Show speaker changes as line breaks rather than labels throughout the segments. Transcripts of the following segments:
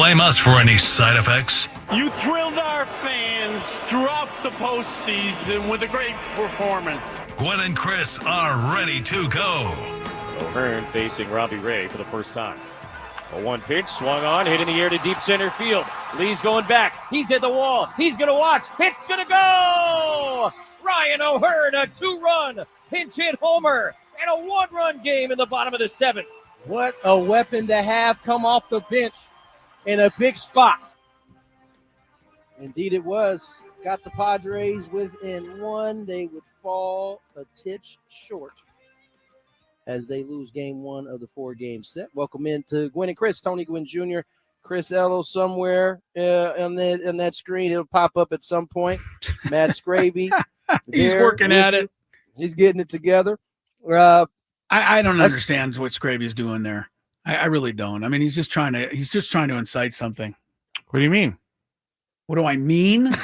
blame us for any side effects.
You thrilled our fans throughout the postseason with a great performance.
Gwynn and Chris are ready to go.
O'Hearn facing Robbie Ray for the first time. A one pitch, swung on, hit in the air to deep center field. Lee's going back. He's at the wall. He's going to watch. It's going to go! Ryan O'Hearn, a 2-run pinch hit homer and a 1-run game in the bottom of the 7th.
What a weapon to have come off the bench in a big spot. Indeed it was. Got the Padres within 1. They would fall a titch short as they lose game 1 of the 4-game set. Welcome into Gwynn and Chris, Tony Gwynn Jr., Chris Ello somewhere on that screen. It'll pop up at some point. Matt Skraby.
He's working at it.
He's getting it together.
I don't understand what Skraby's doing there. I really don't. I mean, he's just trying to incite something.
What do you mean?
What do I mean?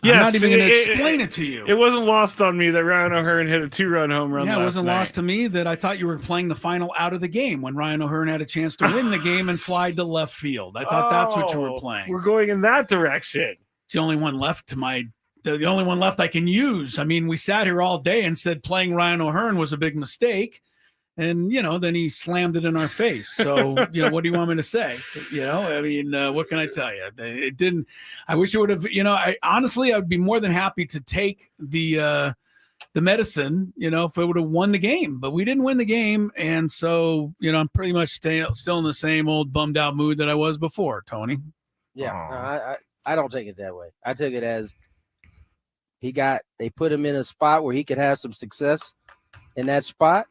Yes,
I'm not even going to explain it to you.
It wasn't lost on me that Ryan O'Hearn hit a 2-run home run.
Yeah, it wasn't
last night.
lost to me that I thought you were playing the final out of the game when Ryan O'Hearn had a chance to win the game and fly to left field. I thought that's what you were playing.
We're going in that direction.
It's the only one left the only one left I can use. I mean, we sat here all day and said playing Ryan O'Hearn was a big mistake. And, then he slammed it in our face. So, what do you want me to say? I mean, what can I tell you? It didn't. I wish it would have, honestly, I would be more than happy to take the medicine, if it would have won the game. But we didn't win the game. And so, I'm pretty much still in the same old bummed out mood that I was before, Tony.
Yeah, no, I don't take it that way. I take it as they put him in a spot where he could have some success in that spot.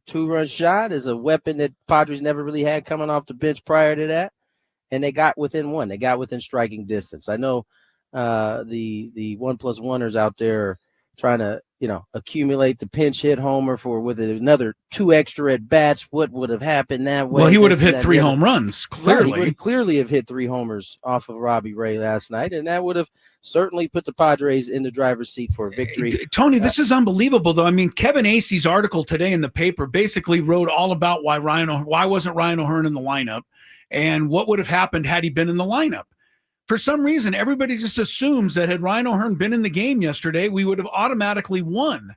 2-run shot is a weapon that Padres never really had coming off the bench prior to that. And they got within 1. They got within striking distance. I know the 1+1ers out there trying to, accumulate the pinch hit homer with another 2 extra at bats. What would have happened that way?
Well, he would have hit 3 home runs, clearly.
Right, he would clearly have hit 3 homers off of Robbie Ray last night, and that would have certainly put the Padres in the driver's seat for a victory.
Tony, this is unbelievable, though. I mean, Kevin Acey's article today in the paper basically wrote all about why wasn't Ryan O'Hearn in the lineup and what would have happened had he been in the lineup. For some reason, everybody just assumes that had Ryan O'Hearn been in the game yesterday, we would have automatically won.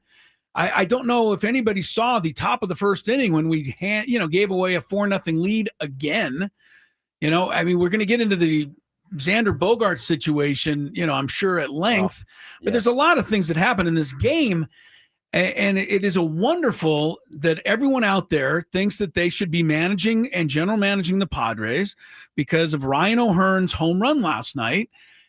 I don't know if anybody saw the top of the first inning when we gave away a 4-0 lead again. I mean, we're going to get into the Xander Bogaerts situation, I'm sure at length, but there's a lot of things that happen in this game. And it is a wonderful that everyone out there thinks that they should be managing and general managing the Padres because of Ryan O'Hearn's home run last night.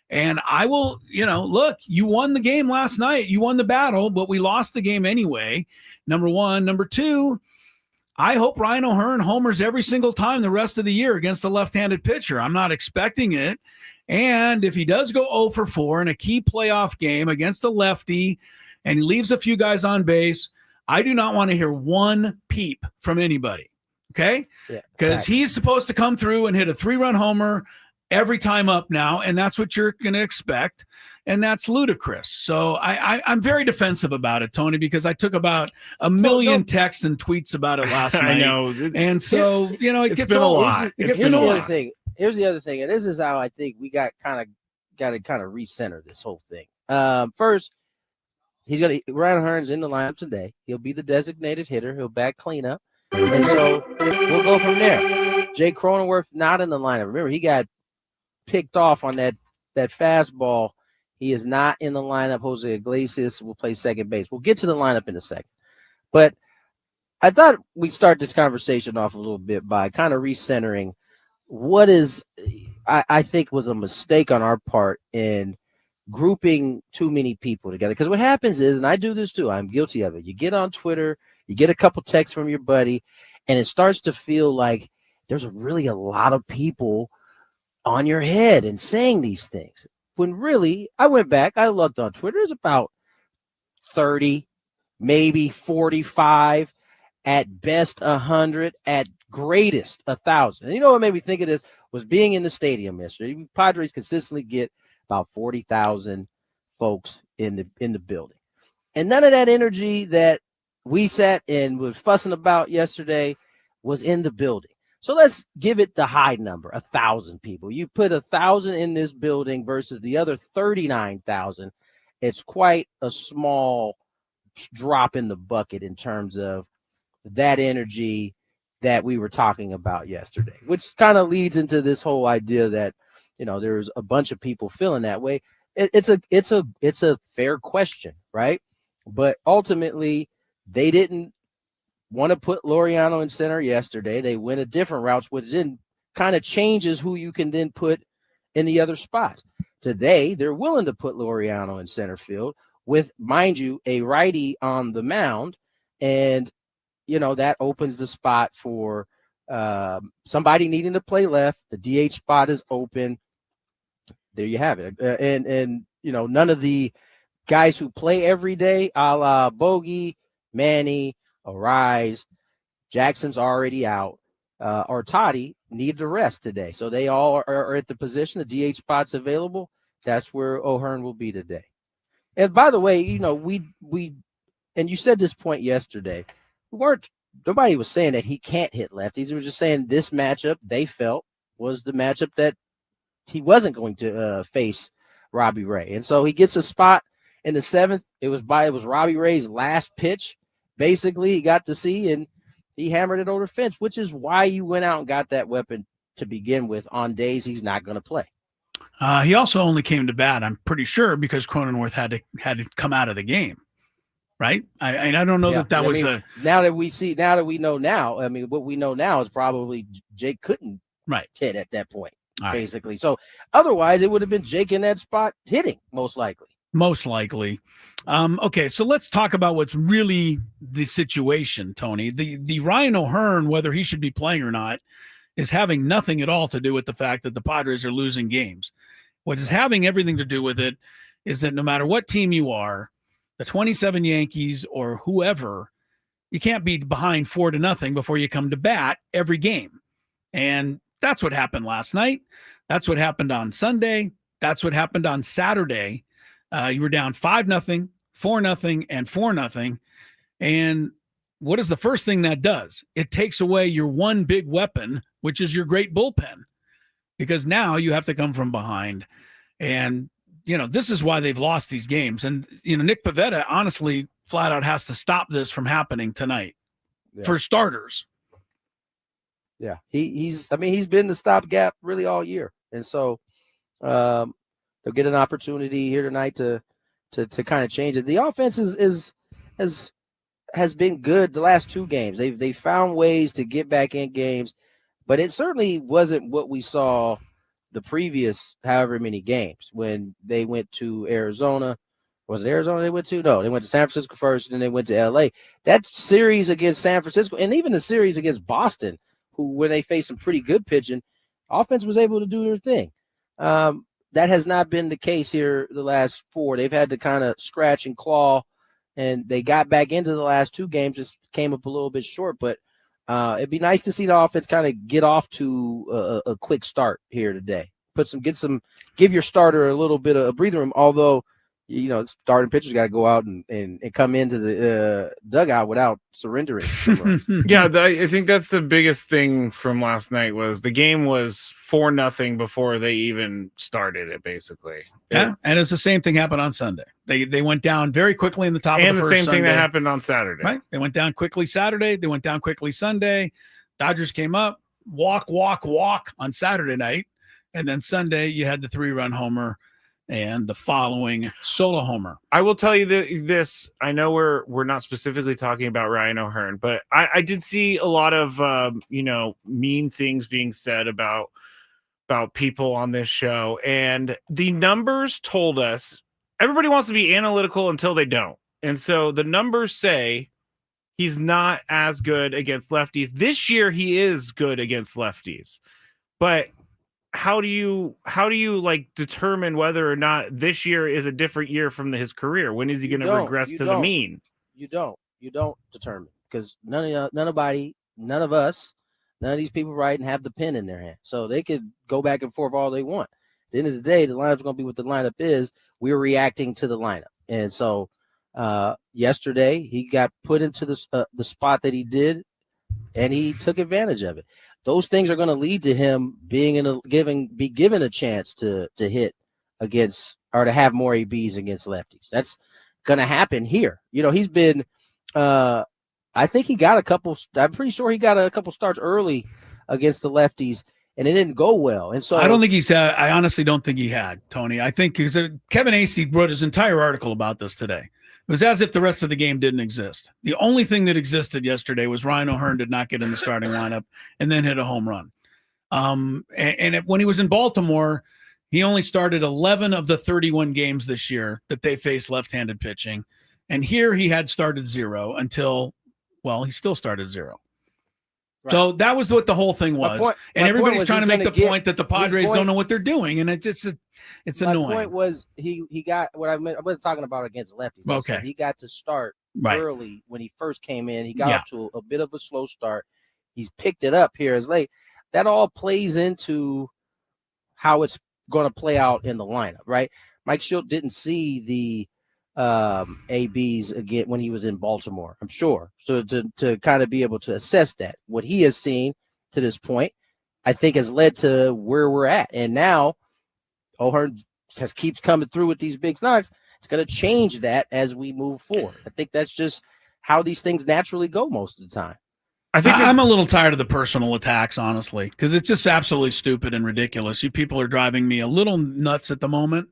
And I will, look, you won the game last night. You won the battle, but we lost the game anyway. Number 1. Number 2, I hope Ryan O'Hearn homers every single time the rest of the year against the left-handed pitcher. I'm not expecting it. And if he does go 0 for 4 in a key playoff game against a lefty and he leaves a few guys on base, I do not want to hear one peep from anybody, okay? Because he's supposed to come through and hit a 3-run homer every time up now, and that's what you're going to expect, and that's ludicrous. So I'm very defensive about it, Tony, because I took about a million texts and tweets about it last night.
I know.
And so, it gets
been
old.
a lot.
Here's the other thing, and this is how I think we got to recenter this whole thing. First, Ryan O'Hearn's in the lineup today. He'll be the designated hitter. He'll back cleanup. And so we'll go from there. Jay Cronenworth not in the lineup. Remember, he got picked off on that fastball. He is not in the lineup. Jose Iglesias will play second base. We'll get to the lineup in a second. But I thought we'd start this conversation off a little bit by kind of recentering what I think was a mistake on our part in grouping too many people together. Because what happens is, and I do this too, I'm guilty of it. You get on Twitter, you get a couple texts from your buddy, and it starts to feel like there's really a lot of people on your head and saying these things. When really, I went back, I looked on Twitter, it's about 30, maybe 45, at best 100, at greatest 1,000. And you know what made me think of this was being in the stadium yesterday. Padres consistently get about 40,000 folks in the building. And none of that energy that we sat and was fussing about yesterday was in the building. So let's give it the high number, 1,000 people. You put 1,000 in this building versus the other 39,000. It's quite a small drop in the bucket in terms of that energy that we were talking about yesterday, which kind of leads into this whole idea that, there's a bunch of people feeling that way. It's a fair question, right? But ultimately, they didn't want to put Laureano in center yesterday. They went a different route, which then kind of changes who you can then put in the other spots. Today, they're willing to put Laureano in center field with, mind you, a righty on the mound. And, that opens the spot for somebody needing to play left. The DH spot is open. There you have it. And none of the guys who play every day, a la Bogey, Manny, Arise, Jackson's already out, or Toddy needed a rest today. So they all are at the position. The DH spot's available. That's where O'Hearn will be today. And by the way, we and you said this point yesterday, nobody was saying that he can't hit lefties. They were just saying this matchup they felt was the matchup that he wasn't going to face Robbie Ray. And so he gets a spot in the 7th. It was Robbie Ray's last pitch. Basically, he got to see, and he hammered it over the fence, which is why you went out and got that weapon to begin with on days he's not going to play.
He also only came to bat, I'm pretty sure, because Cronenworth had to come out of the game, right? I don't know that was
now that we know now. I mean, what we know now is probably Jake couldn't hit at that point, basically. So otherwise, it would have been Jake in that spot hitting, most likely.
Most likely. Okay, so let's talk about what's really the situation, Tony. The Ryan O'Hearn, whether he should be playing or not, is having nothing at all to do with the fact that the Padres are losing games. What is having everything to do with it is that no matter what team you are, the 27 Yankees or whoever, you can't be behind 4-0 before you come to bat every game. And that's what happened last night. That's what happened on Sunday. That's what happened on Saturday. You were down 5-0, 4-0, and 4-0. And what is the first thing that does? It takes away your one big weapon, which is your great bullpen, because now you have to come from behind. And, this is why they've lost these games. And, Nick Pivetta, honestly, flat out has to stop this from happening tonight for starters.
Yeah, he's been the stopgap really all year. And so they'll get an opportunity here tonight to kind of change it. The offense has been good the last 2 games. They found ways to get back in games, but it certainly wasn't what we saw the previous however many games when they went to Arizona. Was it Arizona they went to? No, they went to San Francisco first, and then they went to L.A. That series against San Francisco, and even the series against Boston, when they faced some pretty good pitching, offense was able to do their thing. That has not been the case here the last 4. They've had to kind of scratch and claw, and they got back into the last 2 games, just came up a little bit short. But it'd be nice to see the offense kind of get off to a quick start here today. Give your starter a little bit of a breathing room, although starting pitchers got to go out and come into the dugout without surrendering.
Yeah, I think that's the biggest thing from last night was the game was 4-0 before they even started it, basically.
Yeah, and it's the same thing happened on Sunday. They went down very quickly in the top of the first Sunday. And the same thing that
happened on Saturday.
Right? They went down quickly Saturday. They went down quickly Sunday. Dodgers came up, walk on Saturday night. And then Sunday, you had the 3-run homer and the following solo homer.
I will tell you this. I know we're not specifically talking about Ryan O'Hearn, but I did see a lot of mean things being said about people on this show, and the numbers told us everybody wants to be analytical until they don't. And so the numbers say he's not as good against lefties. This year he is good against lefties. But how do you determine whether or not this year is a different year from his career? When is he going to regress to the mean?
You don't determine, because none of us, none of these people writing have the pen in their hand. So they could go back and forth all they want. At the end of the day, the lineup's going to be what the lineup is. We're reacting to the lineup. And so yesterday he got put into the spot that he did, and he took advantage of it. those things are going to lead to him being be given a chance to hit against or to have more ABs against lefties. That's going to happen here. He's been I think he got a couple. I'm pretty sure he got a couple starts early against the lefties, and it didn't go well. And so
I don't think he's. I honestly don't think he had, Tony. I think because Kevin Acee wrote his entire article about this today. It was as if the rest of the game didn't exist. The only thing that existed yesterday was Ryan O'Hearn did not get in the starting lineup and then hit a home run. When he was in Baltimore, he only started 11 of the 31 games this year that they faced left-handed pitching. And here he had started 0 until, well, he still started 0. Right. So that was what the whole thing was. And everybody's trying to make the point that the Padres don't know what they're doing. And it's annoying.
My point was he got what I was talking about against lefties.
Okay.
He got to start early when he first came in. He got up to a bit of a slow start. He's picked it up here as late. That all plays into how it's going to play out in the lineup, right? Mike Shildt didn't see the ABs again when he was in Baltimore, I'm sure. So to kind of be able to assess that, what he has seen to this point, I think has led to where we're at. And now O'Hearn keeps coming through with these big knocks. It's going to change that as we move forward. I think that's just how these things naturally go most of the time.
I think I'm a little tired of the personal attacks, honestly, because it's just absolutely stupid and ridiculous. You people are driving me a little nuts at the moment,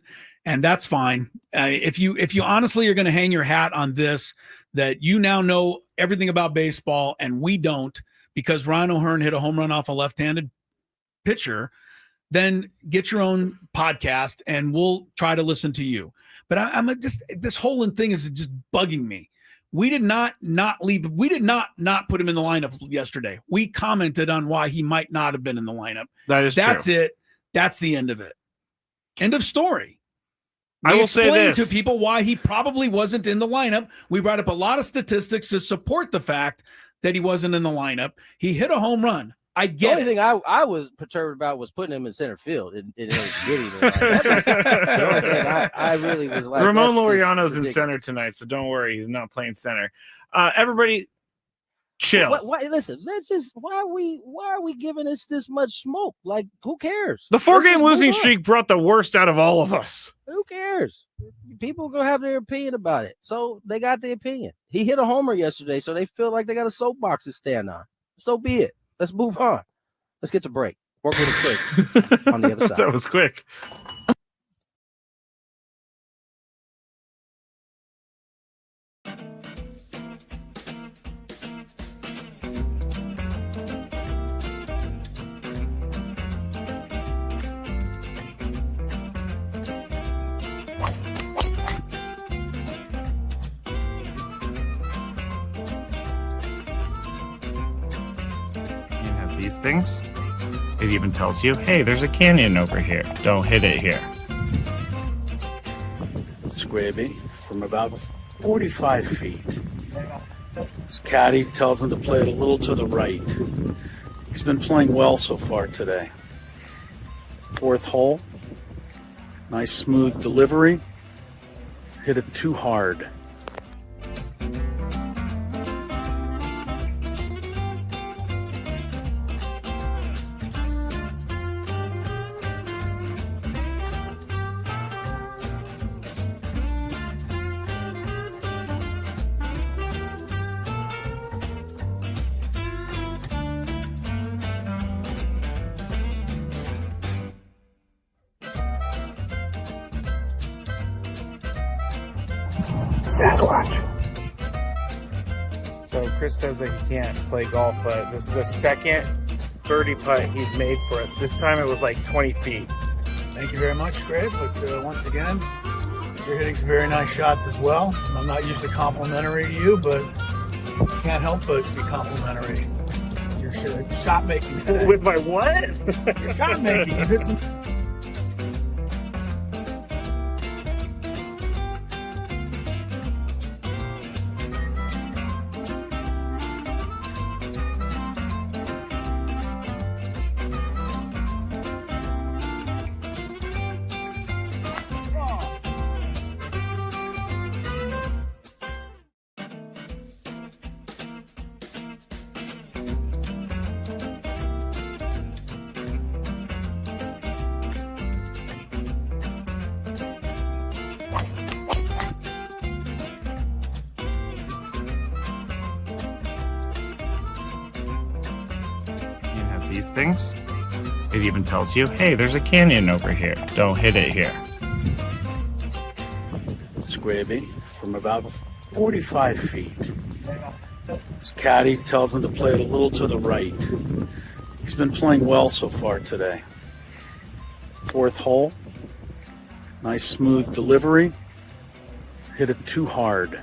and that's fine. If you honestly are going to hang your hat on this, that you now know everything about baseball and we don't, because Ryan O'Hearn hit a home run off a left-handed pitcher, then get your own podcast and we'll try to listen to you. But I'm just, this whole thing is just bugging me. We did not leave. We did not put him in the lineup yesterday. We commented on why he might not have been in the lineup. That's true. It. That's the end of it. End of story. I will say this to people why he probably wasn't in the lineup. We brought up a lot of statistics to support the fact that he wasn't in the lineup. He hit a home run. I get
the only thing I was perturbed about was putting him in center field. The only thing I really was like,
Ramon Laureano's in center tonight, so don't worry, he's not playing center. Everybody, chill.
Listen, why are we giving us this much smoke? Like, who cares?
The 4-game losing streak brought the worst out of all of us.
Who cares? People are gonna have their opinion about it, so they got the opinion. He hit a homer yesterday, so they feel like they got a soapbox to stand on. So be it. Let's move on. Let's get to break. Work with Chris on the other side.
That was quick. Things. It even tells you, hey, there's a canyon over here. Don't hit it here.
Skraby from about 45 feet. His caddy tells him to play it a little to the right. He's been playing well so far today. 4th hole. Nice smooth delivery. Hit it too hard.
Sasquatch. So Chris says that he can't play golf, but this is the second birdie putt he's made for us. This time it was like 20 feet.
Thank you very much, Greg. But once again, you're hitting some very nice shots as well. I'm not usually complimentary to you, but I can't help but be complimentary. Your shot making today.
With my what?
Your shot making. You hit some.
things. It even tells you, hey, there's a canyon over here. Don't hit it here.
Skraby from about 45 feet. His caddy tells him to play it a little to the right. He's been playing well so far today. Fourth hole. Nice smooth delivery. Hit it too hard.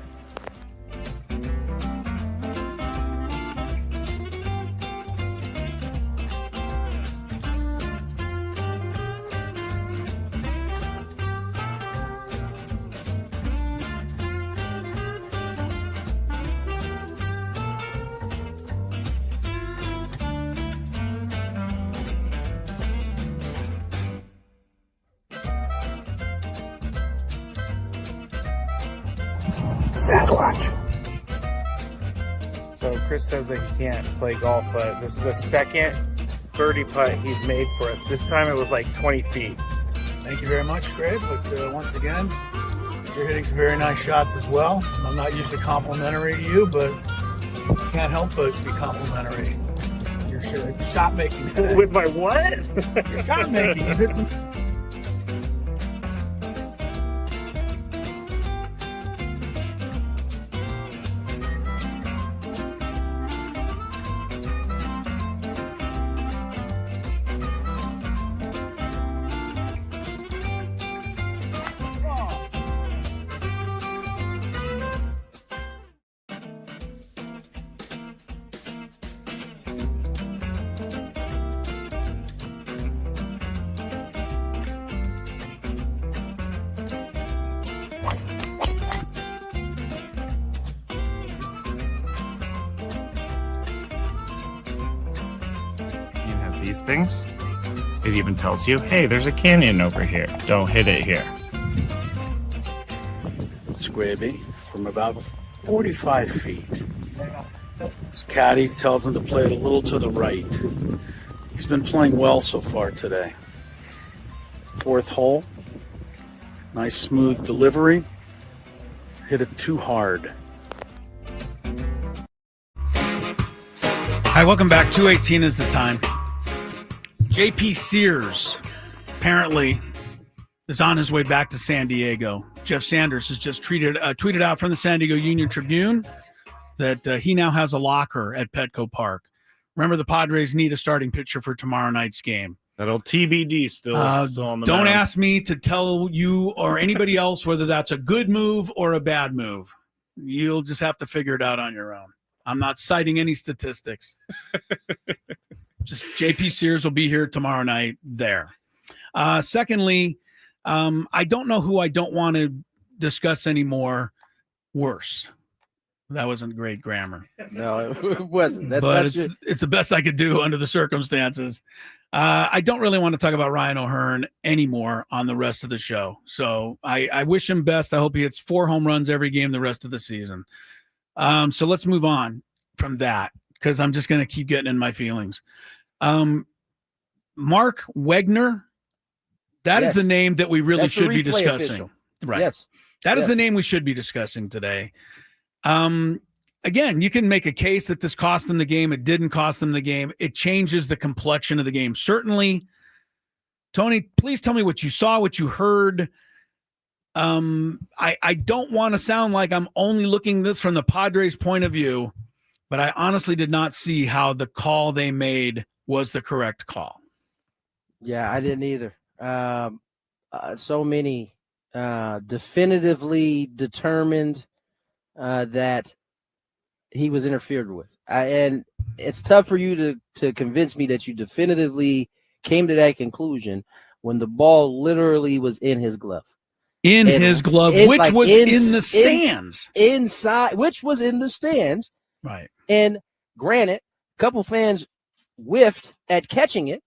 Sasquatch. So Chris says that he can't play golf, but this is the second birdie putt he's made for us. This time it was like 20 feet.
Thank you very much, Greg. But once again, you're hitting some very nice shots as well. I'm not usually complimentary to you, but can't help but be complimentary. Your shot making today.
With my what?
Your shot making. You hit some.
These things. It even tells you, hey, there's a canyon over here. Don't hit it here.
Skraby from about 45 feet. His caddy tells him to play it a little to the right. He's been playing well so far today. Fourth hole. Nice smooth delivery. Hit it too hard.
Hi, welcome back. 2:18 is the time. JP Sears apparently is on his way back to San Diego. Jeff Sanders has just tweeted out from the San Diego Union Tribune that he now has a locker at Petco Park. Remember, the Padres need a starting pitcher for tomorrow night's game.
That'll TBD still on the
Don't
mound.
ask me to tell you or anybody else whether that's a good move or a bad move. You'll just have to figure it out on your own. I'm not citing any statistics. Just JP Sears will be here tomorrow night there. Secondly, I don't know who I don't want to discuss anymore worse. That wasn't great grammar.
No, it wasn't.
But it's the best I could do under the circumstances. I don't really want to talk about Ryan O'Hearn anymore on the rest of the show. So I wish him best. I hope he hits 4 home runs every game the rest of the season. So let's move on from that, because I'm just going to keep getting in my feelings. Mark Wegner, that is the name that we really should be discussing.
Official.
Right.
Yes.
That is the name we should be discussing today. Again, you can make a case that this cost them the game. It didn't cost them the game. It changes the complexion of the game. Certainly. Tony, please tell me what you saw, what you heard. I don't want to sound like I'm only looking this from the Padres' point of view, but I honestly did not see how the call they made was the correct call.
Yeah, I didn't either. So many definitively determined that he was interfered with. And it's tough for you to convince me that you definitively came to that conclusion when the ball literally was in his glove.
In his glove, which was in the stands.
Inside, which was in the stands.
Right.
And granted, a couple fans whiffed at catching it,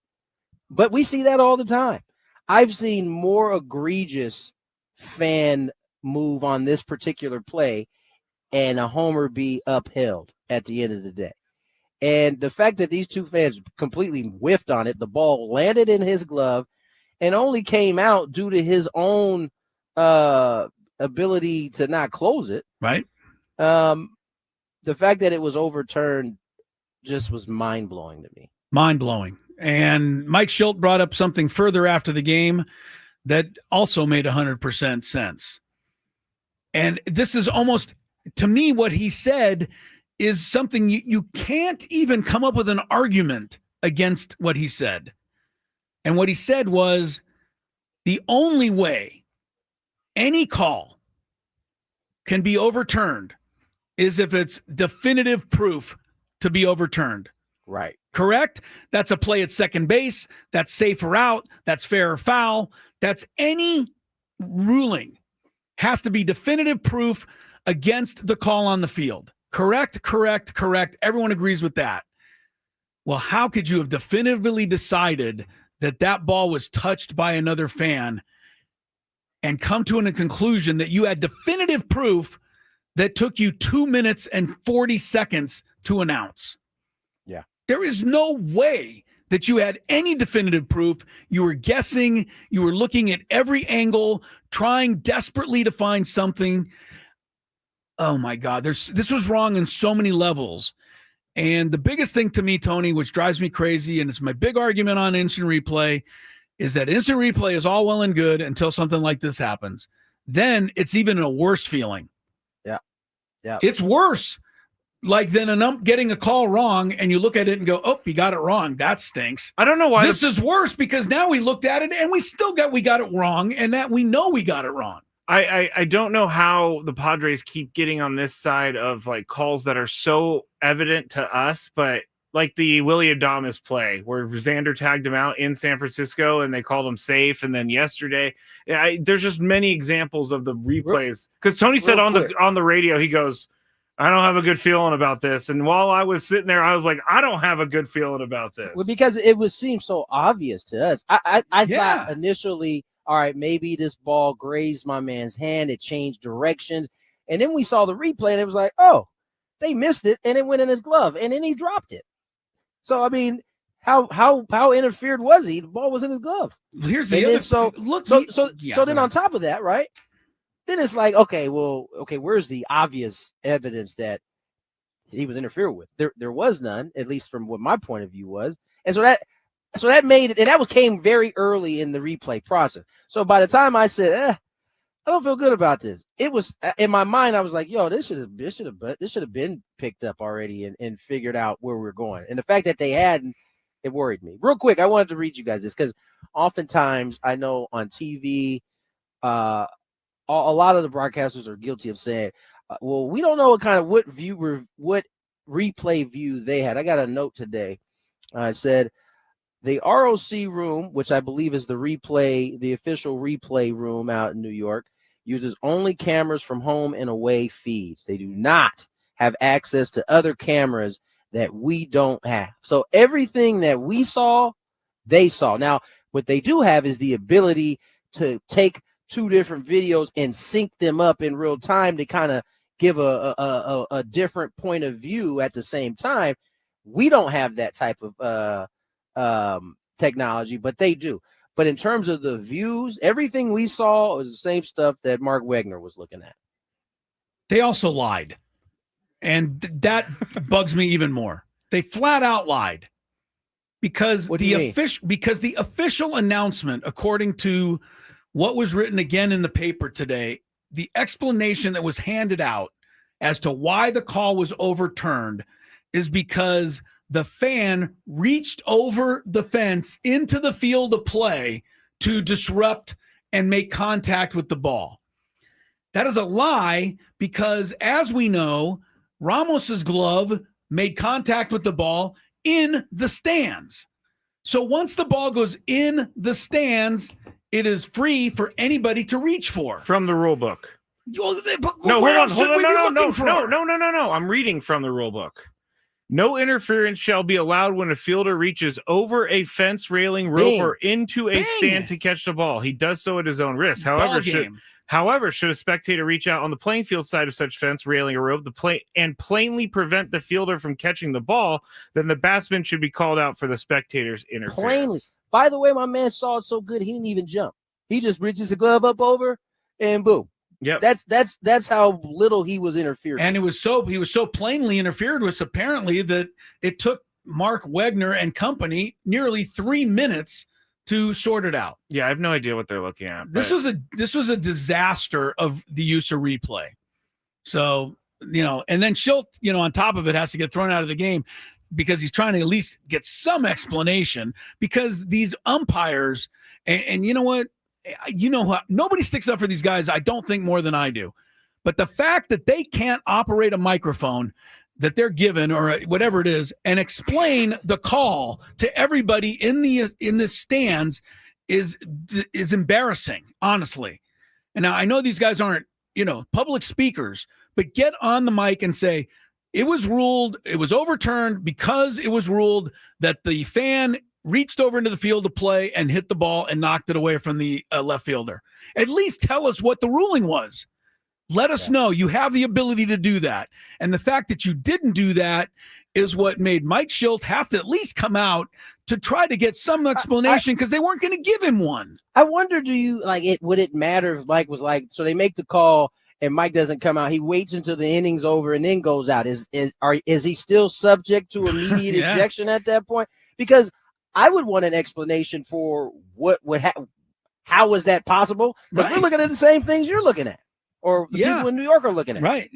but we see that all the time. I've seen more egregious fan move on this particular play and a homer be upheld at the end of the day. And the fact that these two fans completely whiffed on it, the ball landed in his glove and only came out due to his own ability to not close it.
Right.
The fact that it was overturned just was mind-blowing to me.
Mind-blowing. And Mike Schilt brought up something further after the game that also made 100% sense. And this is almost, to me, what he said is something you can't even come up with an argument against what he said. And what he said was the only way any call can be overturned is if it's definitive proof to be overturned.
Right.
Correct? That's a play at second base. That's safe or out. That's fair or foul. That's any ruling has to be definitive proof against the call on the field. Correct, correct, correct. Everyone agrees with that. Well, how could you have definitively decided that that ball was touched by another fan and come to a conclusion that you had definitive proof that took you 2 minutes and 40 seconds to announce?
Yeah.
There is no way that you had any definitive proof. You were guessing. You were looking at every angle, trying desperately to find something. Oh, my God. This was wrong in so many levels. And the biggest thing to me, Tony, which drives me crazy, and it's my big argument on instant replay, is that instant replay is all well and good until something like this happens. Then it's even a worse feeling.
Yeah. Yeah.
It's worse. Like than getting a call wrong and you look at it and go, oh, you got it wrong. That stinks.
I don't know why
this is worse, because now we looked at it and we got it wrong, and that we know we got it wrong.
I don't know how the Padres keep getting on this side of like calls that are so evident to us, but like the Willie Adames play where Xander tagged him out in San Francisco and they called him safe. And then yesterday, there's just many examples of the replays. Because Tony said on the radio, he goes, I don't have a good feeling about this. And while I was sitting there, I was like, I don't have a good feeling about this.
Well, because it seemed so obvious to us. I thought initially, all right, maybe this ball grazed my man's hand. It changed directions. And then we saw the replay and it was like, oh, they missed it and it went in his glove and then he dropped it. So, I mean, how interfered was he? The ball was in his glove.
Here's the other.
So then on top of that, right? Then it's like, okay, where's the obvious evidence that he was interfered with? There was none, at least from what my point of view was. And so that made it, and that came very early in the replay process. So by the time I said, I don't feel good about this, it was in my mind, I was like, yo, this should have been picked up already and figured out where we're going. And the fact that they hadn't, it worried me. Real quick, I wanted to read you guys this because oftentimes I know on TV, a lot of the broadcasters are guilty of saying, well, we don't know what replay view they had. I got a note today. I said the ROC room, which I believe is the official replay room out in New York, uses only cameras from home and away feeds. They do not have access to other cameras that we don't have. So everything that we saw, they saw. Now, what they do have is the ability to take two different videos and sync them up in real time to kind of give a different point of view at the same time. We don't have that type of technology, but they do. But in terms of the views, everything we saw was the same stuff that Mark Wegner was looking at.
They also lied. And that bugs me even more. They flat out lied. Because the official announcement, according to what was written again in the paper today, the explanation that was handed out as to why the call was overturned is because the fan reached over the fence into the field of play to disrupt and make contact with the ball. That is a lie because, as we know, Ramos's glove made contact with the ball in the stands. So once the ball goes in the stands, it is free for anybody to reach for.
From the rule book.
No,
hold on. No. I'm reading from the rule book. No interference shall be allowed when a fielder reaches over a fence, railing, rope, or into a stand to catch the ball. He does so at his own risk. However, should a spectator reach out on the playing field side of such fence, railing, or rope and plainly prevent the fielder from catching the ball, then the batsman should be called out for the spectator's interference.
Plainly. By the way, my man saw it so good he didn't even jump. He just reaches the glove up over and boom.
Yep.
That's how little he was interfered.
And he was so plainly interfered with, apparently, that it took Mark Wegner and company nearly 3 minutes to sort it out.
Yeah, I have no idea what they're looking at.
This was a disaster of the use of replay. So, and then Schilt, on top of it, has to get thrown out of the game because he's trying to at least get some explanation, because these umpires, and you know what? Nobody sticks up for these guys, I don't think, more than I do. But the fact that they can't operate a microphone that they're given or whatever it is and explain the call to everybody in the stands is embarrassing, honestly. And now I know these guys aren't, public speakers, but get on the mic and say, it was overturned because it was ruled that the fan reached over into the field to play and hit the ball and knocked it away from the left fielder. At least tell us what the ruling was. Let us know. You have the ability to do that. And the fact that you didn't do that is what made Mike Schilt have to at least come out to try to get some explanation, because they weren't going to give him one.
I wonder, would it matter if Mike was like, so they make the call and Mike doesn't come out, he waits until the inning's over and then goes out. Is he still subject to immediate ejection at that point? Because I would want an explanation for how was that possible? Because we're looking at the same things you're looking at, or the people in New York are looking at.
Right.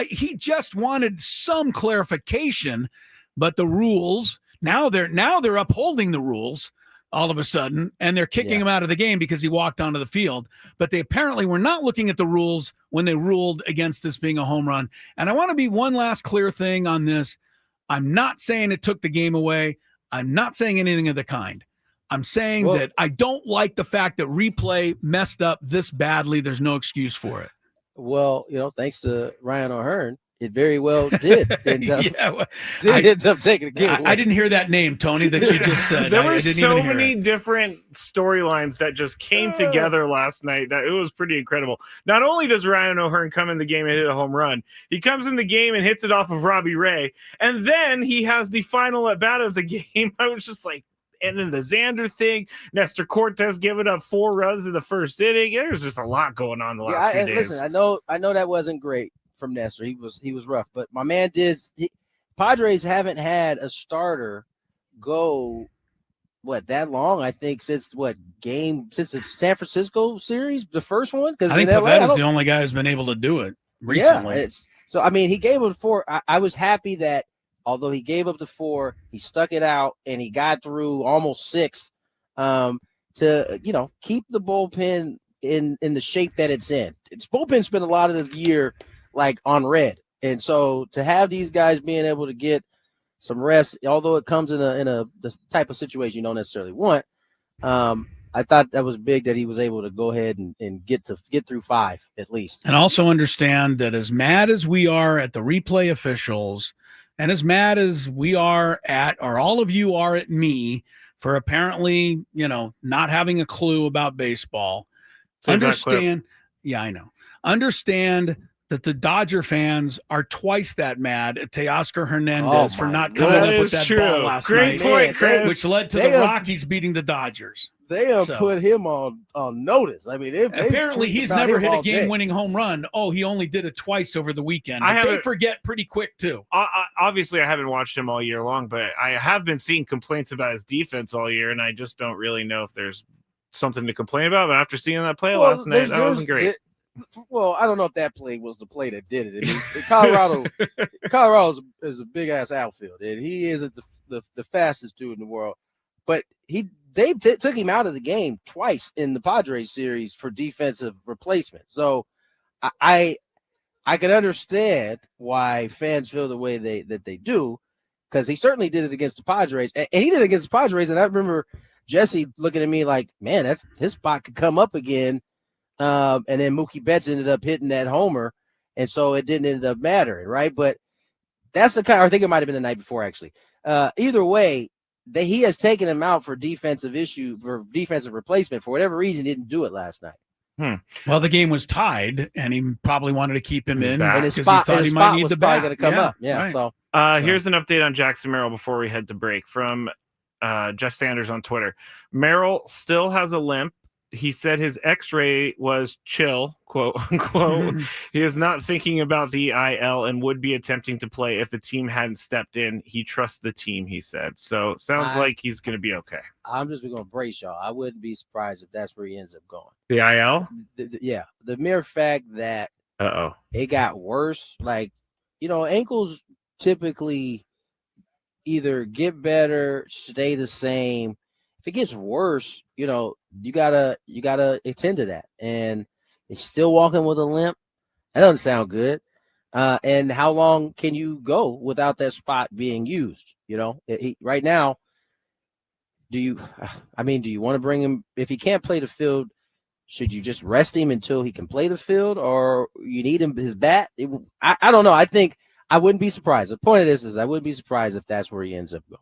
He just wanted some clarification, but the rules, now they're upholding the rules all of a sudden, and they're kicking him out of the game because he walked onto the field. But they apparently were not looking at the rules when they ruled against this being a home run. And I want to be one last clear thing on this. I'm not saying it took the game away. I'm not saying anything of the kind. I'm saying that I don't like the fact that replay messed up this badly. There's no excuse for it.
Well, thanks to Ryan O'Hearn, it very well did. Did end up taking the game away.
I didn't hear that name, Tony, that you just said.
There were so many different storylines that just came together last night that it was pretty incredible. Not only does Ryan O'Hearn come in the game and hit a home run, he comes in the game and hits it off of Robbie Ray, and then he has the final at bat of the game. I was just like, and then the Xander thing, Nestor Cortez giving up 4 runs in the first inning. There's just a lot going on the last few days.
Listen, I know that wasn't great from Nestor. He was rough, but my man Padres haven't had a starter go that long, I think, since the San Francisco series, the first one. Because
I think Pavetta is the only guy who's been able to do it recently.
Yeah, so I mean, he gave up 4. I was happy that although he gave up the 4, he stuck it out and he got through almost 6 to keep the bullpen in the shape that it's in. Its bullpen spent a lot of the year on red, and so to have these guys being able to get some rest, although it comes in the type of situation you don't necessarily want, I thought that was big that he was able to go ahead and get through 5 at least.
And also understand that as mad as we are at the replay officials, and as mad as we are at, or all of you are at me for apparently, not having a clue about baseball, understand that the Dodger fans are twice that mad at Teoscar Hernandez for not coming up with that ball last night,
point, Chris.
which led to the Rockies beating the Dodgers.
They have put him on notice. I mean,
apparently he's never hit a game-winning home run. Oh, he only did it twice over the weekend. But they forget pretty quick too.
Obviously, I haven't watched him all year long, but I have been seeing complaints about his defense all year, and I just don't really know if there's something to complain about. But after seeing that play last night, that wasn't great.
Well, I don't know if that play was the play that did it. I mean, Colorado is a big ass outfield, and he isn't the fastest dude in the world. But they took him out of the game twice in the Padres series for defensive replacement. So I can understand why fans feel the way that they do, because he certainly did it against the Padres, and he did it against the Padres. And I remember Jesse looking at me like, man, his spot could come up again. And then Mookie Betts ended up hitting that homer, and so it didn't end up mattering, right? But that's the kind. I think it might have been the night before, actually. Either way, he has taken him out for defensive replacement for whatever reason. He didn't do it last night.
Well, the game was tied, and he probably wanted to keep him in
because
he thought he might need the bat.
Going to come up. Yeah.
Right.
So
here's an update on Jackson Merrill before we head to break from Jeff Sanders on Twitter. Merrill still has a limp. he said his X-ray was chill, quote unquote. He is not thinking about the IL and would be attempting to play if the team hadn't stepped in. He trusts the team, he said. So sounds like he's going to be okay.
I'm just going to brace y'all. I wouldn't be surprised if that's where he ends up going.
The IL?
Yeah. The mere fact that it got worse, like, ankles typically either get better, stay the same. If it gets worse, you gotta attend to that. And he's still walking with a limp. That doesn't sound good. And how long can you go without that spot being used? Right now, do you want to bring him? If he can't play the field, should you just rest him until he can play the field, or you need his bat? I don't know. I think I wouldn't be surprised. The point of this is I wouldn't be surprised if that's where he ends up going.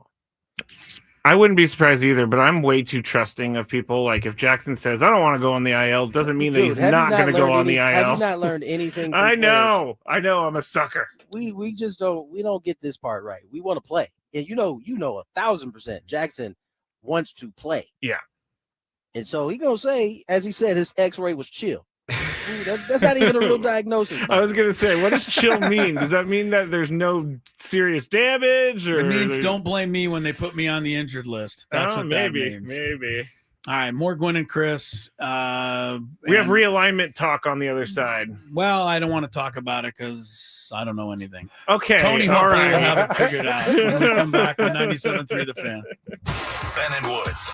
I wouldn't be surprised either, but I'm way too trusting of people. Like if Jackson says, I don't want to go on the IL, doesn't mean that he's not going to go on the IL.
Have you not learned anything?
I know. I'm a sucker.
We just don't get this part right. We want to play. And 1,000% Jackson wants to play.
Yeah.
And so he's going to say, as he said, his X-ray was chill. That's not even a real diagnosis.
I was going to say, what does chill mean? Does that mean that there's no serious damage? Or
it means don't blame me when they put me on the injured list. That's what that means.
Maybe.
All right, more Gwynn and Chris.
We have realignment talk on the other side.
Well, I don't want to talk about it because I don't know anything.
Okay.
Tony hopefully will have it figured out when we come back on 97.3 The Fan.
Ben and Woods.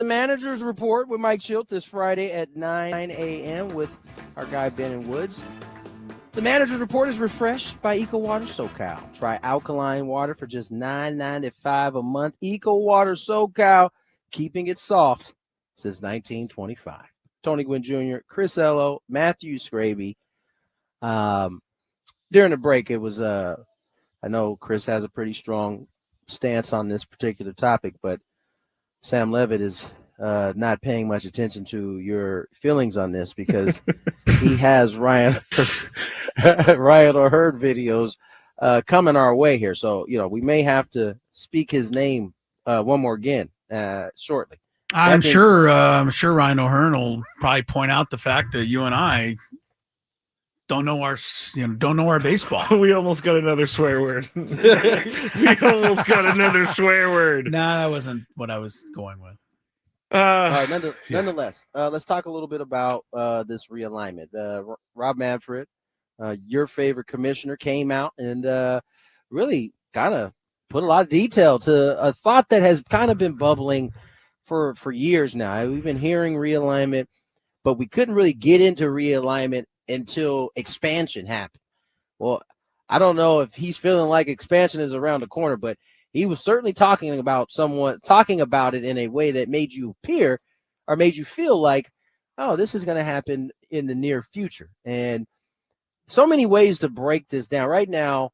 Manager's Report with Mike Schilt this Friday at 9 a.m. with our guy Ben and Woods. The Manager's Report is refreshed by Eco Water SoCal. Try alkaline water for just $9.95 a month. Eco Water SoCal, keeping it soft since 1925. Tony Gwynn Jr., Chris Ello, Matthew Skraby. During the break, it was I know Chris has a pretty strong stance on this particular topic, but Sam Levitt is not paying much attention to your feelings on this because he has Ryan O'Hearn videos coming our way here. So, we may have to speak his name one more again shortly.
I'm sure Ryan O'Hearn will probably point out the fact that you and I don't know our baseball.
We almost got another swear word. We almost got another swear word.
Nah, that wasn't what I was going with.
All right, nonetheless, let's talk a little bit about this realignment. Rob Manfred, your favorite commissioner, came out and really kind of put a lot of detail to a thought that has kind of been bubbling for years now. We've been hearing realignment, but we couldn't really get into realignment until expansion happened. Well, I don't know if he's feeling like expansion is around the corner, but he was certainly talking about it in a way that made you appear or made you feel like, oh, this is going to happen in the near future. And so many ways to break this down. Right now,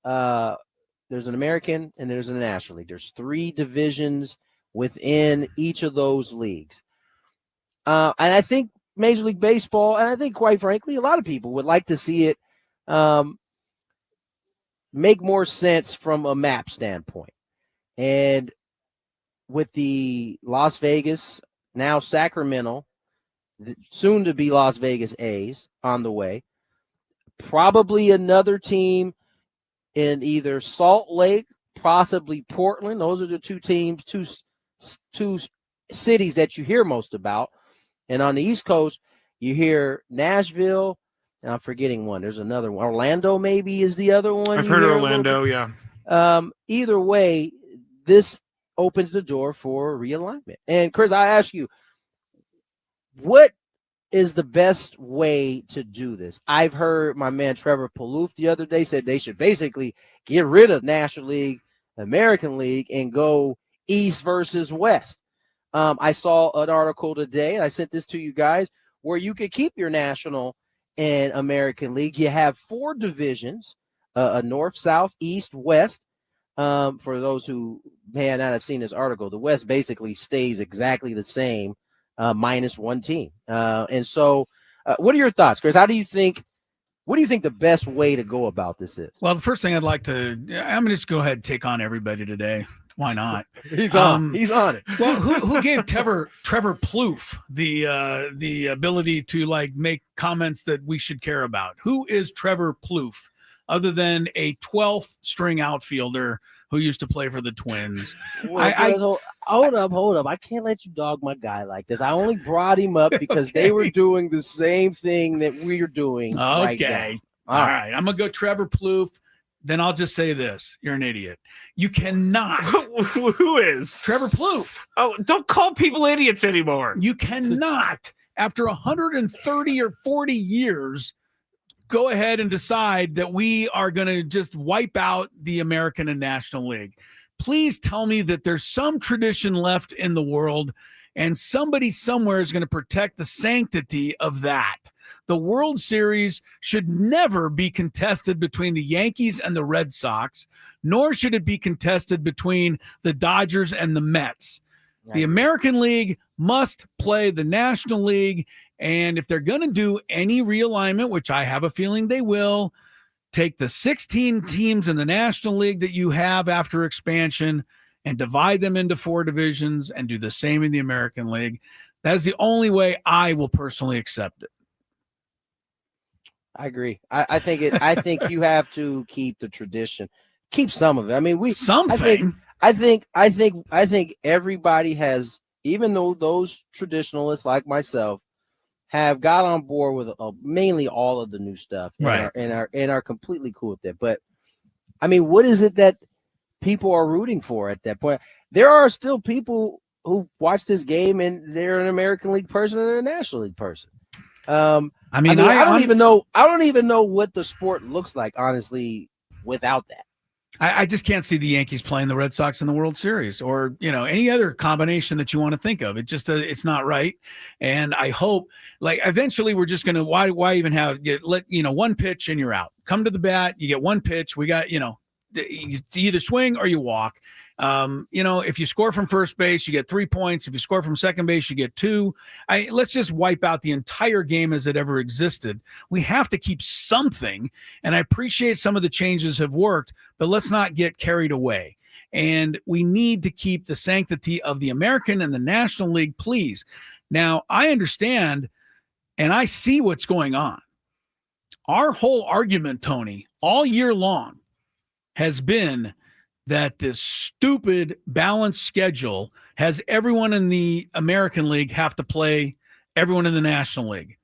there's an American and there's a National League. There's 3 divisions within each of those leagues. And I think Major League Baseball, and I think, quite frankly, a lot of people would like to see it make more sense from a map standpoint. And with the Las Vegas, now Sacramento, soon to be Las Vegas A's on the way, probably another team in either Salt Lake, possibly Portland. Those are the 2 teams, two cities that you hear most about. And on the East Coast, you hear Nashville, and I'm forgetting one. There's another one. Orlando maybe is the other one.
I've heard Orlando, yeah.
Either way, this opens the door for realignment. And, Chris, I ask you, what is the best way to do this? I've heard my man Trevor Palouf the other day said they should basically get rid of National League, American League, and go East versus West. I saw an article today, and I sent this to you guys, where you could keep your National and American League. You have 4 divisions, a North, South, East, West. For those who may not have seen this article, the West basically stays exactly the same, minus 1 team. And so what are your thoughts, Chris? What do you think the best way to go about this is?
Well, the first thing I'm going to just go ahead and take on everybody today. Why not?
He's on it.
Well, who gave Trevor Plouffe the ability to make comments that we should care about? Who is Trevor Plouffe other than a 12th string outfielder who used to play for the Twins?
Well, hold up. I can't let you dog my guy like this. I only brought him up because
Okay.
they were doing the same thing that we're doing right now.
All right. I'm going to go Trevor Plouffe. Then I'll just say this. You're an idiot. You cannot.
Who is?
Trevor Plouffe.
Oh, don't call people idiots anymore.
You cannot, after 130 or 40 years, go ahead and decide that we are going to just wipe out the American and National League. Please tell me that there's some tradition left in the world and somebody somewhere is going to protect the sanctity of that. The World Series should never be contested between the Yankees and the Red Sox, nor should it be contested between the Dodgers and the Mets. The American League must play the National League, and if they're going to do any realignment, which I have a feeling they will, take the 16 teams in the National League that you have after expansion and divide them into 4 divisions and do the same in the American League. That is the only way I will personally accept it.
I agree. I think you have to keep the tradition, keep some of it. I mean,
something.
I think everybody has, even though those traditionalists like myself have got on board with mainly all of the new stuff,
right,
and are completely cool with it. But I mean, what is it that people are rooting for at that point? There are still people who watch this game and they're an American League person and they're a National League person. I don't even know what the sport looks like, honestly, without that.
I just can't see the Yankees playing the Red Sox in the World Series or, any other combination that you want to think of. It just, it's not right. And I hope, eventually we're just going to, why even have, one pitch and you're out. Come to the bat, you get one pitch. We got, you either swing or you walk. If you score from first base, you get 3 points. If you score from second base, you get 2. Let's just wipe out the entire game as it ever existed. We have to keep something, and I appreciate some of the changes have worked, but let's not get carried away. And we need to keep the sanctity of the American and the National League, please. Now, I understand, and I see what's going on. Our whole argument, Tony, all year long has been that this stupid balanced schedule has everyone in the American League have to play everyone in the National League.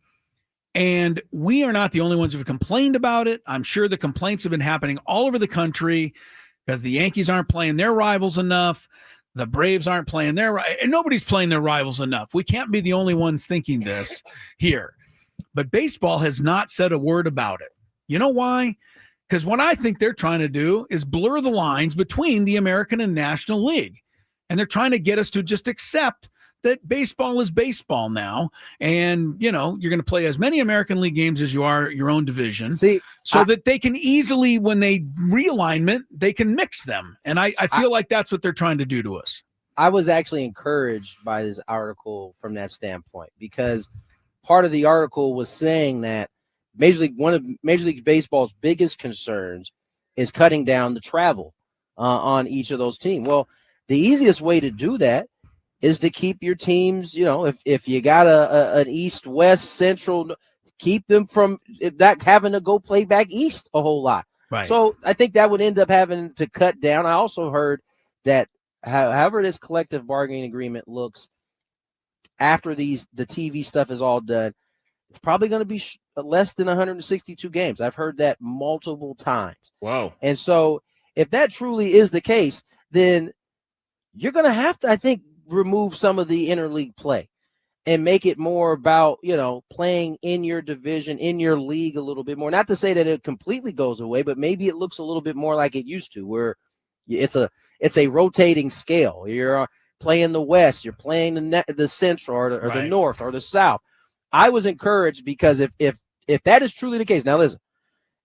And we are not the only ones who have complained about it. I'm sure the complaints have been happening all over the country because the Yankees aren't playing their rivals enough. The Braves aren't playing and nobody's playing their rivals enough. We can't be the only ones thinking this here. But baseball has not said a word about it. You know why? Because what I think they're trying to do is blur the lines between the American and National League. And they're trying to get us to just accept that baseball is baseball now. And, you're going to play as many American League games as you are your own division. That they can easily, when they realignment, they can mix them. And I feel like that's what they're trying to do to us.
I was actually encouraged by this article from that standpoint because part of the article was saying that one of Major League Baseball's biggest concerns is cutting down the travel on each of those teams. Well, the easiest way to do that is to keep your teams, if you got an East, West, Central, keep them from not having to go play back East a whole lot.
Right.
So I think that would end up having to cut down. I also heard that however this collective bargaining agreement looks after the TV stuff is all done, it's probably going to be less than 162 games. I've heard that multiple times.
Wow.
And so if that truly is the case, then you're going to have to, I think, remove some of the interleague play and make it more about, playing in your division, in your league a little bit more. Not to say that it completely goes away, but maybe it looks a little bit more like it used to, where it's a rotating scale. You're playing the West, you're playing the Central or the North or the South. I was encouraged because if that is truly the case, now listen,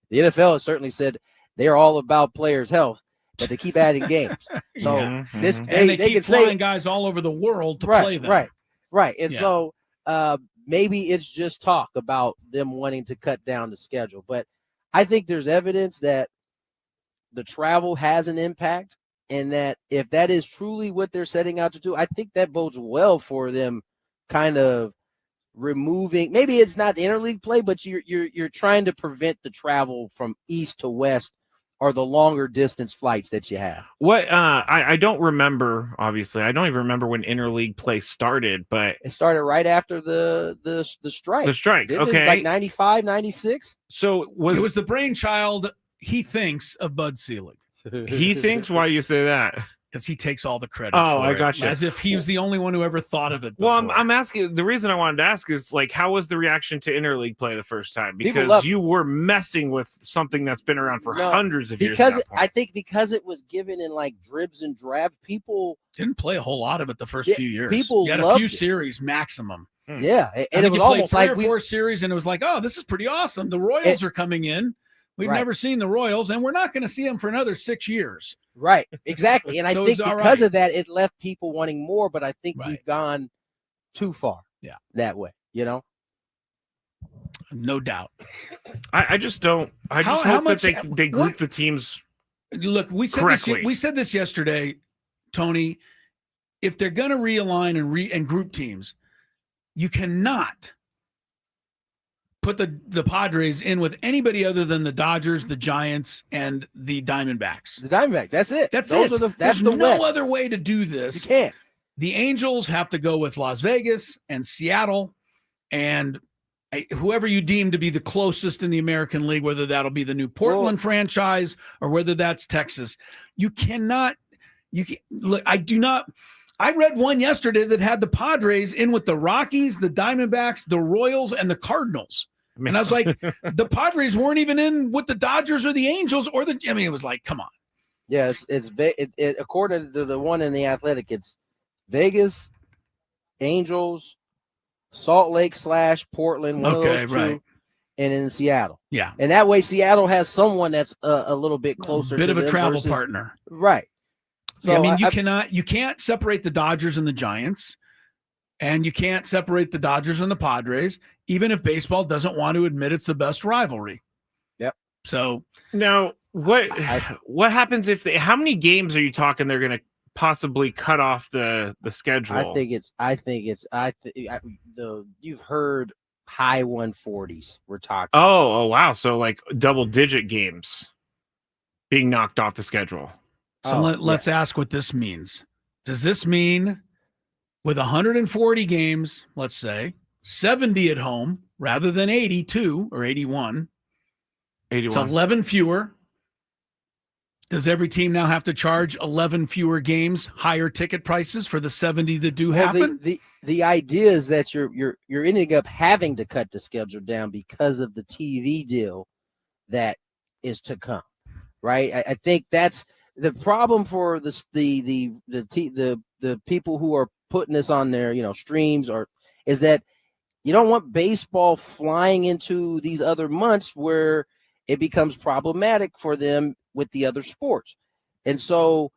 the NFL has certainly said they're all about players' health, but they keep adding games. So
they keep flying guys all over the world to play them.
Right. And so maybe it's just talk about them wanting to cut down the schedule. But I think there's evidence that the travel has an impact, and that if that is truly what they're setting out to do, I think that bodes well for them kind of removing, maybe it's not the interleague play, but you're trying to prevent the travel from east to west or the longer distance flights that you have.
What I don't remember, obviously. I don't even remember when interleague play started, but
it started right after the strike.
The strike, okay.
Like 95, 96.
So it was
the brainchild, he thinks, of Bud Selig.
He thinks? Why do you say that?
Because he takes all the credit.
Oh,
for
I
it,
got you.
as if he was the only one who ever thought of it before.
Well, I'm asking. The reason I wanted to ask is, how was the reaction to interleague play the first time? Because you were messing with something that's been around for hundreds of years.
Because I think because it was given in dribs and drabs, people
didn't play a whole lot of it the first few years.
People
had a few series maximum.
Yeah,
and it was almost like 3 or 4 series, and it was like, oh, this is pretty awesome. The Royals are coming in. We've never seen the Royals, and we're not going to see them for another 6 years.
Right, exactly. And I think because of that, it left people wanting more, but I think we've gone too far that way,
No doubt.
I just don't. I just hope that they group the teams.
Look, we said this yesterday, Tony. If they're going to realign and group teams, you cannot put the Padres in with anybody other than the Dodgers, the Giants, and the Diamondbacks.
The Diamondbacks. That's it.
That's
There's
no
West.
other way to do this.
You can't.
The Angels have to go with Las Vegas and Seattle and whoever you deem to be the closest in the American League, whether that'll be the new Portland franchise or whether that's Texas. Look, I do not. I read one yesterday that had the Padres in with the Rockies, the Diamondbacks, the Royals, and the Cardinals. And I was like, the Padres weren't even in with the Dodgers or the Angels or the. I mean, it was like, come on.
Yeah, according to the one in the Athletic, it's Vegas, Angels, Salt Lake / Portland, one of those two,
right.
and in Seattle.
Yeah,
and that way Seattle has someone that's a little bit closer,
bit
to
of a
them
travel
versus,
partner,
right? So
yeah, I mean, you can't separate the Dodgers and the Giants, and you can't separate the Dodgers and the Padres, even if baseball doesn't want to admit it's the best rivalry.
Yep.
So
now, what happens if how many games are you talking they're going to possibly cut off the schedule?
You've heard high 140s. We're talking.
Oh wow! So like double-digit games being knocked off the schedule.
So let's ask what this means. Does this mean with 140 games, let's say 70 at home rather than 82 or 81?
81.
It's 11 fewer. Does every team now have to charge 11 fewer games, higher ticket prices for the 70 that do happen?
The idea is that you're ending up having to cut the schedule down because of the TV deal that is to come, right? I think that's the problem for the people who are putting this on their streams is that you don't want baseball flying into these other months where it becomes problematic for them with the other sports. And so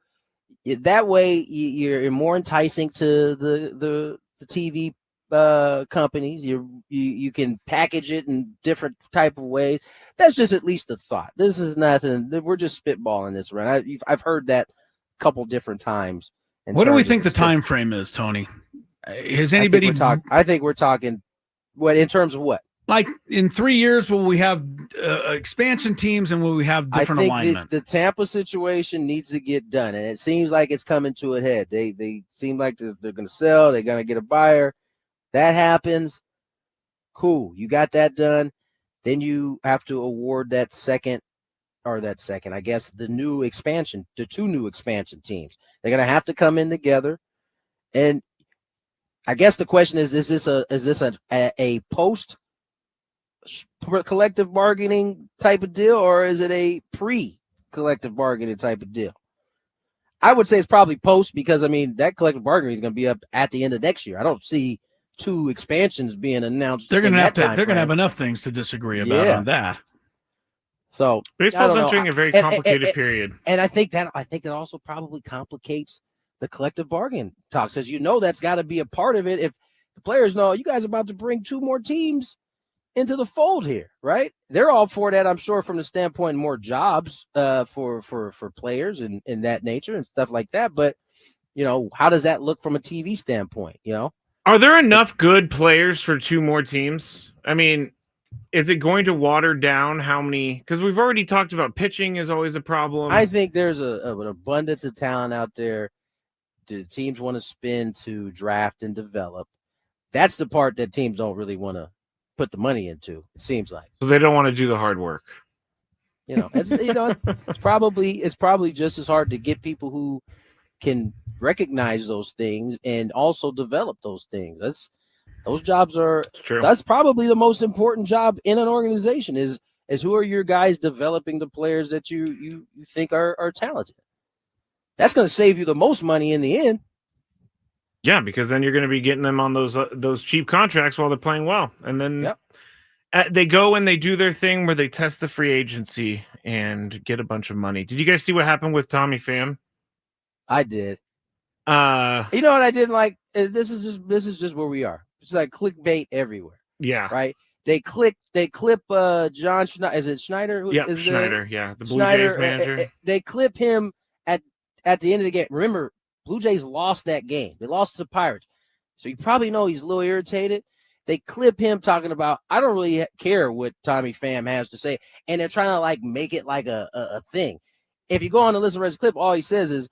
that way you're more enticing to the TV companies. You can package it in different type of ways. That's just at least a thought. This is nothing. We're just spitballing this around. I've heard that a couple different times.
What do we think the time frame is, Tony? Has anybody?
I think we're talking. What in terms of what?
Like in 3 years, will we have expansion teams and will we have different alignment?
The Tampa situation needs to get done, and it seems like it's coming to a head. They seem like they're going to sell. They're going to get a buyer. That happens. Cool. You got that done. Then you have to award I guess, the new expansion, the two new expansion teams. They're going to have to come in together. And I guess the question is this a post collective bargaining type of deal, or is it a pre-collective bargaining type of deal? I would say it's probably post, because that collective bargaining is going to be up at the end of next year. I don't see two expansions being announced.
They're going to have enough things to disagree about on that.
So
baseball's entering a very complicated period,
and I think that also probably complicates the collective bargaining talks, as that's got to be a part of it. If the players know you guys are about to bring two more teams into the fold here, right? They're all for that, I'm sure, from the standpoint of more jobs for players and that nature and stuff like that. But how does that look from a TV standpoint?
Are there enough good players for two more teams? I mean, is it going to water down how many? Because we've already talked about pitching is always a problem.
I think there's an abundance of talent out there. Do teams want to spend to draft and develop? That's the part that teams don't really want to put the money into, it seems like.
So they don't want to do the hard work.
It's probably just as hard to get people who can recognize those things and also develop those things. Those jobs are true. That's probably the most important job in an organization is who are your guys developing the players that you think are talented. That's going to save you the most money in the end.
Yeah, because then you're going to be getting them on those cheap contracts while they're playing well. And then they go and they do their thing where they test the free agency and get a bunch of money. Did you guys see what happened with Tommy Pham?
I did. You know what I didn't like? This is just where we are. It's like clickbait everywhere.
Yeah.
Right? They clip John Schneider. Is it Schneider?
Schneider. Yeah, the Blue Jays manager.
They clip him at the end of the game. Remember, Blue Jays lost that game. They lost to the Pirates. So you probably know he's a little irritated. They clip him talking about, I don't really care what Tommy Pham has to say. And they're trying to make it like a thing. If you go on to listen to his clip, all he says is,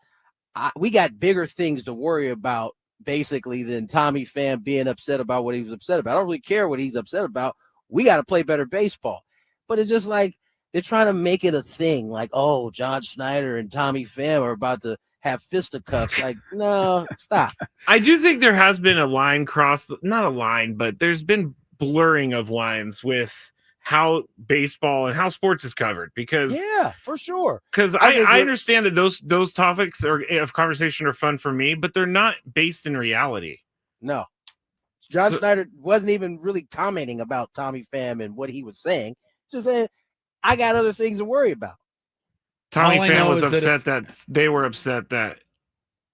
we got bigger things to worry about, basically, than Tommy Pham being upset about what he was upset about. I don't really care what he's upset about. We got to play better baseball. But it's just like they're trying to make it a thing. Like, oh, John Schneider and Tommy Pham are about to have fisticuffs. Like, no, stop.
I do think there has been a line crossed, not a line, but there's been blurring of lines with how baseball and how sports is covered, because
Yeah, for sure.
Because I understand that those topics of conversation are fun for me, but they're not based in reality.
No. John Schneider wasn't even really commenting about Tommy Pham and what he was saying. Just saying, I got other things to worry about.
Tommy
All I
Pham
know
was
is that
upset that they were upset that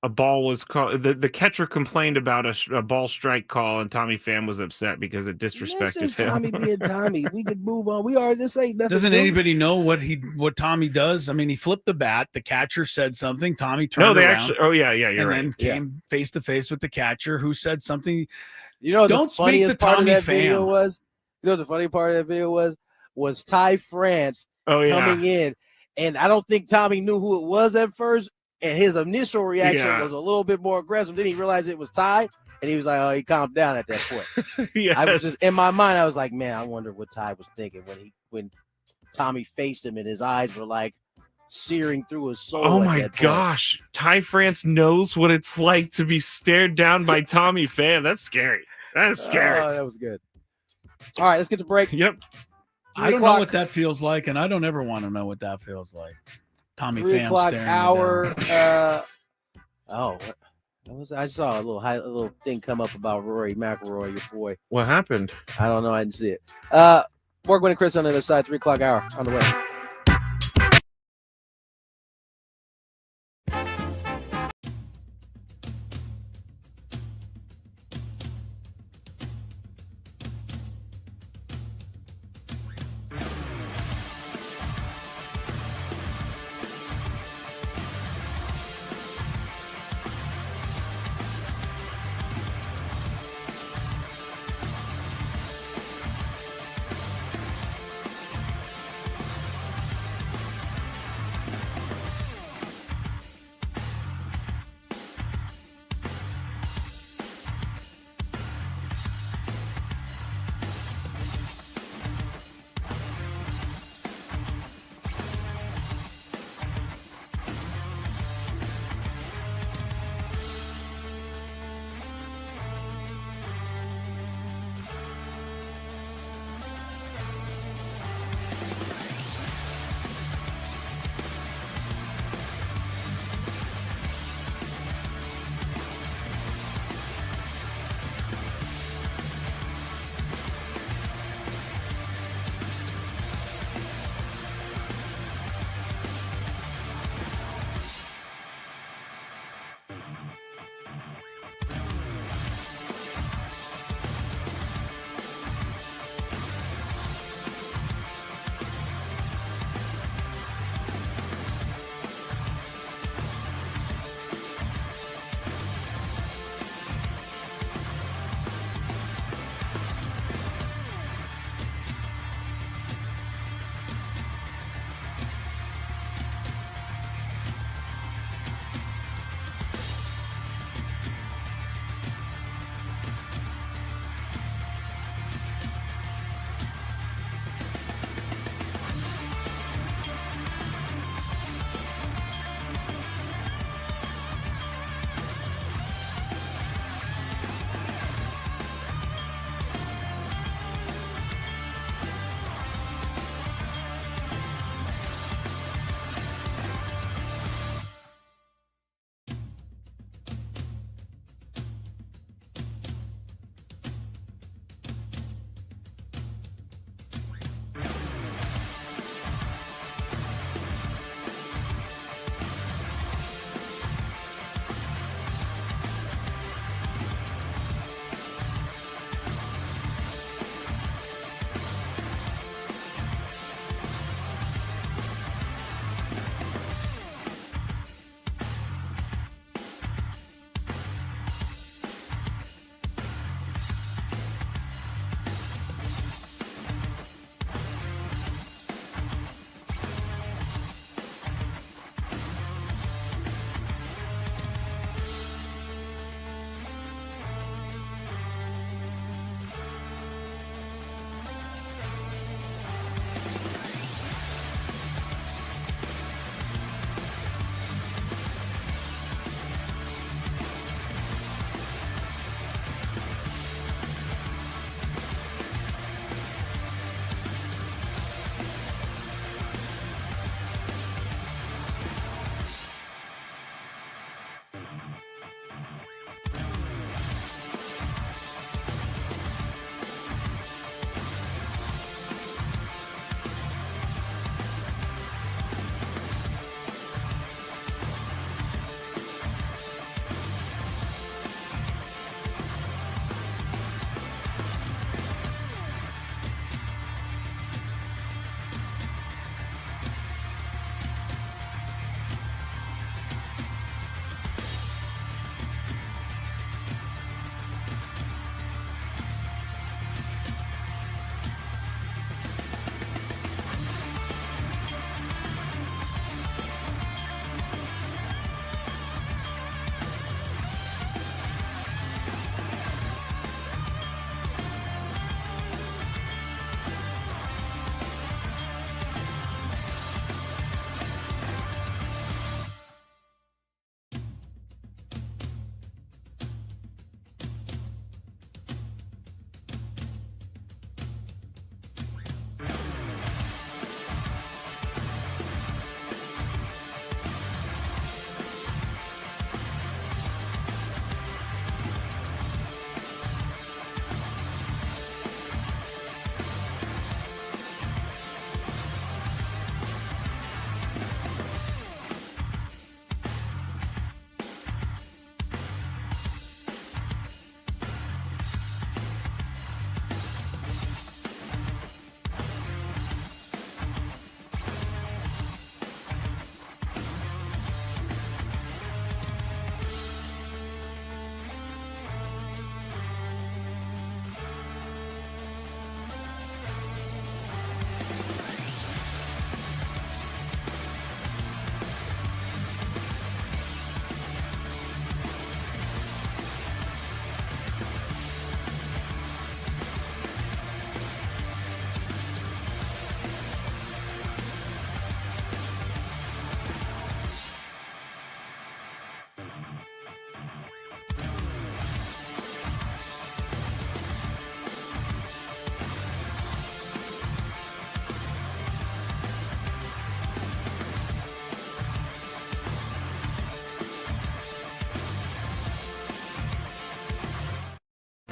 a ball was called. The catcher complained about a ball strike call, and Tommy Pham was upset because it
That's
disrespected
just
him.
Tommy being Tommy. We could move on. We are. This ain't nothing.
Doesn't
new.
anybody know what Tommy does? I mean, he flipped the bat. The catcher said something. Tommy turned
No, they
around.
actually. Oh yeah, you're
and
right.
then came face to face with the catcher, who said something.
You know,
Don't
the
speak
funniest
to
part of
Tommy
that video
Pham.
was. You know, the funny part of that video was Ty France
Oh yeah.
coming in, and I don't think Tommy knew who it was at first, and his initial reaction was a little bit more aggressive. Then he realized it was Ty, and he was like, "Oh, he calmed down at that point."
Yes.
I was just in my mind, I was like, "Man, I wonder what Ty was thinking when Tommy faced him, and his eyes were like searing through his soul."
Oh
at
my
that point.
gosh, Ty France knows what it's like to be stared down by Tommy Pham. That's scary. That's scary.
Oh, that was good. All right, let's get to break.
Yep.
I don't know what that feels like, and I don't ever want to know what that feels like. Tommy
3
Pham
o'clock
staring
hour.
me down.
What was I saw a little thing come up about Rory McIlroy, your boy.
What happened?
I don't know. I didn't see it. More Gwynn Chris on the other side. 3 o'clock hour on the way.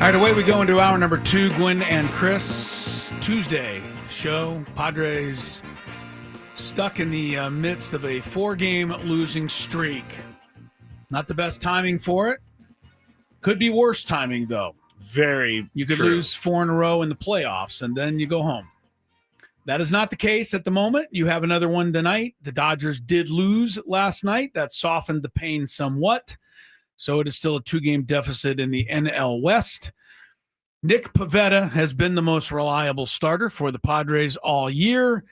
right, away we go into hour number 2. Gwynn and Chris, Tuesday show. Padres stuck in the midst of a 4-game losing streak. Not the best timing for it. Could be worse timing, though.
Very
You could
true.
lose 4 in a row in the playoffs, and then you go home. That is not the case at the moment. You have another one tonight. The Dodgers did lose last night. That softened the pain somewhat. So it is still a 2-game deficit in the NL West. Nick Pivetta has been the most reliable starter for the Padres all year.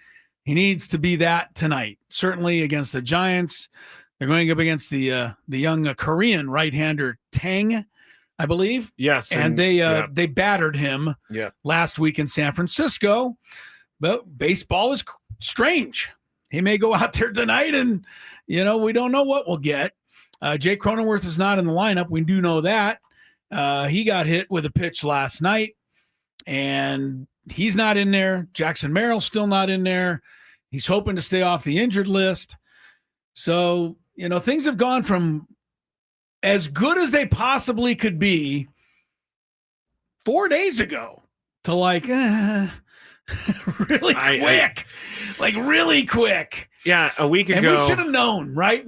He needs to be that tonight. Certainly against the Giants. They're going up against the young Korean right-hander Tang, I believe.
Yes.
And they battered him last week in San Francisco. But baseball is strange. He may go out there tonight and, we don't know what we'll get. Jake Cronenworth is not in the lineup. We do know that. He got hit with a pitch last night, and he's not in there. Jackson Merrill's still not in there. He's hoping to stay off the injured list. So, things have gone from as good as they possibly could be 4 days ago to really quick. Really quick.
Yeah, a week ago.
And we should have known, right?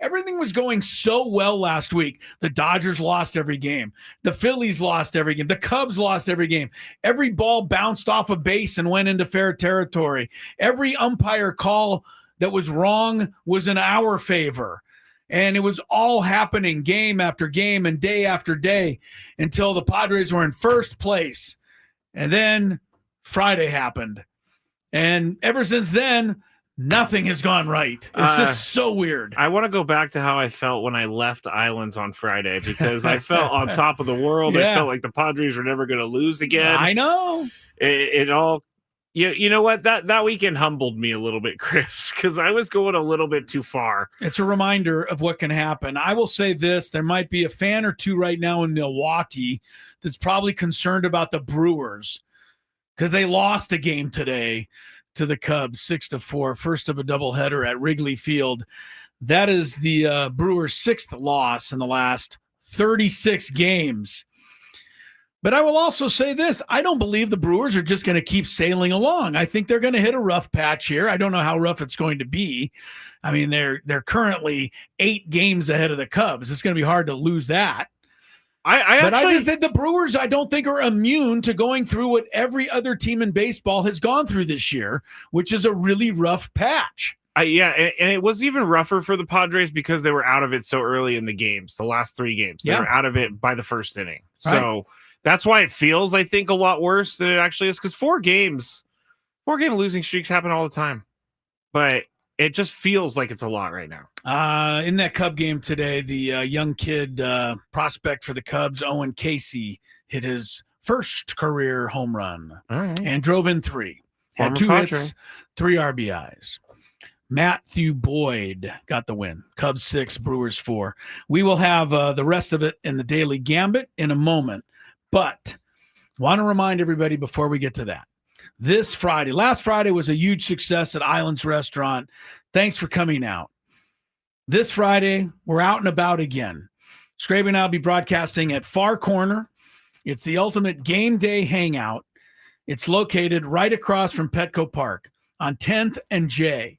Everything was going so well last week. The Dodgers lost every game. The Phillies lost every game. The Cubs lost every game. Every ball bounced off a base and went into fair territory. Every umpire call that was wrong was in our favor. And it was all happening game after game and day after day until the Padres were in first place. And then Friday happened. And ever since then, nothing has gone right. It's just so weird.
I want to go back to how I felt when I left Islands on Friday because I felt on top of the world.
Yeah.
I felt like the Padres were never going to lose again.
I know.
It all, you know what? That weekend humbled me a little bit, Chris, because I was going a little bit too far.
It's a reminder of what can happen. I will say this. There might be a fan or two right now in Milwaukee that's probably concerned about the Brewers because they lost a game today to the Cubs 6-4, first of a doubleheader at Wrigley Field. That is the Brewers' 6th loss in the last 36 games. But I will also say this. I don't believe the Brewers are just going to keep sailing along. I think they're going to hit a rough patch here. I don't know how rough it's going to be. I mean, they're currently 8 games ahead of the Cubs. It's going to be hard to lose that. I think the Brewers, I don't think, are immune to going through what every other team in baseball has gone through this year, which is a really rough patch.
And it was even rougher for the Padres because they were out of it so early in the games, the last 3 games. They were out of it by the first inning. So that's why it feels, I think, a lot worse than it actually is because 4-game losing streaks happen all the time. But it just feels like it's a lot right now.
In that Cub game today, the young kid prospect for the Cubs, Owen Casey, hit his first career home run and drove in 3. Had 2 hits, 3 RBIs. Matthew Boyd got the win. Cubs 6, Brewers 4. We will have the rest of it in the Daily Gambit in a moment. But want to remind everybody before we get to that. Last Friday was a huge success at Islands Restaurant. Thanks for coming out. This Friday, we're out and about again. Skraby and I will be broadcasting at Far Corner. It's the ultimate game day hangout. It's located right across from Petco Park on 10th and J.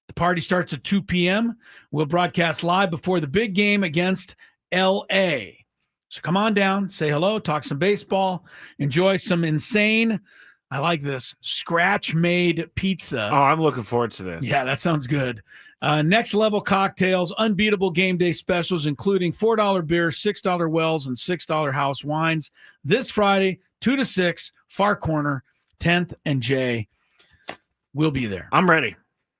The party starts at 2 p.m. We'll broadcast live before the big game against L.A. So come on down, say hello, talk some baseball, enjoy some insane, I like this, scratch-made pizza.
Oh, I'm looking forward to this.
Yeah, that sounds good. Next-level cocktails, unbeatable game day specials, including $4 beer, $6 Wells, and $6 house wines. This Friday, 2 to 6, Far Corner, 10th and J. We'll be there.
I'm ready.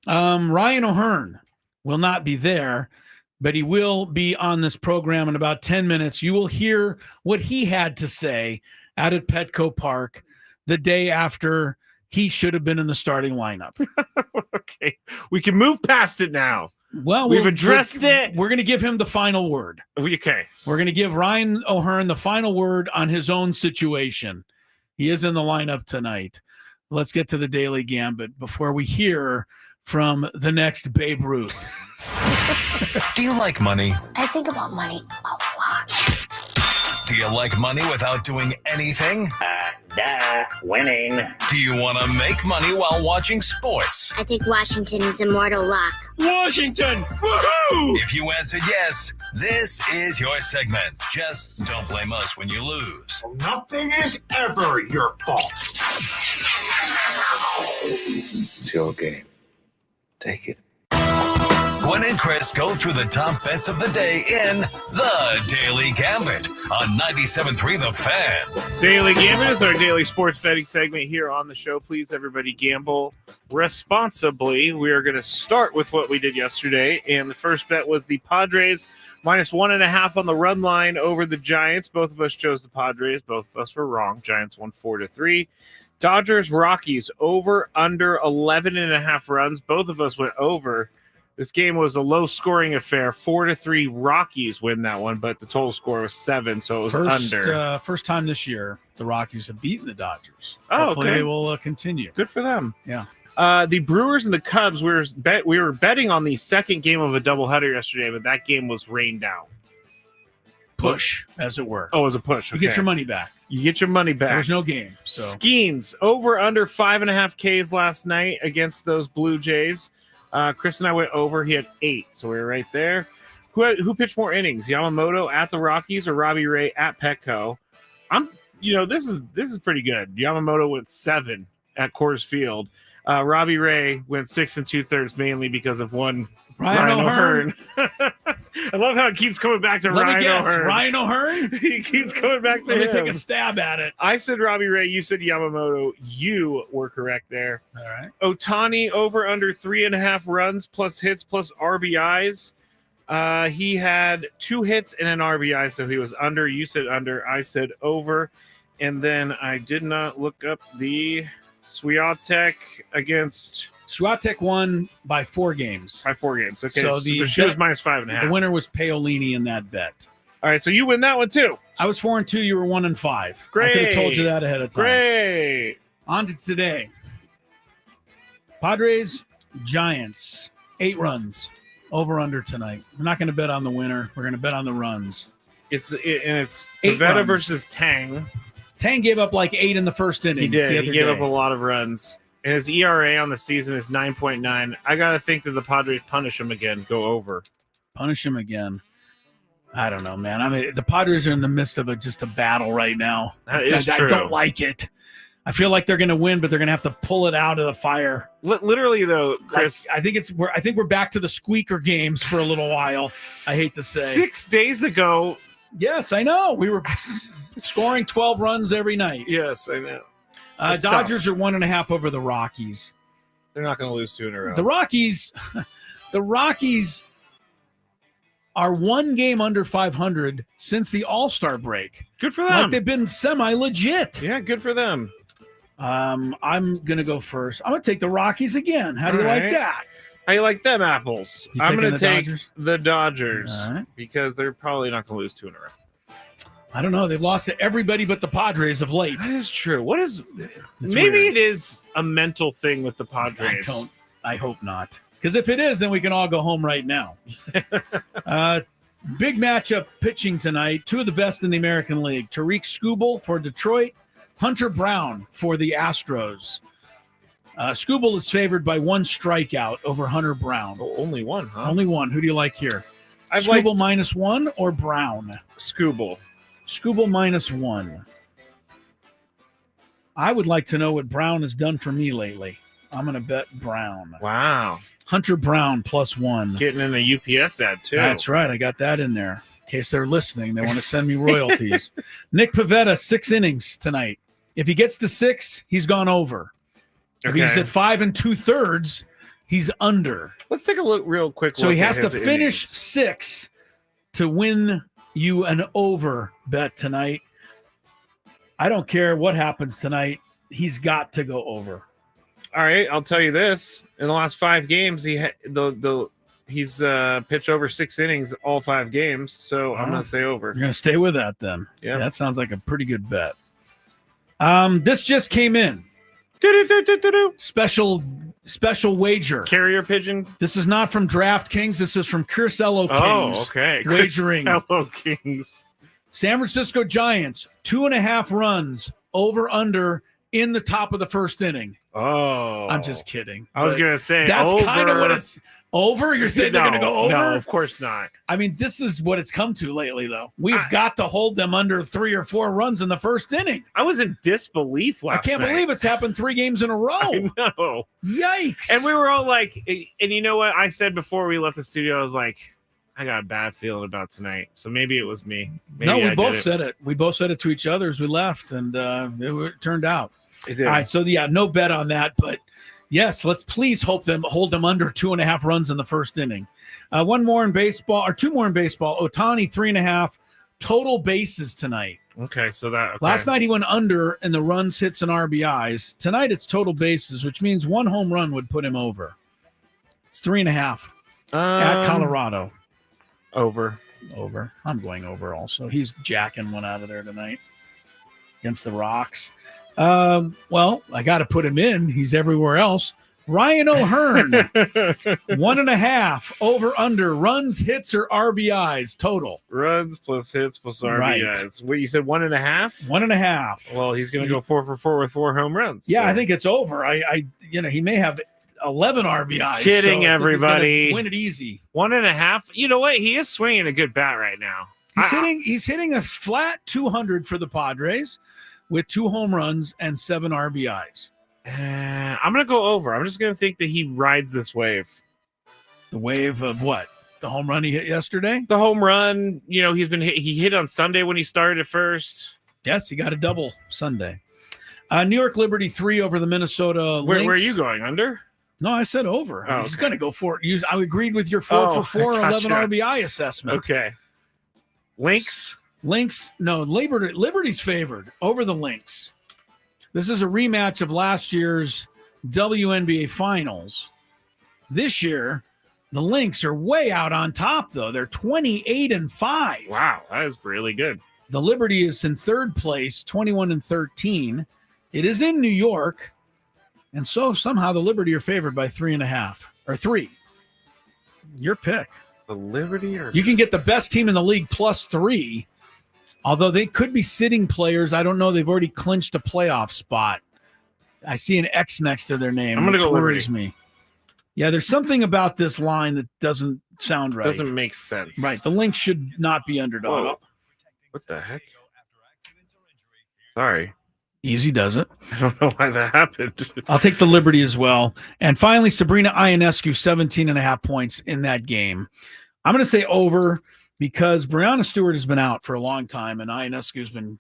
Ryan O'Hearn will not be there, but he will be on this program in about 10 minutes. You will hear what he had to say out at Petco Park the day after he should have been in the starting lineup.
Okay. We can move past it now.
Well,
we've addressed it.
We're going to give him the final word.
Okay.
We're going to give Ryan O'Hearn the final word on his own situation. He is in the lineup tonight. Let's get to the Daily Gambit before we hear from the next Babe Ruth.
Do you like money?
I think about money a lot.
Do you like money without doing anything?
Winning.
Do you want to make money while watching sports?
I think Washington is immortal luck.
Washington! Woohoo! If you answered yes, this is your segment. Just don't blame us when you lose.
Nothing is ever your fault.
It's your game. Take it.
Gwynn and Chris go through the top bets of the day in The Daily Gambit on 97.3 The Fan.
Daily Gambit is our daily sports betting segment here on the show. Please, everybody, gamble responsibly. We are going to start with what we did yesterday, and the first bet was the Padres minus 1.5 on the run line over the Giants. Both of us chose the Padres. Both of us were wrong. Giants won 4-3. Dodgers Rockies over under 11.5 runs. Both of us went over. This game was a low-scoring affair. 4-3 Rockies win that one, but the total score was 7, so it was under.
First time this year the Rockies have beaten the Dodgers.
Oh,
hopefully
okay.
They will continue.
Good for them.
Yeah.
The Brewers and the Cubs, we were betting on the second game of a doubleheader yesterday, but that game was rained out.
Push, as it were.
Oh, it was a push.
You
Okay.
get your money back.
You get your money back.
There was no game. So
Skeens over under 5.5 Ks last night against those Blue Jays. Chris and I went over. He had 8, so we were right there. Who pitched more innings? Yamamoto at the Rockies or Robbie Ray at Petco? This is pretty good. Yamamoto went 7 at Coors Field. Robbie Ray went 6 2/3 mainly because of one Ryan O'Hearn. I love how it keeps coming back to
Let
Ryan
me guess,
O'Hearn.
Ryan O'Hearn?
He keeps coming back to
Let
him.
me take a stab at it.
I said Robbie Ray. You said Yamamoto. You were correct there.
All right.
Otani over under 3.5 runs plus hits plus RBIs. He had 2 hits and an RBI, so he was under. You said under. I said over. And then I did not look up the Swiatek against...
Swiatek won by 4 games.
By 4 games. Okay,
So
the she was minus 5.5.
The winner was Paolini in that bet.
All right, so you win that one too.
I was 4-2. You were 1-5.
Great.
I could have told you that ahead of time.
Great.
On to today. Padres, Giants, 8 runs. Over under tonight. We're not going to bet on the winner. We're going to bet on the runs.
It's
8
Pavetta
runs.
versus Tang.
Tang gave up like 8 in the first inning.
He did.
The
He
other
gave
day.
up a lot of runs. And his ERA on the season is 9.9. I got to think that the Padres punish him again, go over.
Punish him again. I don't know, man. I mean, the Padres are in the midst of just a battle right now.
That is
I
true.
don't like it. I feel like they're going to win, but they're going to have to pull it out of the fire.
Literally, though, Chris.
I think we're back to the squeaker games for a little while. I hate to say.
6 days ago.
Yes, I know. We were scoring 12 runs every night.
Yes, I know.
Dodgers
tough.
are 1.5 over the Rockies.
They're not going to lose 2 in a row.
The Rockies are 1 game under 500 since the All-Star break.
Good for them.
Like they've been semi-legit.
Yeah, good for them.
I'm going to go first. I'm going to take the Rockies again. How do you
All
like
right.
that?
How you like them apples?
You
I'm
taking
going
the
to take
Dodgers?
the Dodgers
All right.
because they're probably not going to lose 2 in a row.
I don't know. They've lost to everybody but the Padres of late.
That is true. What is?
It's
Maybe
weird.
it is a mental thing with the Padres.
I hope not. Because if it is, then we can all go home right now. Big matchup pitching tonight. 2 of the best in the American League. Tariq Skubal for Detroit. Hunter Brown for the Astros. Skubal is favored by 1 strikeout over Hunter Brown.
Oh, only 1, huh?
Only 1. Who do you like here?
I've liked
Skubal minus 1 or Brown?
Skubal.
Skubal minus 1. I would like to know what Brown has done for me lately. I'm going to bet Brown.
Wow.
Hunter Brown plus 1.
Getting in a UPS ad, too.
That's right. I got that in there. In case they're listening, they want to send me royalties. Nick Pivetta, 6 innings tonight. If he gets to 6, he's gone over. If he's at 5 2/3, he's under.
Let's take a look real quick.
So he has to finish 6 to win you an over bet tonight. I don't care what happens tonight. He's got to go over.
All right, I'll tell you this: in the last 5 games, he's pitched over 6 innings all 5 games. So I'm going to say over.
You're going to stay with that then.
Yeah,
that sounds like a pretty good bet. This just came in. Special wager.
Carrier pigeon.
This is not from DraftKings. This is from Chris L.O. Kings.
Oh, okay.
Wagering.
Hello, Kings.
San Francisco Giants, 2.5 runs over under in the top of the first inning.
Oh.
I'm just kidding.
I was going to say
that's
over.
kind of what it's over. You're thinking they're going to go over?
No, of course not.
I mean, this is what it's come to lately, though. We've got to hold them under 3 or 4 runs in the first inning.
I was in disbelief last night.
I can't believe it's happened 3 games in a row.
I know.
Yikes.
And we were all like, and you know what? I said before we left the studio, I was like, I got a bad feeling about tonight. So maybe it was me. Maybe
we both said it. We both said it to each other as we left, and it turned out.
It did.
All right, so no bet on that, but yes, let's please hold them under 2.5 runs in the first inning. 2 more in baseball. Ohtani 3.5 total bases tonight.
Okay, so that
last night he went under in the runs, hits, and RBIs. Tonight it's total bases, which means 1 home run would put him over. It's 3.5 at Colorado.
Over.
I'm going over also. He's jacking one out of there tonight against the Rocks. Well, I got to put him in. He's everywhere else. Ryan O'Hearn, 1.5 over under runs, hits, or RBIs total.
Runs plus hits plus RBIs.
Right.
Wait, you said 1.5?
1.5.
Well, he's going to go 4 for 4 with 4 home runs.
Yeah,
so.
I think it's over. He may have 11 RBIs.
Kidding,
so
everybody.
Win it easy.
1.5. You know what? He is swinging a good bat right now.
He's hitting a flat 200 for the Padres with 2 home runs and 7 RBIs.
I'm going to go over. I'm just going to think that he rides this wave.
The wave of what? The home run he hit yesterday?
The home run, he hit on Sunday when he started at first.
Yes, he got a double Sunday. New York Liberty 3 over the Minnesota Lynx.
Where are you going? Under?
No, I said over.
Oh,
He's going to go for it. I agreed with your 4 for 4,
gotcha.
11 RBI assessment.
Okay. Lynx?
No, Liberty's favored over the Lynx. This is a rematch of last year's WNBA Finals. This year, the Lynx are way out on top, though. They're 28-5.
Wow, that is really good.
The Liberty is in 3rd place, 21-13. It is in New York, and so somehow the Liberty are favored by 3.5 or 3. Your pick.
The Liberty or
you can get the best team in the league plus 3. Although they could be sitting players, I don't know. They've already clinched a playoff spot. I see an X next to their name.
I'm going to go
worries
Liberty.
Me. Yeah, there's something about this line that doesn't sound right.
Doesn't make sense.
Right. The Lynx should not be underdog.
Whoa. What the heck? Sorry.
Easy does it.
I don't know why that happened.
I'll take the Liberty as well. And finally, Sabrina Ionescu, 17.5 points in that game. I'm going to say over because Brianna Stewart has been out for a long time, and Ionescu's been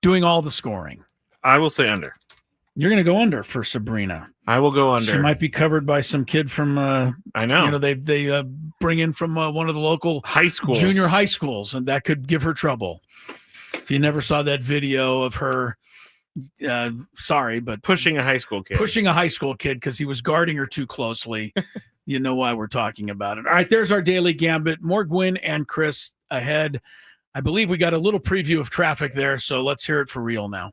doing all the scoring.
I will say under.
You're going to go under for Sabrina.
I will go under.
She might be covered by some kid from.
I know.
They bring in from one of the local
high schools,
junior high schools, and that could give her trouble. If you never saw that video of her, sorry, but
pushing a high school kid
because he was guarding her too closely. You know why we're talking about it. All right, there's our daily gambit. More Gwynn and Chris ahead. I believe we got a little preview of traffic there, so let's hear it for real now.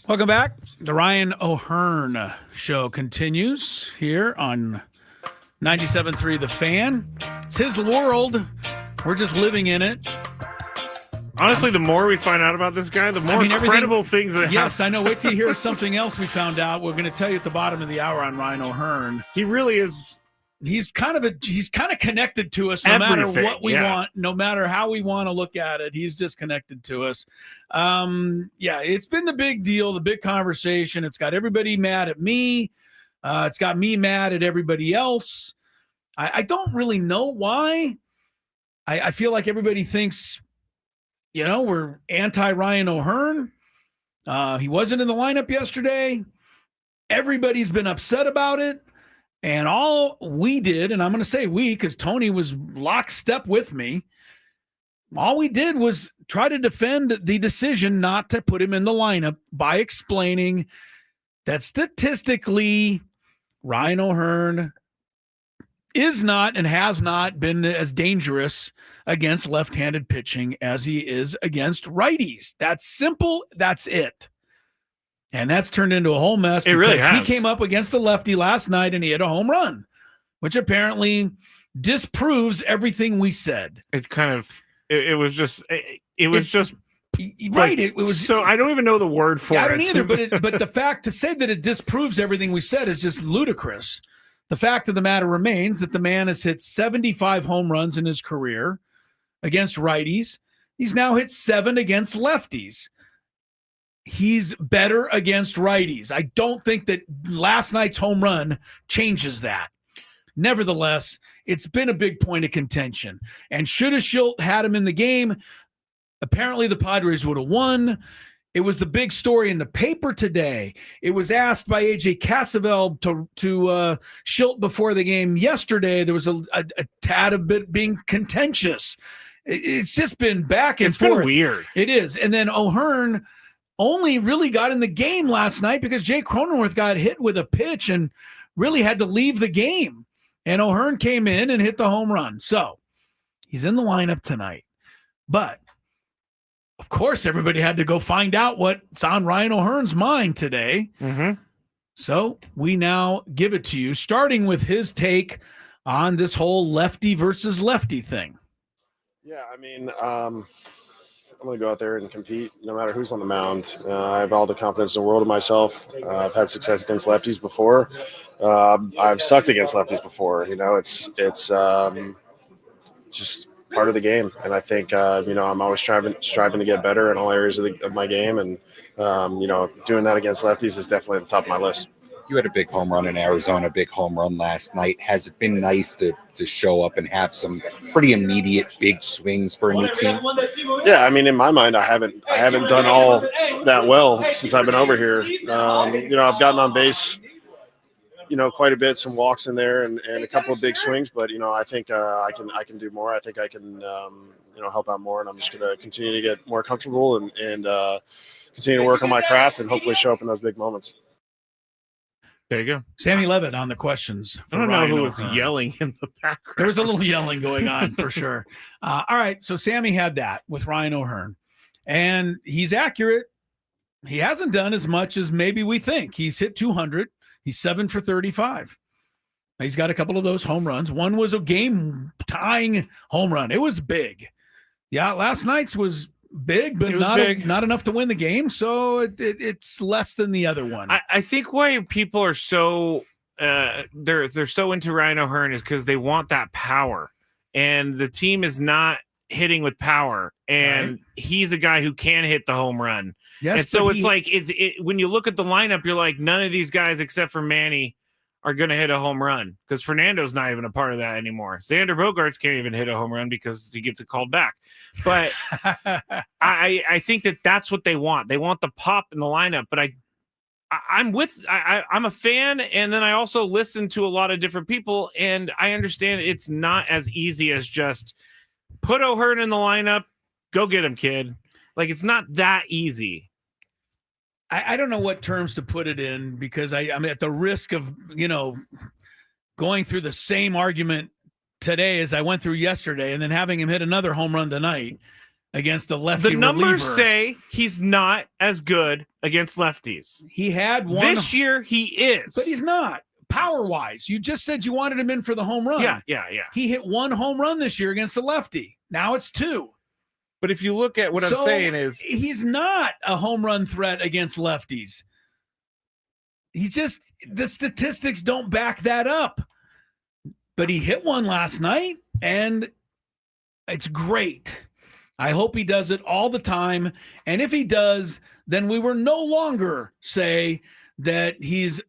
Welcome back. The Ryan O'Hearn Show continues here on 97.3 The Fan. It's his world. We're just living in it.
Honestly, the more we find out about this guy, the more incredible things that happen.
Yes, I know. Wait till you hear something else we found out. We're going to tell you at the bottom of the hour on Ryan O'Hearn.
He really is.
He's kind of connected to us no matter what we want, no matter how we want to look at it. He's just connected to us. It's been the big deal, the big conversation. It's got everybody mad at me. It's got me mad at everybody else. I don't really know why. I feel like everybody thinks, we're anti-Ryan O'Hearn. He wasn't in the lineup yesterday. Everybody's been upset about it. And all we did, and I'm going to say we because Tony was lockstep with me, all we did was try to defend the decision not to put him in the lineup by explaining that statistically Ryan O'Hearn is not and has not been as dangerous against left-handed pitching as he is against righties. That's simple. That's it. And that's turned into a whole mess because he came up against the lefty last night and he hit a home run, which apparently disproves everything we said.
It was just
right.
It was so I don't even know the word for it.
I don't either. But the fact to say that it disproves everything we said is just ludicrous. The fact of the matter remains that the man has hit 75 home runs in his career against righties. He's now hit 7 against lefties. He's better against righties. I don't think that last night's home run changes that. Nevertheless, it's been a big point of contention. And should have Schilt had him in the game, apparently the Padres would have won. It was the big story in the paper today. It was asked by AJ Cassavell to Schilt before the game yesterday. There was a tad of bit being contentious. It's just been back and forth.
Been weird.
It is. And then O'Hearn only really got in the game last night because Jay Cronenworth got hit with a pitch and really had to leave the game. And O'Hearn came in and hit the home run. So he's in the lineup tonight. But, of course, everybody had to go find out what's on Ryan O'Hearn's mind today.
Mm-hmm.
So we now give it to you, starting with his take on this whole lefty versus lefty thing.
Yeah, I mean, I'm going to go out there and compete no matter who's on the mound. I have all the confidence in the world in myself. I've had success against lefties before. I've sucked against lefties before. It's just part of the game. And I think, I'm always striving to get better in all areas of my game. And, doing that against lefties is definitely at the top of my list.
You had a big home run in Arizona, big home run last night. Has it been nice to show up and have some pretty immediate big swings for a new team?
Yeah, I mean, in my mind, I haven't done all that well since I've been over here. I've gotten on base, quite a bit, some walks in there and a couple of big swings, but I think I can do more. I think I can help out more, and I'm just going to continue to get more comfortable and continue to work on my craft and hopefully show up in those big moments.
There you go.
Sammy Levitt on the questions.
I don't know who was yelling in the background.
There was a little yelling going on for sure. All right. So Sammy had that with Ryan O'Hearn, and he's accurate. He hasn't done as much as maybe we think. He's hit 200. He's 7 for 35. He's got a couple of those home runs. One was a game-tying home run. It was big. Yeah, last night's was big, but not enough to win the game. So it's less than the other one.
I think why people are so they're so into Ryan O'Hearn is because they want that power, and the team is not hitting with power, and he's a guy who can hit the home run.
Yes,
and so it's like when you look at the lineup, you're like, none of these guys except for Manny are going to hit a home run because Fernando's not even a part of that anymore. Xander Bogaerts can't even hit a home run because he gets it called back. But I think that's what they want. They want the pop in the lineup. But I'm a fan, and then I also listen to a lot of different people, and I understand it's not as easy as just put O'Hearn in the lineup, go get him, kid. Like, it's not that easy.
I don't know what terms to put it in because I'm at the risk of, going through the same argument today as I went through yesterday and then having him hit another home run tonight. against the lefty
The numbers
reliever.
say he's not as good against lefties.
He had one.
This year he is.
But he's not. Power-wise, you just said you wanted him in for the home run.
Yeah.
He hit 1 home run this year against the lefty. Now it's 2.
But if you look at what I'm saying is
he's not a home run threat against lefties. The statistics don't back that up. But he hit one last night, and it's great. I hope he does it all the time. And if he does, then we will no longer say that he's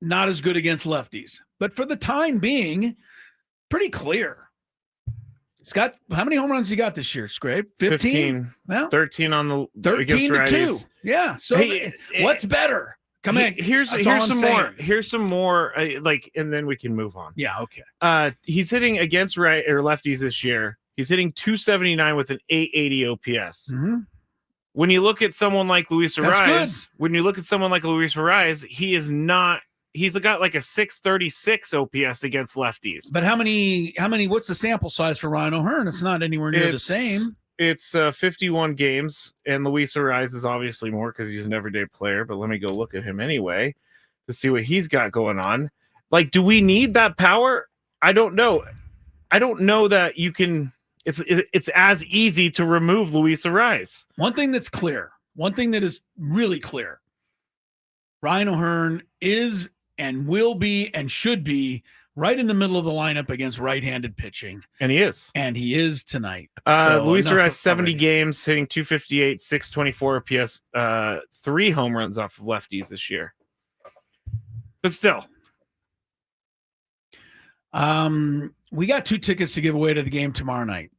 not as good against lefties. But for the time being, pretty clear. He's got, how many home runs he got this year, Skrabe? 15? Well,
13 on the
13 to 2. Yeah. So what's better? Come in.
Here's some more and then we can move on.
Yeah, okay.
He's hitting against right or lefties this year. He's hitting 279 with an 880 OPS.
Mm-hmm.
When you look at someone like Luis Ariz, he's got like a 636 OPS against lefties.
But how many, what's the sample size for Ryan O'Hearn? It's not anywhere near the same.
It's 51 games, and Luis Ariz is obviously more because he's an everyday player, but let me go look at him anyway to see what he's got going on. Like, do we need that power? I don't know. I don't know that you can it's as easy to remove Luis Ariz.
One thing that's clear, one thing that is really clear, Ryan O'Hearn is and will be and should be right in the middle of the lineup against right-handed pitching.
And he is.
And he is tonight.
Luis Ariz, 70 games, hitting 258, 624 OPS, 3 home runs off of lefties this year. But still.
We got 2 tickets to give away to the game tomorrow night.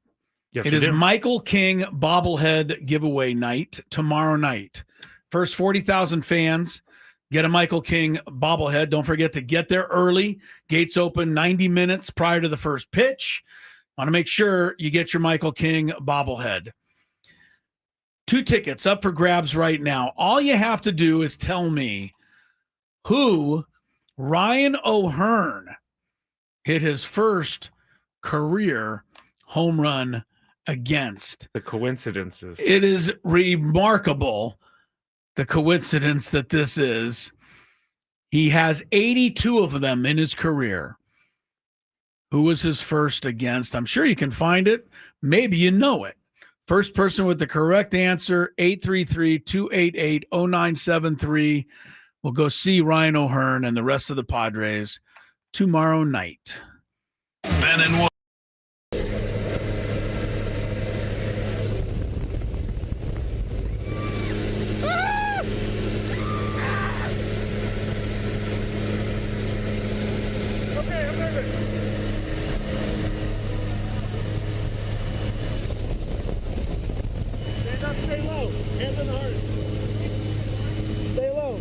Yes,
it is Michael King bobblehead giveaway night tomorrow night. First 40,000 fans get a Michael King bobblehead. Don't forget to get there early. Gates open 90 minutes prior to the first pitch. Want to make sure you get your Michael King bobblehead. 2 tickets up for grabs right now. All you have to do is tell me who Ryan O'Hearn hit his first career home run against.
The coincidences.
It is remarkable, the coincidence that this is. He has 82 of them in his career. Who was his first against? I'm sure you can find it. Maybe you know it. First person with the correct answer, 833-288-0973. We'll go see Ryan O'Hearn and the rest of the Padres tomorrow night.
Ben and Wood.
Stay low. Hands on the heart. Stay low.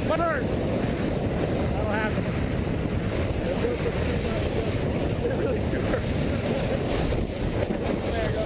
My turn. That'll happen. I'm really sure. There, go.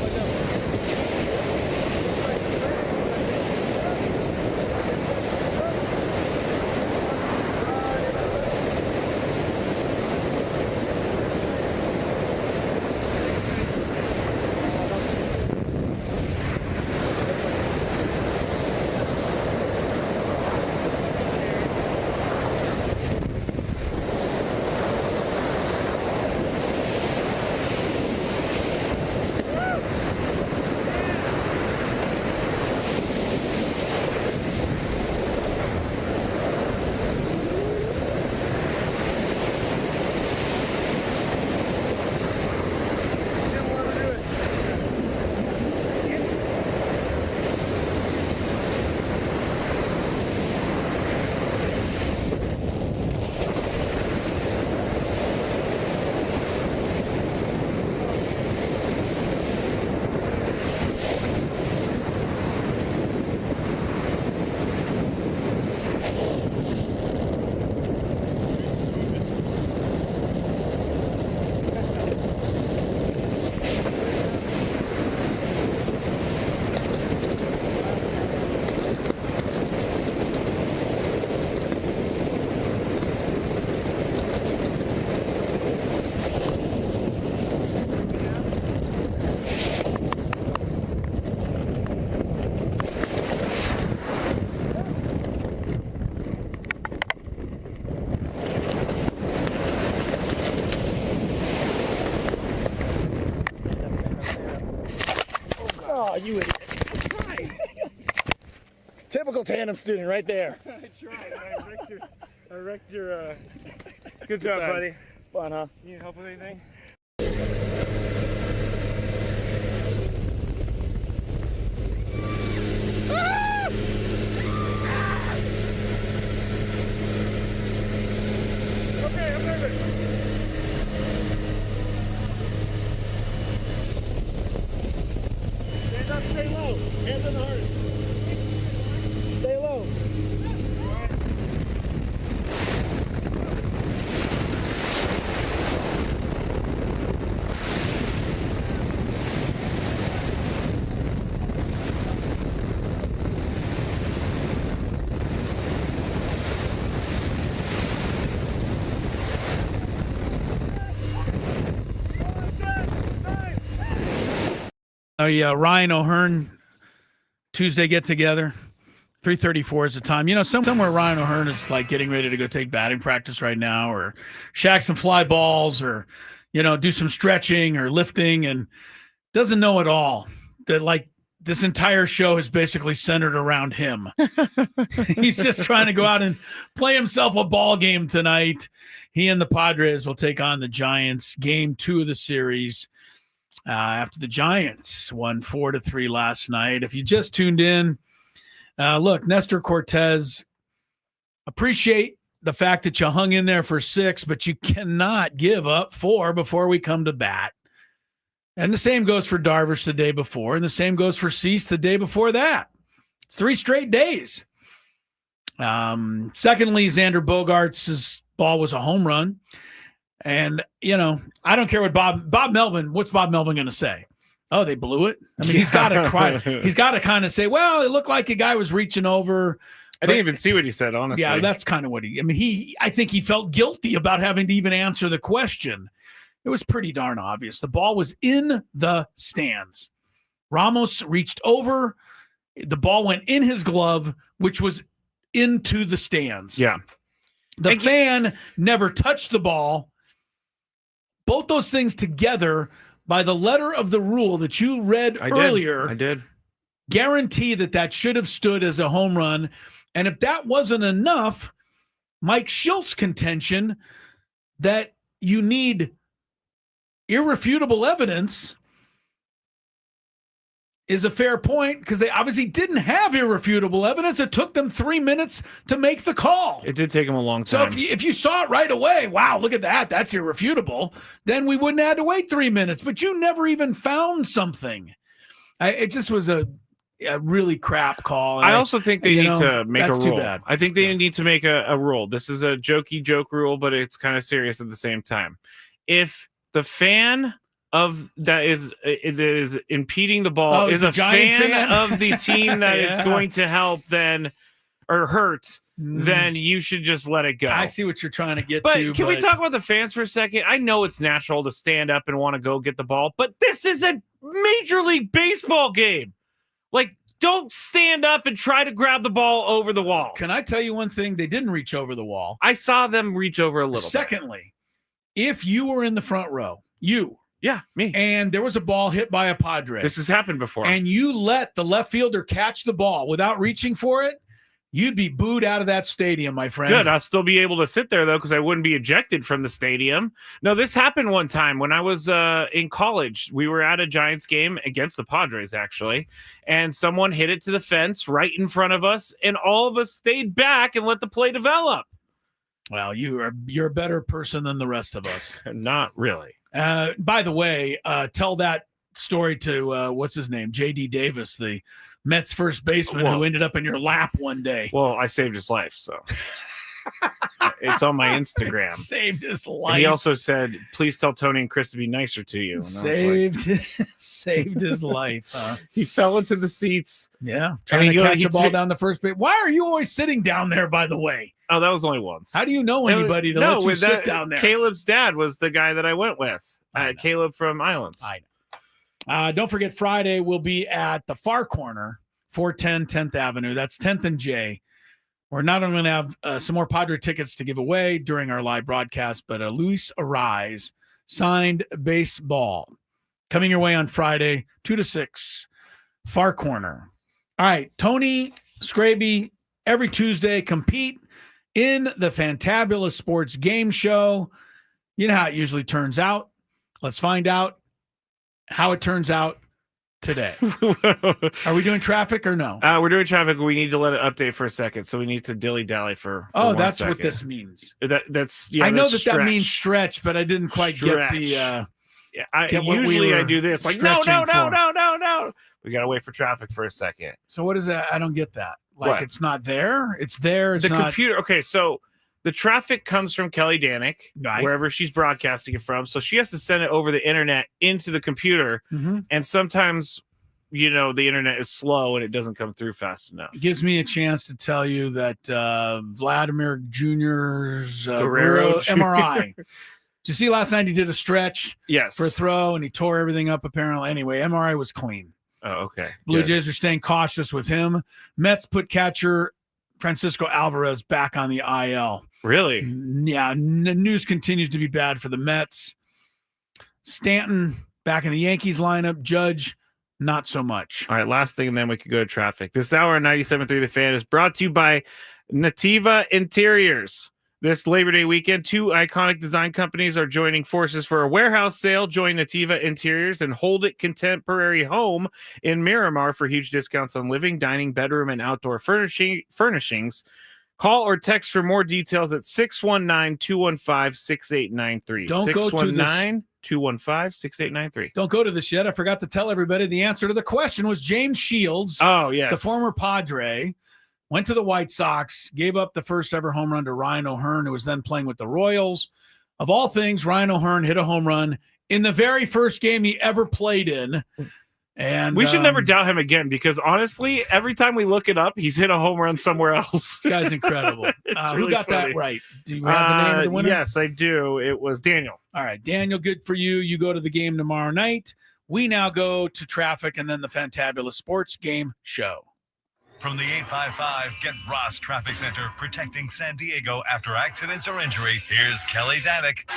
Oh, you idiot. Typical tandem student right there. I tried. I wrecked your good job, buddy. Fun, huh? You need help with anything? Okay, I'm nervous. Stand up, stay low. Hands on the heart. Stay low.
Oh yeah, Ryan O'Hearn Tuesday get together. 3:34 is the time. You know, somewhere Ryan O'Hearn is like getting ready to go take batting practice right now, or shack some fly balls, or do some stretching or lifting, and doesn't know at all that like this entire show is basically centered around him. He's just trying to go out and play himself a ball game tonight. He and the Padres will take on the Giants. Game 2 of the series. After the Giants won 4-3 last night. If you just tuned in, look, Nestor Cortez, appreciate the fact that you hung in there for 6, but you cannot give up 4 before we come to bat. And the same goes for Darvish the day before, and the same goes for Cease the day before that. It's 3 straight days. Secondly, Xander Bogaerts' ball was a home run. And, I don't care what Bob Melvin, what's Bob Melvin going to say? Oh, they blew it. I mean, he's got to kind of say, well, it looked like a guy was reaching over.
I didn't even see what he said, honestly.
Yeah, that's kind of what I think he felt guilty about having to even answer the question. It was pretty darn obvious. The ball was in the stands. Ramos reached over. The ball went in his glove, which was into the stands.
Yeah.
The fan never touched the ball. Both those things together, by the letter of the rule that you read earlier,
I did
guarantee that should have stood as a home run. And if that wasn't enough, Mike Schilt's contention that you need irrefutable evidence is a fair point, because they obviously didn't have irrefutable evidence. It took them 3 minutes to make the call.
It did take them a long time.
So if you saw it right away, wow, look at that, that's irrefutable, then we wouldn't have had to wait 3 minutes. But you never even found something. It just was a really crap call.
I also think they need to make a
that's too
rule.
bad.
I think they need to make a rule. This is a jokey joke rule, but it's kind of serious at the same time. If the fan of that is impeding the ball is a fan of the team that it's going to help then or hurt, then you should just let it go.
I see what you're trying to get
but
to.
Can we talk about the fans for a second? I know it's natural to stand up and want to go get the ball, but this is a Major League Baseball game. Like, don't stand up and try to grab the ball over the wall.
Can I tell you one thing? They didn't reach over the wall.
I saw them reach over a little
Secondly, if you were in the front row,
me.
And there was a ball hit by a Padre.
This has happened before.
And you let the left fielder catch the ball without reaching for it, you'd be booed out of that stadium, my friend.
Good. I'll still be able to sit there, though, because I wouldn't be ejected from the stadium. No, this happened one time when I was in college. We were at a Giants game against the Padres, actually, and someone hit it to the fence right in front of us, and all of us stayed back and let the play develop.
Well, you're a better person than the rest of us.
Not really.
By the way, tell that story to what's his name, J.D. Davis, the Mets first baseman who ended up in your lap one day.
Well, I saved his life, so it's on my Instagram.
Saved his life.
He also said, "Please tell Tony and Chris to be nicer to you." And
saved his life. Huh?
He fell into the seats.
Yeah, trying to catch a ball down the first base. Why are you always sitting down there? By the way.
Oh, that was only once.
How do you know anybody to let you sit down there?
Caleb's dad was the guy that I went with. Caleb from Islands.
I know. Don't forget, Friday we'll be at the Far Corner, 410 10th Avenue. That's 10th and J. We're not only going to have some more Padre tickets to give away during our live broadcast, but Luis Arise signed baseball coming your way on Friday, 2 to 6, Far Corner. All right, Tony, Skraby, every Tuesday compete in the Fantabulous Sports Game Show. You know how it usually turns out. Let's find out how it turns out today. Are we doing traffic or no?
We're doing traffic. We need to let it update for a second, so we need to dilly-dally for
that's
1 second.
what this means.
That's
I know that means stretch, but I didn't quite get the
usually I do this. Like, no. We got to wait for traffic for a second.
So what is that? I don't get that. Like,
what?
It's not there? It's there. It's
the
not...
computer. Okay, so the traffic comes from Kelly Danick, wherever she's broadcasting it from. So she has to send it over the internet into the computer.
Mm-hmm.
And sometimes, the internet is slow and it doesn't come through fast enough.
It gives me a chance to tell you that Vladimir Jr.'s
Guerrero
MRI. Did you see last night he did a stretch for a throw and he tore everything up apparently? Anyway, MRI was clean.
Oh, okay.
Blue Jays are staying cautious with him. Mets put catcher Francisco Alvarez back on the IL.
Really?
Yeah. News continues to be bad for the Mets. Stanton back in the Yankees lineup. Judge, not so much.
All right, last thing, and then we could go to traffic. This hour on 97.3 The Fan is brought to you by Nativa Interiors. This Labor Day weekend, 2 iconic design companies are joining forces for a warehouse sale. Join Nativa Interiors and Hold It Contemporary Home in Miramar for huge discounts on living, dining, bedroom, and outdoor furnishings. Call or text for more details at 619-215-6893.
Don't go to this.
619-215-6893.
Don't go to this yet. I forgot to tell everybody the answer to the question was James Shields.
Oh, yes.
The former Padre. Went to the White Sox, gave up the first ever home run to Ryan O'Hearn, who was then playing with the Royals. Of all things, Ryan O'Hearn hit a home run in the very first game he ever played in. And
we should never doubt him again, because honestly, every time we look it up, he's hit a home run somewhere else.
This guy's incredible.
Really
who got
funny.
that right? Do you have the name of the winner?
Yes, I do. It was Daniel.
All right, Daniel, good for you. You go to the game tomorrow night. We now go to traffic and then the Fantabulous Sports Game Show.
From the 855 Get Ross Traffic Center, protecting San Diego after accidents or injury, here's Kelly Danick.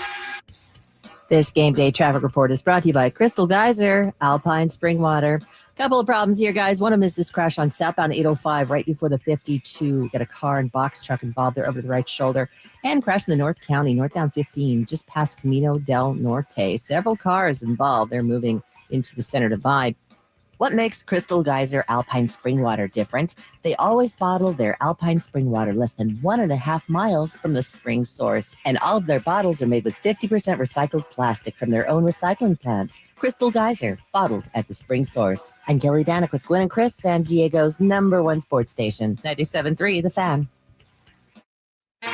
This game day traffic report is brought to you by Crystal Geyser, Alpine Spring Water. Couple of problems here, guys. One of them is this crash on southbound 805 right before the 52. Got a car and box truck involved there over to the right shoulder. And crash in the North County, northbound 15, just past Camino del Norte. Several cars involved. They're moving into the center divide. What makes Crystal Geyser Alpine Spring Water different? They always bottle their Alpine Spring Water less than 1.5 miles from the spring source. And all of their bottles are made with 50% recycled plastic from their own recycling plants. Crystal Geyser, bottled at the spring source. I'm Kelly Danick with Gwynn and Chris, San Diego's #1 sports station, 97.3 The Fan.
Hey,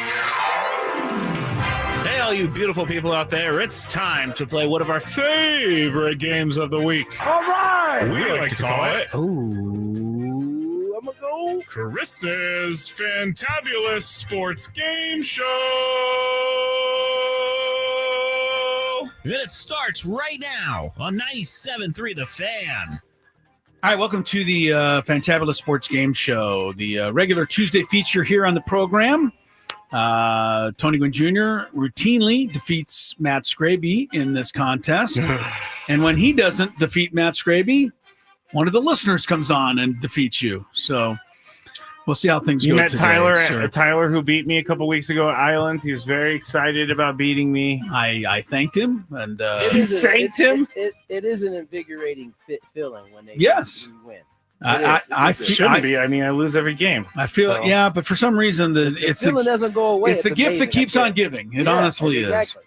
all you beautiful people out there, it's time to play one of our favorite games of the week.
All right.
We like to call it
Ooh, I'm gonna go
Chris's Fantabulous Sports Game Show. And it starts right now on 97.3 The Fan.
All right, welcome to the Fantabulous Sports Game Show, the regular Tuesday feature here on the program. Tony Gwynn Jr. routinely defeats Matt Skraby in this contest. And when he doesn't defeat Matt Skraby, one of the listeners comes on and defeats you. So we'll see how things
You
go
met
today.
Tyler, who beat me a couple weeks ago at Islands. He was very excited about beating me.
I thanked him. And
you thanked him?
It is an invigorating feeling when they win.
I
shouldn't be. I mean, I lose every game.
I feel,
so.
Yeah, but for some reason, the
feeling doesn't go away.
It's the gift that keeps on giving. It honestly is.
Exactly.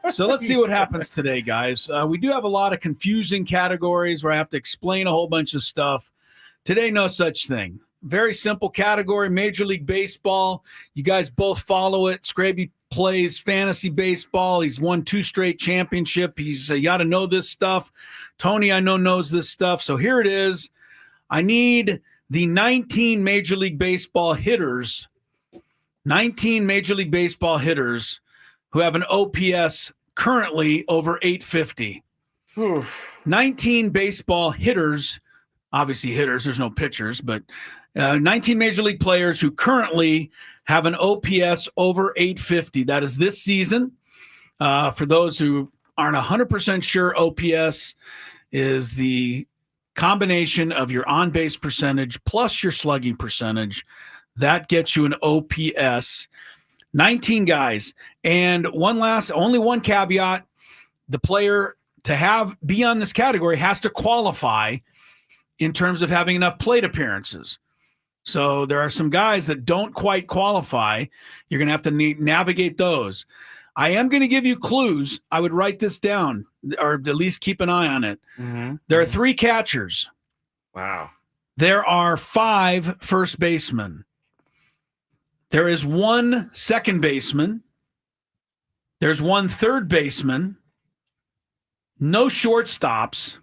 So let's see what happens today, guys. We do have a lot of confusing categories where I have to explain a whole bunch of stuff. Today, no such thing. Very simple category, Major League Baseball. You guys both follow it. Skraby plays fantasy baseball. He's won 2 straight championships. You got to know this stuff. Tony, I know, knows this stuff. So here it is. I need the 19 Major League Baseball hitters, 19 Major League Baseball hitters who have an OPS currently over 850. 19 baseball hitters, obviously hitters, there's no pitchers, but 19 Major League players who currently have an OPS over 850. That is this season. For those who aren't 100% sure, OPS is the combination of your on-base percentage plus your slugging percentage. That gets you an OPS. 19 guys. And only one caveat, the player to be on this category has to qualify in terms of having enough plate appearances. So there are some guys that don't quite qualify. You're going to have to navigate those. I am going to give you clues. I would write this down, or at least keep an eye on it.
Mm-hmm.
There are 3 catchers.
Wow.
There are 5 first basemen. There is 1 second baseman. There's 1 third baseman. No shortstops.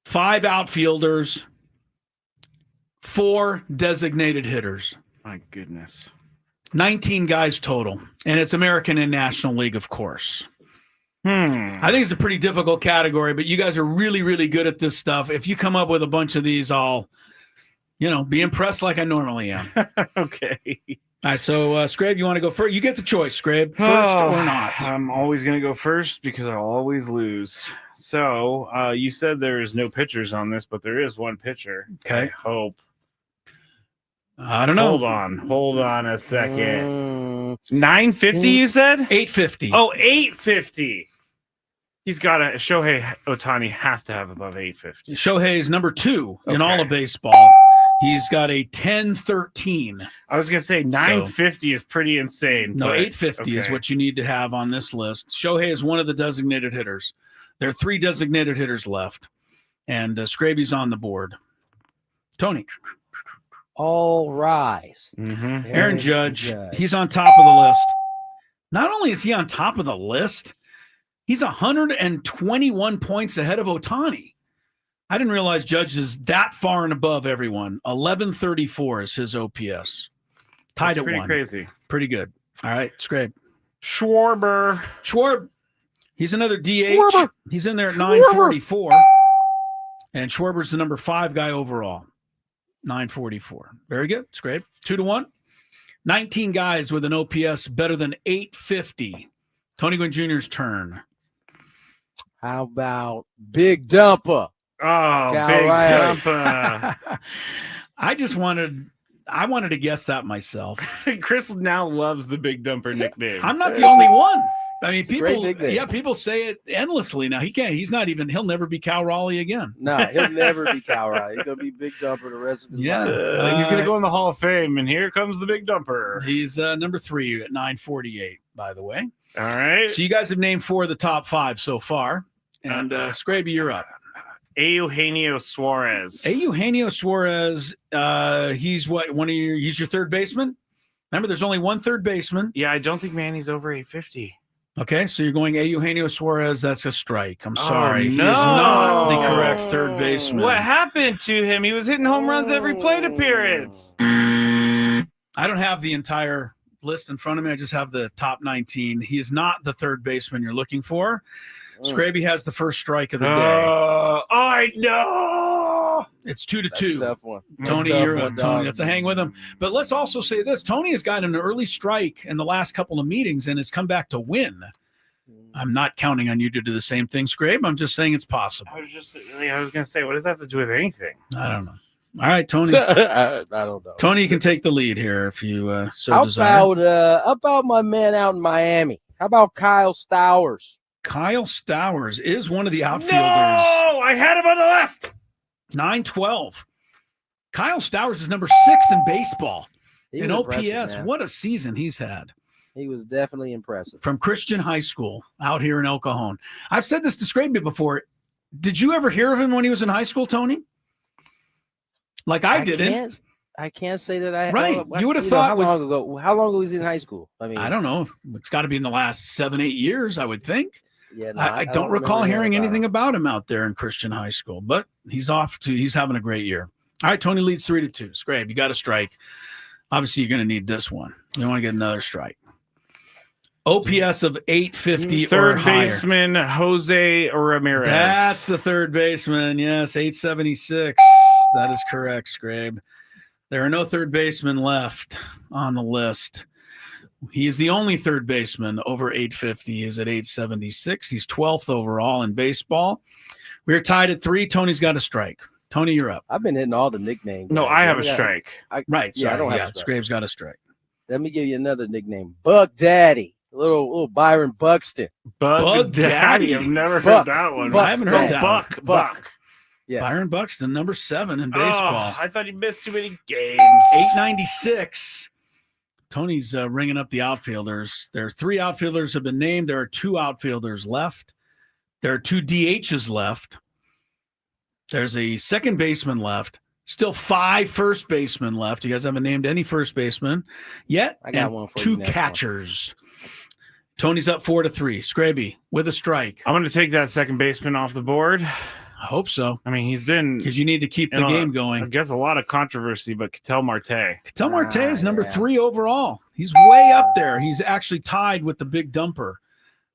5 outfielders. 4 designated hitters.
My goodness.
19 guys total. And it's American and National League, of course. I think it's a pretty difficult category, but you guys are really, really good at this stuff. If you come up with a bunch of these, I'll, be impressed like I normally am.
Okay.
All right, so Skrabe, you want to go first? You get the choice, Skrabe, first or not.
I'm always going to go first because I'll always lose. So you said there is no pitchers on this, but there is 1 pitcher.
Okay.
I hope.
I don't know.
Hold on a second. 950, you said?
850.
Oh, 850. He's got Shohei Ohtani has to have above 850.
Shohei is number 2 in all of baseball. He's got a 1013.
I was going to say 950 is pretty insane.
No,
but,
850 is what you need to have on this list. Shohei is one of the designated hitters. There are 3 designated hitters left, and Skraby's on the board. Tony.
All rise.
Mm-hmm.
Aaron Judge, he's on top of the list. Not only is he on top of the list, he's 121 points ahead of Ohtani. I didn't realize Judge is that far and above everyone. 1134 is his OPS. Tied at 1.
Pretty crazy.
Pretty good. All right, Skrabe.
Schwarber.
He's another DH.
Schwarber.
He's in there at 944. And Schwarber's the number 5 guy overall. 944. Very good. It's great. 2-1. 19 guys with an OPS better than 850. Tony Gwynn Jr.'s turn.
How about Big Dumper?
Oh, Big Dumper.
I wanted to guess that myself.
Chris now loves the Big Dumper nickname.
I'm not the only one. I mean,
It's a great big day.
yeah, people say it endlessly now. He'll never be Cal Raleigh again.
No, he'll never be Cal Raleigh. He's going to be Big Dumper the rest of his life.
He's going to go in the Hall of Fame, and here comes the Big Dumper.
He's number 3 at 948, by the way.
All right.
So you guys have named 4 of the top 5 so far. And Skraby, you're up.
Eugenio Suarez.
Eugenio Suarez, he's your third baseman? Remember, there's only one third baseman.
Yeah, I don't think Manny's over 850.
Okay, so you're going Eugenio Suarez. That's a strike. I'm sorry.
No.
He is not the correct third baseman.
What happened to him? He was hitting home runs every plate appearance.
I don't have the entire list in front of me. I just have the top 19. He is not the third baseman you're looking for. Skraby has the first strike of the day.
I know.
It's 2-2.
That's a tough one.
Tony, you're up. Tony, that's a hang with him. But let's also say this. Tony has got an early strike in the last couple of meetings and has come back to win. I'm not counting on you to do the same thing, Skrabe. I'm just saying it's possible.
I was going to say, what does that have to do with anything?
I don't know. All right, Tony.
I don't know.
Tony, you can take the lead here if you so
How
desire.
about my man out in Miami? How about Kyle Stowers?
Kyle Stowers is one of the outfielders.
No, I had him on the list.
912. Kyle Stowers is number 6 in baseball. In OPS,
man.
what a season he's had.
He was definitely impressive.
From Christian High School out here in El Cajon. I've said this to Skraby before. Did you ever hear of him when he was in high school, Tony? Like I didn't.
I can't say that I.
Right. You would have thought.
How long ago? How long was he in high school? I mean,
I don't know. It's got to be in the last 7-8 years, I would think.
Yeah, no,
I don't recall hearing anything about him out there in Christian High School, but he's having a great year. All right, Tony leads 3-2. Skrabe, you got a strike. Obviously, you're going to need this one. You want to get another strike. OPS of 850
third
or higher.
Baseman Jose Ramirez.
That's the third baseman. Yes, 876. That is correct, Skrabe. There are no third basemen left on the list. He is the only third baseman over 850. He's at 876. He's 12th overall in baseball. We're tied at 3. Tony's got a strike. Tony, you're up.
I've been hitting all the nicknames.
No, I have a strike.
Right.
Yeah, I don't have a strike.
Skrabe's got a strike.
Let me give you another nickname. Buck Daddy. Little Byron Buxton.
Bug Daddy. I've never heard that one.
I haven't heard that one.
Buck.
Yes.
Byron Buxton, number 7 in baseball.
I thought he missed too many games.
896. Tony's ringing up the outfielders. There are 3 outfielders have been named. There are 2 outfielders left. There are 2 DHs left. There's a second baseman left. Still 5 first basemen left. You guys haven't named any first basemen yet.
I got one for
2
you next
catchers. Tony's up 4-3. Skraby with a strike.
I'm going to take that second baseman off the board.
I hope so.
I mean, he's been
because you need to keep the game going.
I guess a lot of controversy, but Ketel Marte.
Ketel Marte is number 3 overall. He's way up there. He's actually tied with the Big Dumper,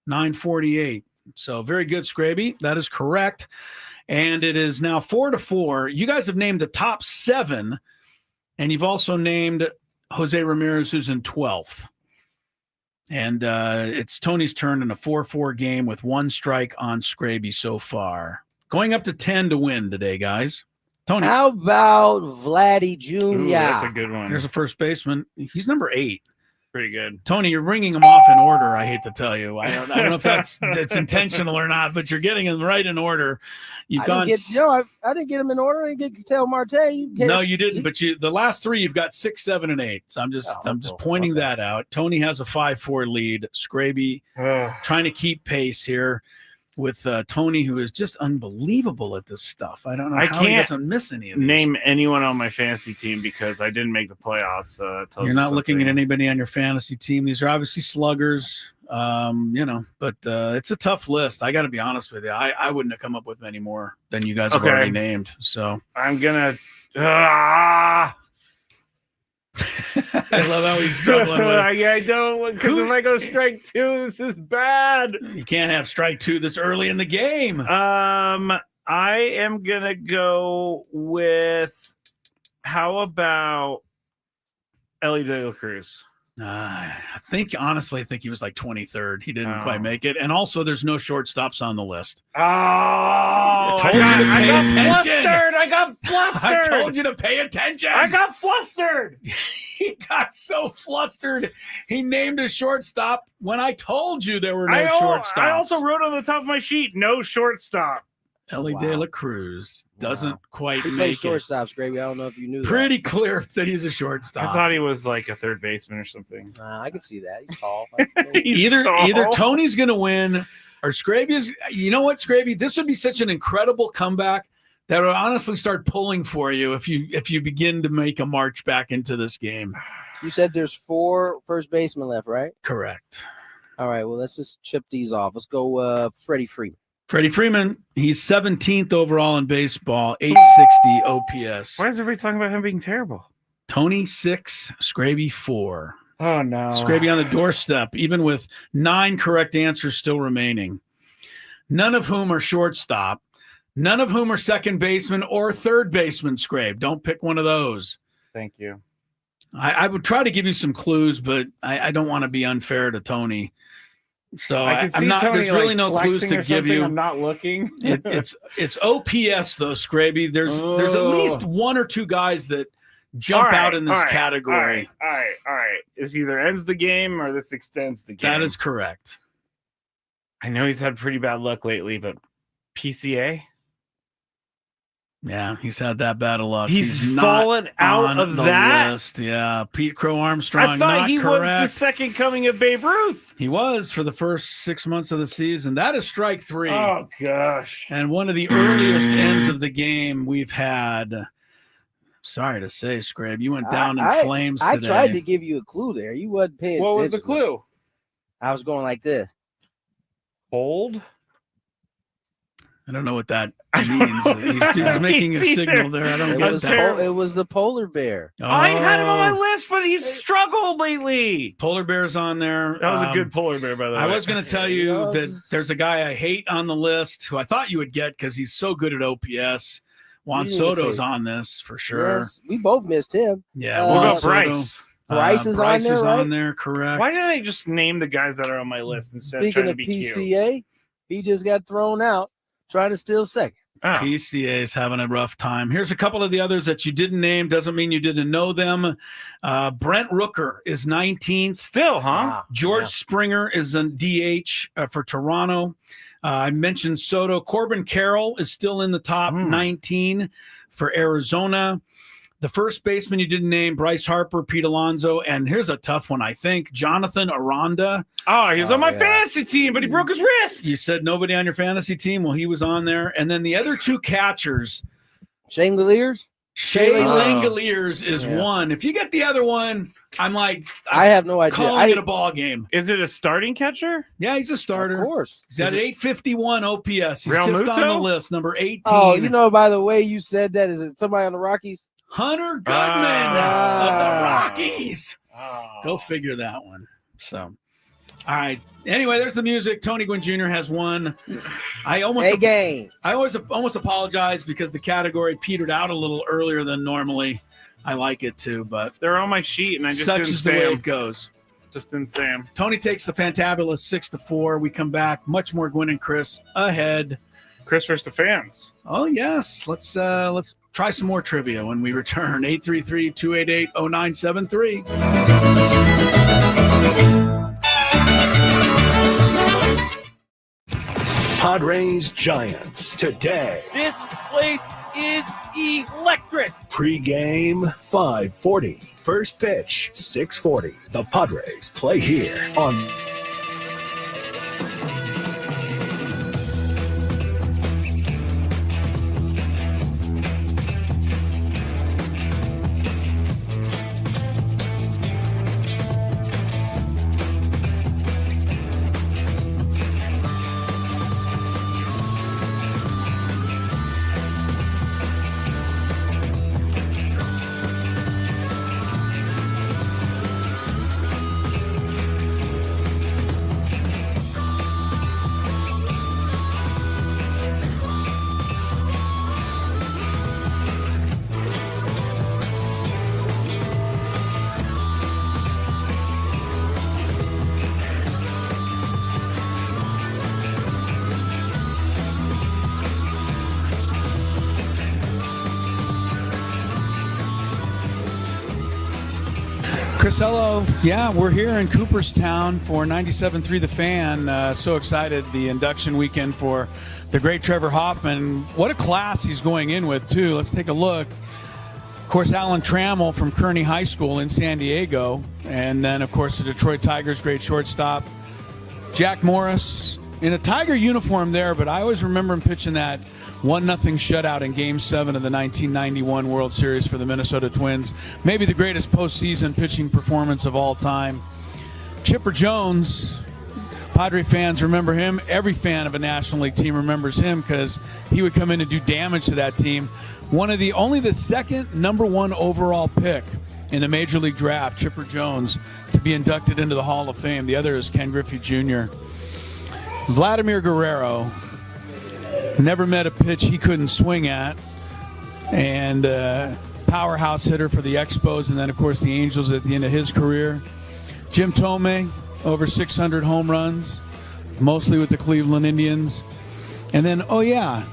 948. So very good, Skraby. That is correct. And it is now 4-4. You guys have named the top 7, and you've also named Jose Ramirez, who's in 12th. And it's Tony's turn in a 4-4 game with 1 strike on Skraby so far. Going up to 10 to win today, guys. Tony.
How about Vladdy Jr.?
Ooh, that's a good one.
Here's a first baseman. He's number 8.
Pretty good.
Tony, you're ringing them off in order, I hate to tell you. I don't know if that's intentional or not, but you're getting them right in order. You've gone.
I didn't get them in order. I didn't get Ketel Marte.
No, you didn't. But the last 3, you've got 6, 7, and 8. So I'm just pointing that out. Tony has a 5-4 lead. Skraby trying to keep pace here with Tony, who is just unbelievable at this stuff. I don't know how he doesn't miss any of these.
Name anyone on my fantasy team because I didn't make the playoffs.
You're not looking at anybody on your fantasy team. These are obviously sluggers, but it's a tough list. I got to be honest with you. I wouldn't have come up with many more than you guys have already named. So
I'm going
to I love how he's struggling with it.
I don't, because if I go strike 2, this is bad.
You can't have strike 2 this early in the game.
I am gonna go with, how about Ellie De La Cruz?
I think he was like 23rd. He didn't quite make it. And also, there's no shortstops on the list.
Oh, I got flustered.
I told you to pay attention.
I got flustered.
He got so flustered. He named a shortstop when I told you there were no shortstops.
I also wrote on the top of my sheet, no shortstop.
Ellie De La Cruz doesn't quite
He
make
plays
it.
shortstop, Skraby. I don't know if you knew
Pretty clear that he's a shortstop.
I thought he was like a third baseman or something.
I can see that. He's tall.
Either Tony's going to win or Skraby's. You know what, Skraby? This would be such an incredible comeback that would honestly start pulling for you if you begin to make a march back into this game.
You said there's 4 first basemen left, right?
Correct.
All right. Well, let's just chip these off. Let's go Freddie Freeman.
Freddie Freeman, he's 17th overall in baseball, 860 OPS.
Why is everybody talking about him being terrible?
Tony 6, Skraby 4.
Oh, no.
Skraby on the doorstep, even with 9 correct answers still remaining. None of whom are shortstop. None of whom are second baseman or third baseman, Skrabe. Don't pick one of those.
Thank you.
I would try to give you some clues, but I don't want to be unfair to Tony. So I'm not.
Tony,
there's really no clues to give you.
I'm not looking.
It's OPS though, Skraby. There's at least 1 or 2 guys that jump out in this category.
All right. This either ends the game or this extends the game.
That is correct.
I know he's had pretty bad luck lately, but PCA.
Yeah, he's had that bad of luck.
He's fallen out of that
list. Yeah, Pete Crow Armstrong.
I thought he
correct.
was the second coming of Babe Ruth.
He was for the first 6 months of the season. That is strike 3.
Oh gosh!
And one of the earliest ends of the game we've had. Sorry to say, Scrab, you went down in flames today.
I tried to give you a clue there. You wasn't paying attention.
What was the clue?
I was going like this.
Hold.
I don't know what that means. He's making a signal there. I don't get that.
It was the polar bear.
Oh. I had him on my list, but he's struggled lately.
Polar bear's on there.
That was a good polar bear, by the way.
I was going to tell you that there's a guy I hate on the list who I thought you would get because he's so good at OPS. Juan Soto's on this for sure.
Yes, we both missed him.
Yeah.
What about Bryce?
Bryce is
Bryce
on there,
is
right?
on there, correct.
Why didn't I just name the guys that are on my list instead of trying to be
PCA, he just got thrown out trying to steal second.
Oh.
PCA is having a rough time. Here's a couple of the others that you didn't name. Doesn't mean you didn't know them. Brent Rooker is 19th.
Still, huh?
George Springer is a DH for Toronto. I mentioned Soto. Corbin Carroll is still in the top 19 for Arizona. The first baseman you didn't name, Bryce Harper, Pete Alonso, and here's a tough one, I think, Jonathan Aranda.
Oh, he was on my fantasy team, but he broke his wrist.
You said nobody on your fantasy team? Well, he was on there. And then the other 2 catchers.
Shane Langeliers?
Shea Langeliers is one. If you get the other one, I'm like,
I have no idea.
Calling it a ball game.
Is it a starting catcher?
Yeah, he's a starter.
Of course.
He's at 851 OPS. He's
Real
just
Muto?
on the list, number 18.
Oh, you know, by the way you said that, is it somebody on the Rockies?
Hunter Goodman of the Rockies. Go figure that one. So, all right. Anyway, there's the music. Tony Gwynn Jr. has won. I almost apologize because the category petered out a little earlier than normally. I like it too, but
they're on my sheet, and I just
such
didn't
is the
say
way
them.
it goes.
Just didn't say them.
Tony takes the Fantabulous 6-4. We come back. Much more Gwynn and Chris ahead.
Chris versus the fans.
Oh yes, let's try some more trivia when we return. 833-288-0973.
Padres Giants today.
This place is electric.
Pre-game 5:40. First pitch 6:40. The Padres play here on
Crisello, yeah, we're here in Cooperstown for 97.3 The Fan. So excited, the induction weekend for the great Trevor Hoffman. What a class he's going in with, too. Let's take a look. Of course, Alan Trammell from Kearney High School in San Diego. And then, of course, the Detroit Tigers, great shortstop. Jack Morris in a Tiger uniform there, but I always remember him pitching that 1-0 shutout in Game 7 of the 1991 World Series for the Minnesota Twins. Maybe the greatest postseason pitching performance of all time. Chipper Jones, Padre fans remember him. Every fan of a National League team remembers him because he would come in and do damage to that team. Only the second #1 overall pick in the Major League Draft, Chipper Jones, to be inducted into the Hall of Fame. The other is Ken Griffey Jr. Vladimir Guerrero, never met a pitch he couldn't swing at, and powerhouse hitter for the Expos, and then, of course, the Angels at the end of his career. Jim Thome, over 600 home runs, mostly with the Cleveland Indians. And then, oh, yeah,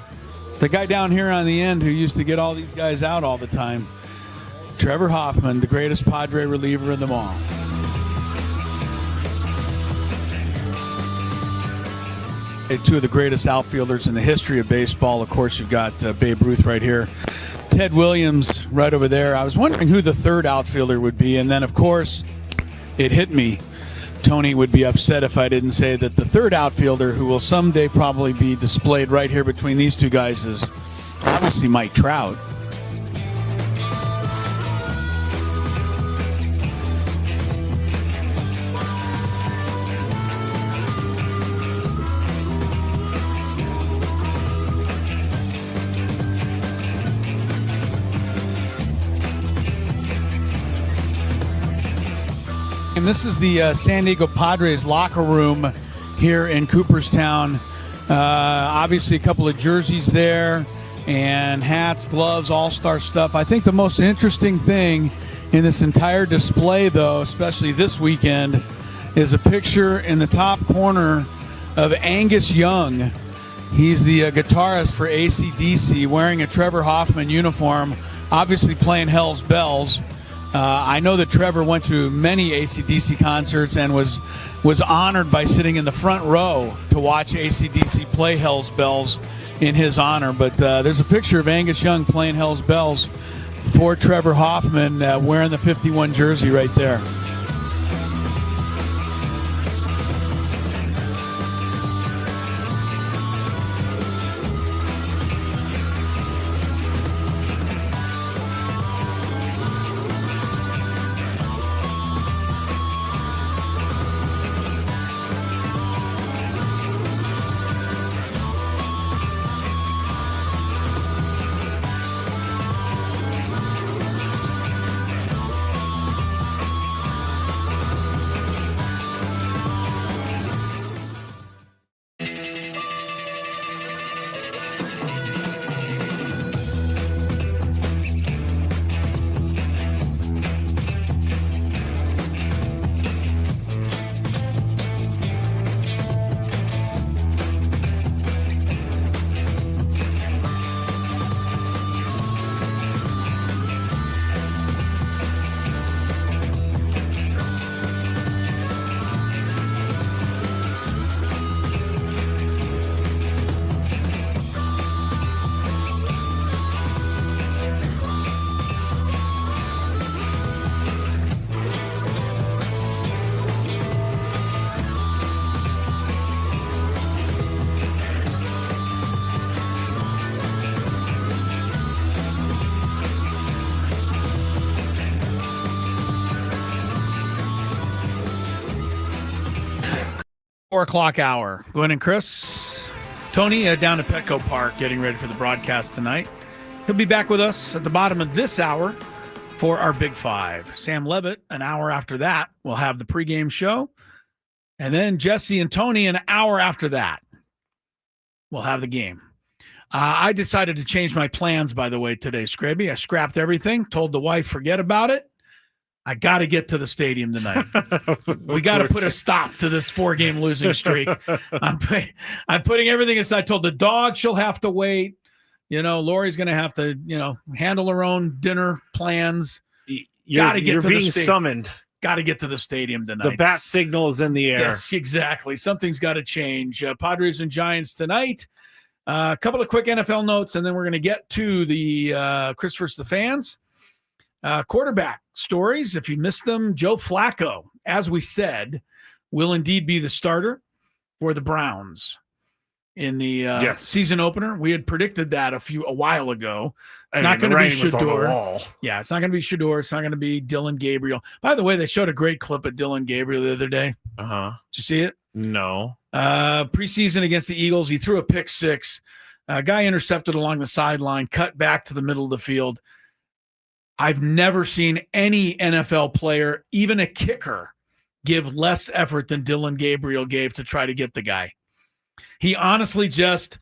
the guy down here on the end who used to get all these guys out all the time, Trevor Hoffman, the greatest Padre reliever of them all. Two of the greatest outfielders in the history of baseball. Of course, you've got Babe Ruth right here. Ted Williams right over there. I was wondering who the third outfielder would be. And then, of course, it hit me. Tony would be upset if I didn't say that the third outfielder, who will someday probably be displayed right here between these two guys, is obviously Mike Trout. And this is the San Diego Padres locker room here in Cooperstown. Obviously, a couple of jerseys there and hats, gloves, all-star stuff. I think the most interesting thing in this entire display, though, especially this weekend, is a picture in the top corner of Angus Young. He's the guitarist for AC/DC, wearing a Trevor Hoffman uniform, obviously playing Hell's Bells. I know that Trevor went to many AC/DC concerts and was honored by sitting in the front row to watch AC/DC play Hell's Bells in his honor. But there's a picture of Angus Young playing Hell's Bells for Trevor Hoffman, wearing the 51 jersey right there. O'clock hour. Gwynn and Chris. Tony down at Petco Park getting ready for the broadcast tonight. He'll be back with us at the bottom of this hour for our Big Five. Sam Levitt, an hour after that, will have the pregame show. And then Jesse and Tony, an hour after that, will have the game. I decided to change my plans, by the way, today, Skraby. I scrapped everything, told the wife, forget about it. I got to get to the stadium tonight. We got to put a stop to this 4-game losing streak. I'm putting everything aside. I told the dog she'll have to wait. You know, Lori's going to have to, handle her own dinner plans.
Got to get to the stadium. You're being summoned.
got to get to the stadium tonight.
The bat signal is in the air.
Yes, exactly. Something's got to change. Padres and Giants tonight. A couple of quick NFL notes, and then we're going to get to the Chris versus the fans. Quarterback stories. If you missed them, Joe Flacco, as we said, will indeed be the starter for the Browns in the season opener. We had predicted that a while ago. It's not going to be Shador. Yeah, it's not going to be Shador. It's not going to be Dylan Gabriel. By the way, they showed a great clip of Dylan Gabriel the other day.
Uh-huh.
Did you see it?
No.
Preseason against the Eagles, he threw a pick six. A guy intercepted along the sideline, cut back to the middle of the field. I've never seen any NFL player, even a kicker, give less effort than Dylan Gabriel gave to try to get the guy. He honestly just,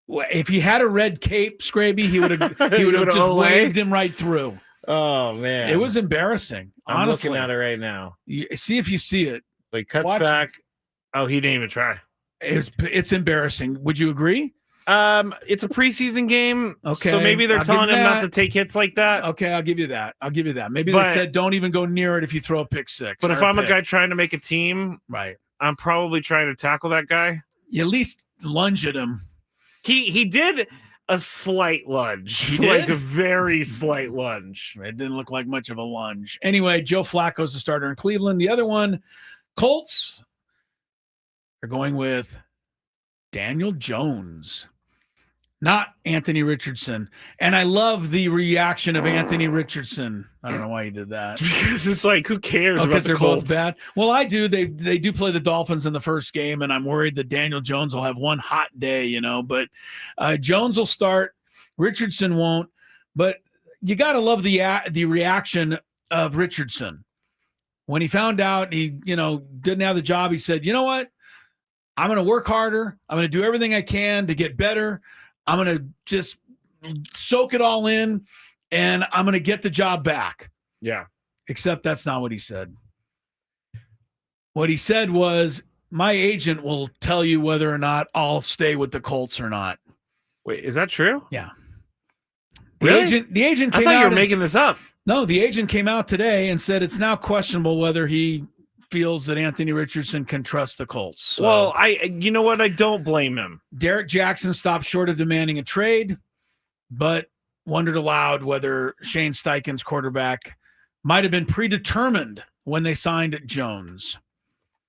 if he had a red cape, Skraby, he would have just waved him right through.
Oh, man.
It was embarrassing.
I'm
honestly.
looking at it right now.
See if you see it.
Like cuts back. Oh, he didn't even try.
It's embarrassing. Would you agree?
It's a preseason game.
Okay.
So maybe they're telling him not to take hits like that.
Okay, I'll give you that. Maybe they said don't even go near it if you throw a pick six.
But if I'm a guy trying to make a team,
right,
I'm probably trying to tackle that guy.
You at least lunge at him.
He did a slight lunge.
He did?
Like a very slight lunge.
It didn't look like much of a lunge. Anyway, Joe Flacco's the starter in Cleveland. The other one, Colts are going with Daniel Jones, not Anthony Richardson. And I love the reaction of Anthony Richardson. I don't know why he did that.
Because it's like, who cares about the
they're
Colts?
both bad. Well, I do. They do play the Dolphins in the first game, and I'm worried that Daniel Jones will have one hot day, But Jones will start. Richardson won't. But you got to love the reaction of Richardson. When he found out he, didn't have the job, he said, you know what? I'm going to work harder. I'm going to do everything I can to get better. I'm going to just soak it all in, and I'm going to get the job back.
Yeah.
Except that's not what he said. What he said was, my agent will tell you whether or not I'll stay with the Colts or not.
Wait, is that true?
Yeah.
Really?
The agent came
I thought
out
you were making this up.
No, the agent came out today and said it's now questionable whether he feels that Anthony Richardson can trust the Colts. So,
well, you know what? I don't blame him.
Derek Jackson stopped short of demanding a trade, but wondered aloud whether Shane Steichen's quarterback might have been predetermined when they signed Jones.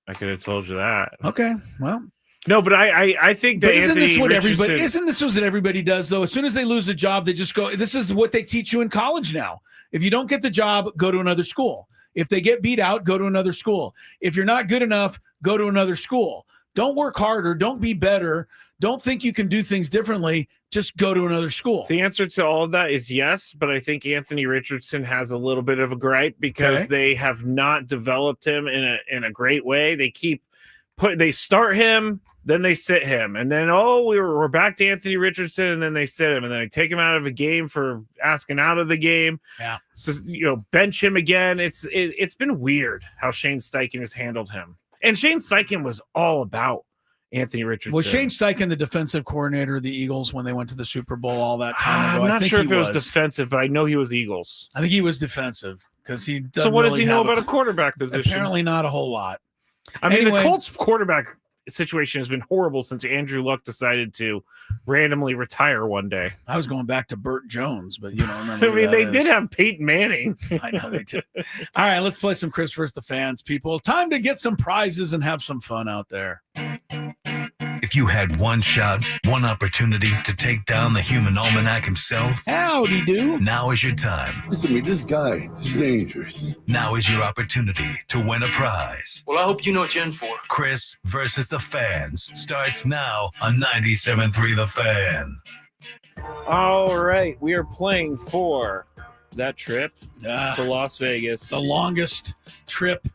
I could have told you that.
Okay, well.
No, but I think that
isn't
Anthony
this what
Richardson...
everybody does, though? As soon as they lose a job, they just go, this is what they teach you in college now. If you don't get the job, go to another school. If they get beat out, go to another school. If you're not good enough, go to another school. Don't work harder. Don't be better. Don't think you can do things differently. Just go to another school.
The answer to all of that is yes, but I think Anthony Richardson has a little bit of a gripe because they have not developed him in a great way. They start him, then they sit him, and then we're back to Anthony Richardson, and then they sit him, and then they take him out of a game for asking out of the game.
Yeah,
so bench him again. It's been weird how Shane Steichen has handled him, and Shane Steichen was all about Anthony Richardson.
Was Shane Steichen the defensive coordinator of the Eagles when they went to the Super Bowl all that time ago?
I'm not sure if it was defensive, but I know he was Eagles.
I think he was defensive because he.
So what does he know about a quarterback position?
Apparently, not a whole lot.
I mean, the Colts quarterback situation has been horrible since Andrew Luck decided to randomly retire one day.
I was going back to Burt Jones, but you don't remember.
I mean, they did have Peyton Manning.
I know they did. All right, let's play some Chris versus the fans, people. Time to get some prizes and have some fun out there.
If you had one shot, one opportunity to take down the human almanac himself,
howdy do.
Now is your time.
Listen to me, this guy is dangerous.
Now is your opportunity to win a prize.
Well, I hope you know what you're in for.
Chris versus the fans starts now on 97.3 The Fan.
All right, we are playing for that trip to Las Vegas.
The longest trip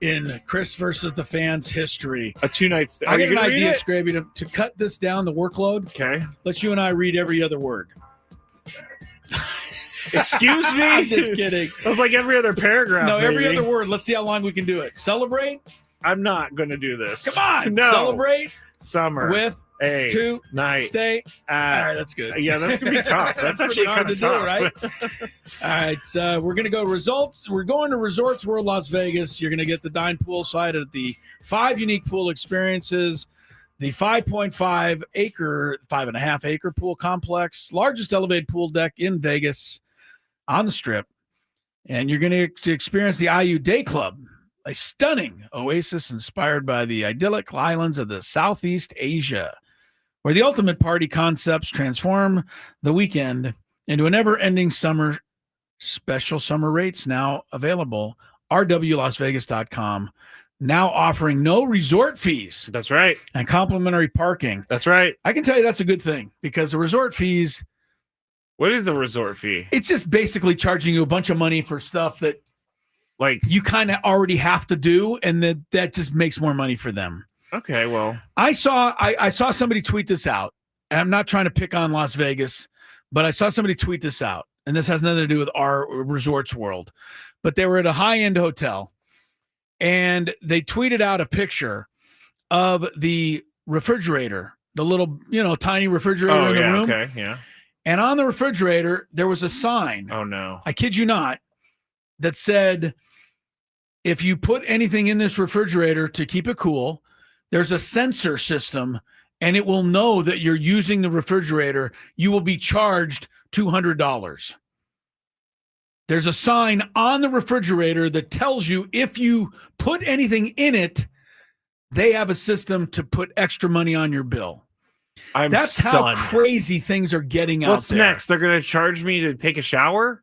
in Chris versus the fans history.
A 2-night stay.
I got an idea, Skraby, to cut this down, the workload.
Okay.
Let's you and I read every other word.
Excuse me?
I'm just kidding.
That was like every other paragraph.
No, every other word. Let's see how long we can do it. Celebrate?
I'm not going to do this.
Come on.
No.
Celebrate?
Summer.
With
Hey,
2,
night.
stay. All right, that's good.
Yeah, that's gonna be tough. That's actually
hard
kind
to
of
do,
tough,
right? All right, we're gonna go results. We're going to Resorts World Las Vegas. You're gonna get the Dine poolside at the 5 unique pool experiences. The 5.5 acre, 5.5 acre pool complex, largest elevated pool deck in Vegas on the Strip. And you're going to experience the IU Day Club, a stunning oasis inspired by the idyllic islands of the Southeast Asia, where the ultimate party concepts transform the weekend into a never-ending summer. Special summer rates now available. rwlasvegas.com. Now offering no resort fees.
That's right.
And complimentary parking.
That's right.
I can tell you that's a good thing because the resort fees.
What is a resort fee?
It's just basically charging you a bunch of money for stuff that
like
you kind of already have to do, and that just makes more money for them.
Okay, well.
I saw somebody tweet this out. And I'm not trying to pick on Las Vegas, but I saw somebody tweet this out, and this has nothing to do with our Resorts World. But they were at a high-end hotel. And they tweeted out a picture of the refrigerator, the little, tiny refrigerator in the room.
Okay, yeah.
And on the refrigerator, there was a sign.
Oh, no.
I kid you not, that said, if you put anything in this refrigerator to keep it cool, there's a sensor system, and it will know that you're using the refrigerator. You will be charged $200. There's a sign on the refrigerator that tells you if you put anything in it, they have a system to put extra money on your bill. That's
stunned.
how crazy things are getting out there.
What's next? They're going to charge me to take a shower?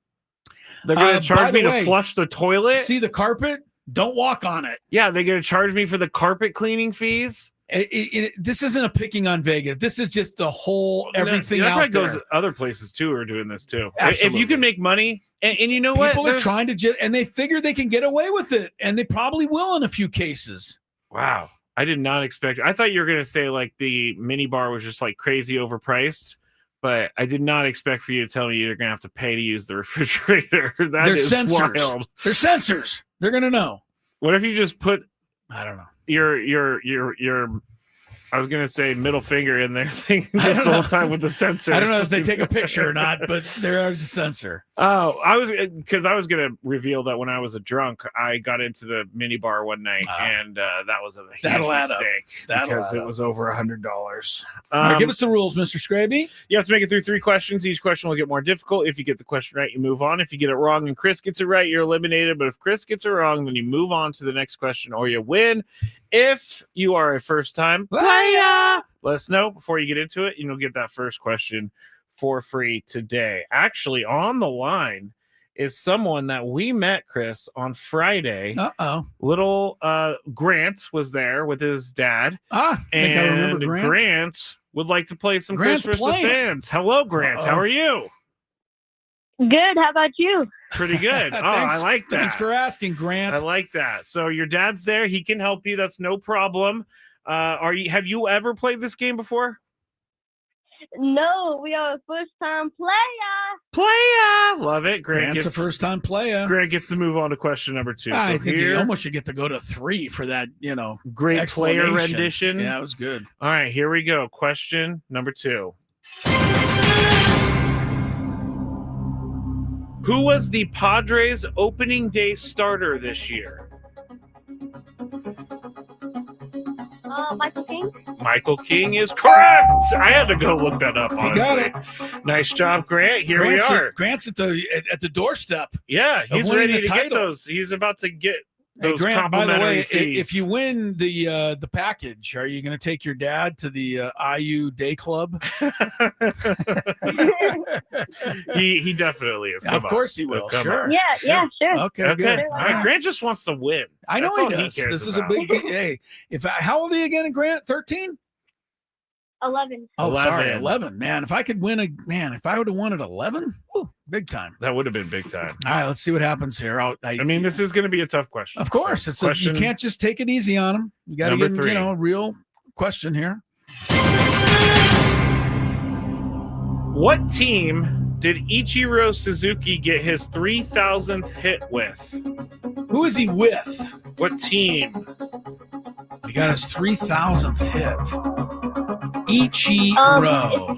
They're going to charge me to flush the toilet?
See the carpet? Don't walk on it.
Yeah, they're going to charge me for the carpet cleaning fees?
This isn't a picking on Vegas. This is just the whole everything out there.
Goes other places too are doing this too.
Absolutely.
If you can make money, and you know what?
People are trying to and they figure they can get away with it, and they probably will in a few cases.
Wow. I did not expect. I thought you were going to say like the mini bar was just like crazy overpriced, but I did not expect for you to tell me you're going to have to pay to use the refrigerator. That is wild.
They're sensors. They're going to know.
What if you just put?
I don't know.
Your I was gonna say middle finger in there thing just the whole time with the sensor.
I don't know if they take a picture or not, but there is a sensor.
Oh, I was gonna reveal that when I was a drunk, I got into the mini bar one night, and that was a huge mistake because it was over $100.
All right, give us the rules, Mr. Skraby.
You have to make it through 3 questions. Each question will get more difficult. If you get the question right, you move on. If you get it wrong and Chris gets it right, you're eliminated. But if Chris gets it wrong, then you move on to the next question or you win. If you are a first-time player, let us know before you get into it. You'll get that first question for free today. Actually, on the line is someone that we met, Chris, on Friday. Little Grant was there with his dad.
I think I remember Grant.
Grant would like to play some
Grant's
Christmas with fans. Hello, Grant. How are you?
Good. How about you?
Pretty good. I like that.
Thanks for asking, Grant.
I like that. So your dad's there. He can help you. That's no problem. Have you ever played this game before?
No, we are a first-time player.
Love it.
Grant's a first-time player.
Grant gets to move on to question number 2.
I think you almost should get to go to 3 for that,
great player rendition.
Yeah, it was good.
All right, here we go. Question number 2. Who was the Padres opening day starter this year?
Michael King.
Michael King is correct. I had to go look that up, honestly.
You got it.
Nice job, Grant. We are.
Grant's at the doorstep.
Yeah, he's ready to get those. He's about to get those
Grant, by the way,
fees.
if you win the package, are you going to take your dad to the IU Day Club?
he definitely is.
Of course he will. Sure.
Yeah, sure.
Okay, good.
All right, Grant just wants to win.
I know
That's
he
all
does.
cares
This is
about.
a big deal. Hey, how old are you again, Grant? 13?
11.
Oh, sorry, 11. Man, if I would have won at 11, big time.
That would have been big time.
All right, let's see what happens here.
I mean, this is going to be a tough question.
Of course,
So,
you can't just take it easy on him. You got to give him, a real question here.
What team did Ichiro Suzuki get his 3,000th hit with?
Who is he with?
What team?
He got his 3,000th hit. Ichiro.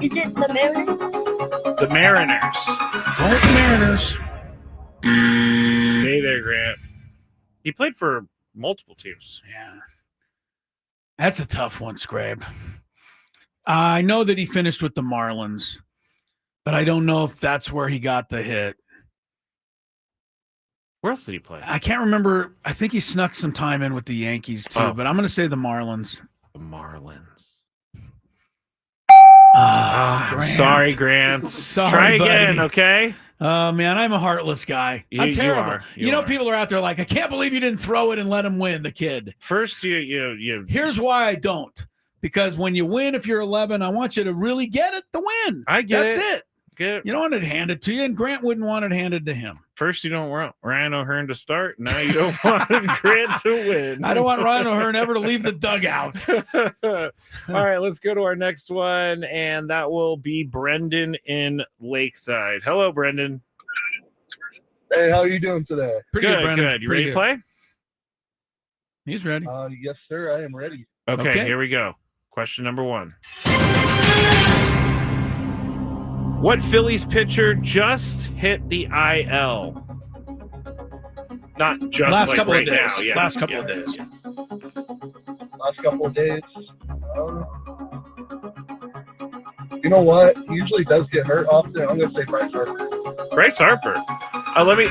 Is it the Mariners?
The Mariners.
Oh, the Mariners.
Stay there, Grant. He played for multiple teams.
Yeah. That's a tough one, Scrab. I know that he finished with the Marlins, but I don't know if that's where he got the hit.
Where else did he play?
I can't remember. I think he snuck some time in with the Yankees, too, but I'm going to say the Marlins.
The Marlins.
Grant.
Sorry, Grant.
Sorry,
Try again,
buddy.
okay?
Man, I'm a heartless guy. I'm terrible.
You
know,
are.
people are out there like, I can't believe you didn't throw it and let him win, the kid.
First, you.
Here's why I don't. Because when you win, if you're 11, I want you to really get it to win.
I get
That's it.
Get it.
You don't want it handed to you, and Grant wouldn't want it handed to him.
First, you don't want Ryan O'Hearn to start. Now you don't want Grant to win.
I don't want Ryan O'Hearn ever to leave the dugout.
All right, let's go to our next one, and that will be Brendan in Lakeside. Hello, Brendan.
Hey, how are you doing today?
Pretty good, Brendan.
Good. You
Pretty
ready to play?
He's ready.
Yes, sir. I am ready.
Okay, here we go. Question number 1. What Phillies pitcher just hit the IL? Not just
last
like
couple
right
of days.
now. Yeah.
Last couple of days.
Last couple of days. You know what? He usually does get hurt often. I'm going to say Bryce Harper.
Bryce Harper. Let me.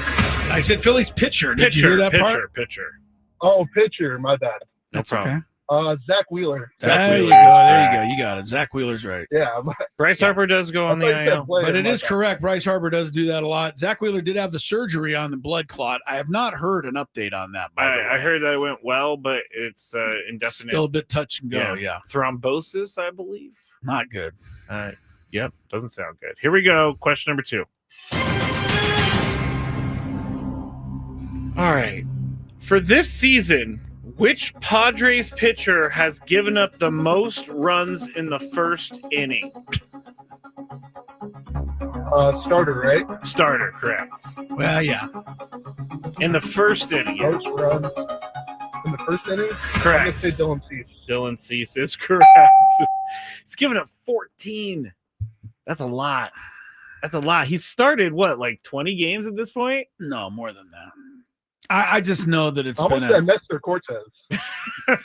I said Phillies pitcher. Did you hear that part?
Pitcher.
Oh, pitcher. My bad.
That's okay.
Zach Wheeler.
There you go. There you go. You got it. Zach Wheeler's right.
Yeah.
Bryce Harper does go on the IL.
But it is correct. Bryce Harper does do that a lot. Zach Wheeler did have the surgery on the blood clot. I have not heard an update on that, by the way.
I heard that it went well, but it's indefinite.
Still a bit touch and go, yeah.
Thrombosis, I believe.
Not good.
Yep, doesn't sound good. Here we go. Question number 2. All right. For this season, which Padres pitcher has given up the most runs in the first inning?
Starter, right?
Starter, correct.
Well, yeah.
In the first inning.
Most runs in the first inning?
Correct.
I'm going to say Dylan Cease.
Dylan Cease is correct. He's given up 14. That's a lot. He's started, what, like 20 games at this point?
No, more than that. I just know that it's
been a Nestor Cortez.
All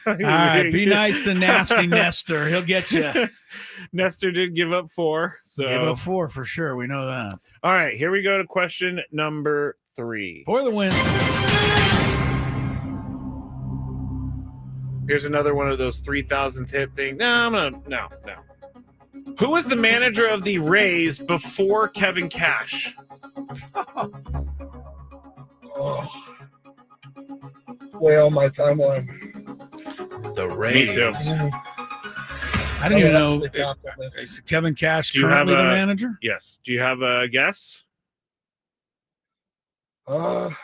right, be nice to nasty Nestor. He'll get you.
Nestor did give up 4. So
Give up 4 for sure. We know that.
All right, here we go to question number 3.
For the win.
Here's another one of those 3,000th hit things. No. Who was the manager of the Rays before Kevin Cash?
Way on my timeline.
The Rays.
Me too.
I didn't even know. Is Kevin Cash currently the manager?
Yes. Do you have a guess?
I'm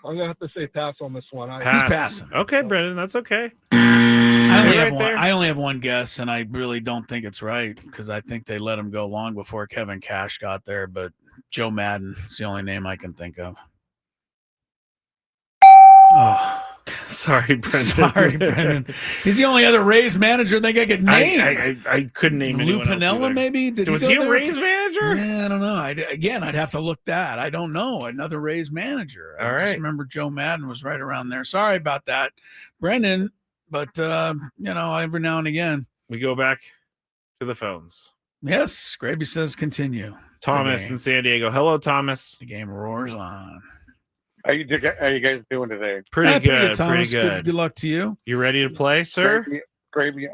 going to have to say pass on this one.
He's passing.
Okay, Brendan, that's okay.
I only have one guess, and I really don't think it's right because I think they let him go long before Kevin Cash got there, but Joe Madden is the only name I can think of. Oh.
Sorry, Brendan.
He's the only other Rays manager they got named.
I couldn't name
Lou
anyone else
Piniella,
either.
maybe?
Was he a Rays manager?
Yeah, I don't know. I'd have to look that. I don't know. Another Rays manager. I just remember Joe Madden was right around there. Sorry about that, Brendan. But, every now and again.
We go back to the phones.
Yes, Skraby says continue.
Thomas in San Diego. Hello, Thomas.
The game roars on.
How you guys doing today?
Pretty good,
Thomas.
pretty good.
Good luck to you.
You ready to play, sir?
Gravy,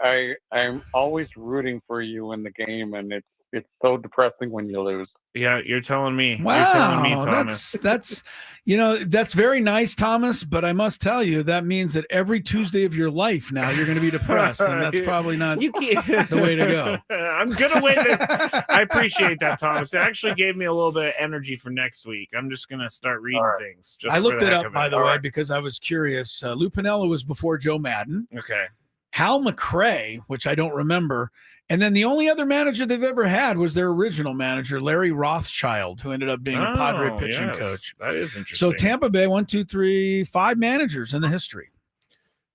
I'm always rooting for you in the game, and it's so depressing when you lose.
Yeah, you're telling me.
Wow,
you're telling me, Thomas.
That's very nice, Thomas. But I must tell you, that means that every Tuesday of your life now you're going to be depressed, and that's probably not the way to go.
I'm gonna win this. I appreciate that, Thomas. It actually gave me a little bit of energy for next week. I'm just gonna start reading things.
I looked it up, by the way, because I was curious. Lou Piniella was before Joe Madden.
Okay.
Hal McRae, which I don't remember. And then the only other manager they've ever had was their original manager, Larry Rothschild, who ended up being a Padre pitching coach.
That is interesting.
So Tampa Bay, 1, 2, 3, 5 managers in the history.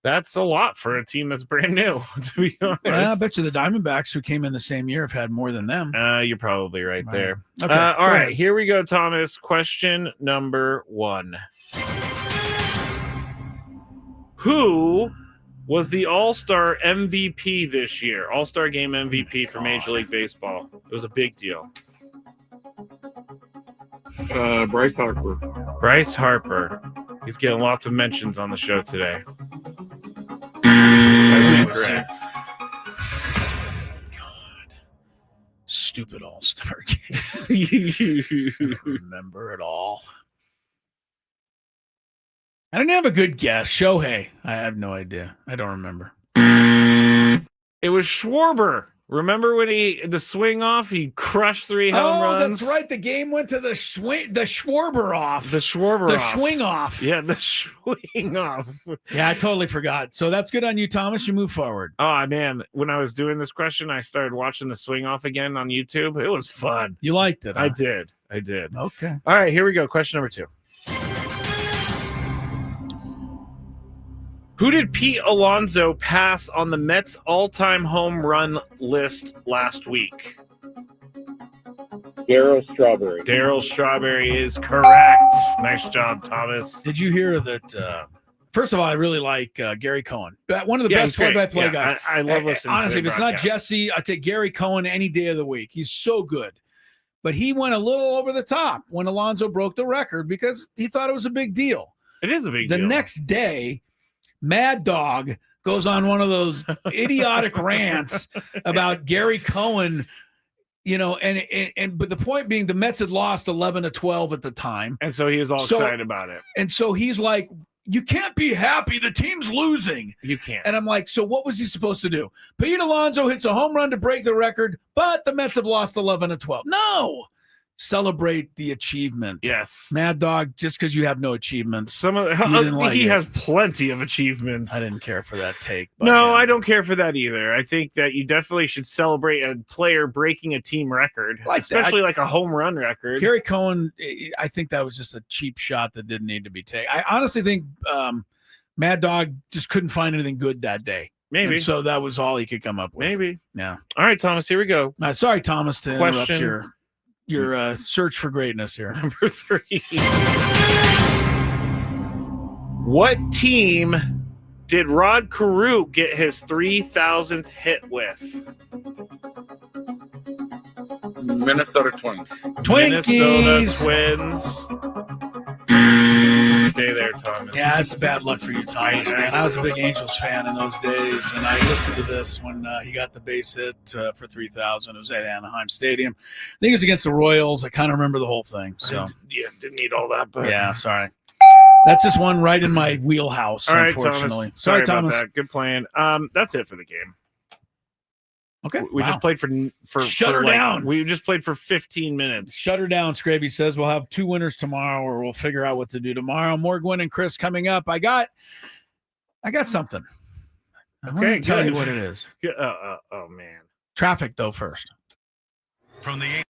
That's a lot for a team that's brand new, to be honest.
Yeah, I bet you the Diamondbacks, who came in the same year, have had more than them.
You're probably right there.
Okay,
all right,
ahead.
here we go, Thomas. Question number 1. Who was the All-Star MVP this year? All-Star Game MVP for Major League Baseball. It was a big deal.
Bryce Harper.
Bryce Harper. He's getting lots of mentions on the show today. That's incorrect.
Stupid All-Star Game. I don't remember it all. I didn't have a good guess. Shohei. I have no idea. I don't remember.
It was Schwarber. Remember when the swing off, he crushed 3 home runs?
That's right. The game went to the Schwarber off.
The Schwarber
the
off.
Swing off.
Yeah, the swing off.
Yeah, I totally forgot. So that's good on you, Thomas. You move forward.
Oh, man. When I was doing this question, I started watching the swing off again on YouTube. It was fun.
You liked it, huh?
I did.
Okay.
All right, here we go. Question number 2. Who did Pete Alonso pass on the Mets' all-time home run list last week?
Darryl Strawberry.
Darryl Strawberry is correct. Nice job, Thomas.
Did you hear that? First of all, I really like Gary Cohen. One of the best play-by-play guys.
I love listening
honestly,
to
if it's not Jesse, I take Gary Cohen any day of the week. He's so good. But he went a little over the top when Alonso broke the record because he thought it was a big deal.
It is a big deal.
The next day, Mad Dog goes on one of those idiotic rants about Gary Cohen, but the point being the Mets had lost 11-12 at the time.
And so he was all excited about it.
And so he's like, you can't be happy. The team's losing.
You can't.
And I'm like, so what was he supposed to do? Pete Alonso hits a home run to break the record, but the Mets have lost 11-12. No. Celebrate the achievement.
Yes.
Mad Dog, just because you have no achievements.
He has plenty of achievements.
I didn't care for that take.
No, I don't care for that either. I think that you definitely should celebrate a player breaking a team record, especially like a home run record.
Gary Cohen, I think that was just a cheap shot that didn't need to be taken. I honestly think Mad Dog just couldn't find anything good that day.
Maybe.
And so that was all he could come up with.
Maybe.
Yeah.
All right, Thomas, here we go.
Sorry, Thomas, to interrupt
Question.
your search for greatness here.
Number 3. What team did Rod Carew get his 3,000th hit with?
Minnesota Twins.
Twinkies.
Minnesota Twins. Stay there, Thomas.
Yeah, that's bad luck for you, Thomas, man. I was a big Angels fan in those days, and I listened to this when he got the base hit for 3,000. It was at Anaheim Stadium. I think it was against the Royals. I kind of remember the whole thing. So
yeah, didn't need all that, but
yeah, sorry. That's just one right in my wheelhouse,
all right,
unfortunately.
Thomas. Sorry,
Thomas.
about that. Good playing. That's it for the game.
Okay.
We just played for
Shut her down.
We just played for 15 minutes.
Shut her down, Skraby says. We'll have 2 winners tomorrow, or we'll figure out what to do tomorrow. More Gwynn and Chris coming up. I got something. I'm going to tell you what it is.
Oh, man.
Traffic, though, first.
From the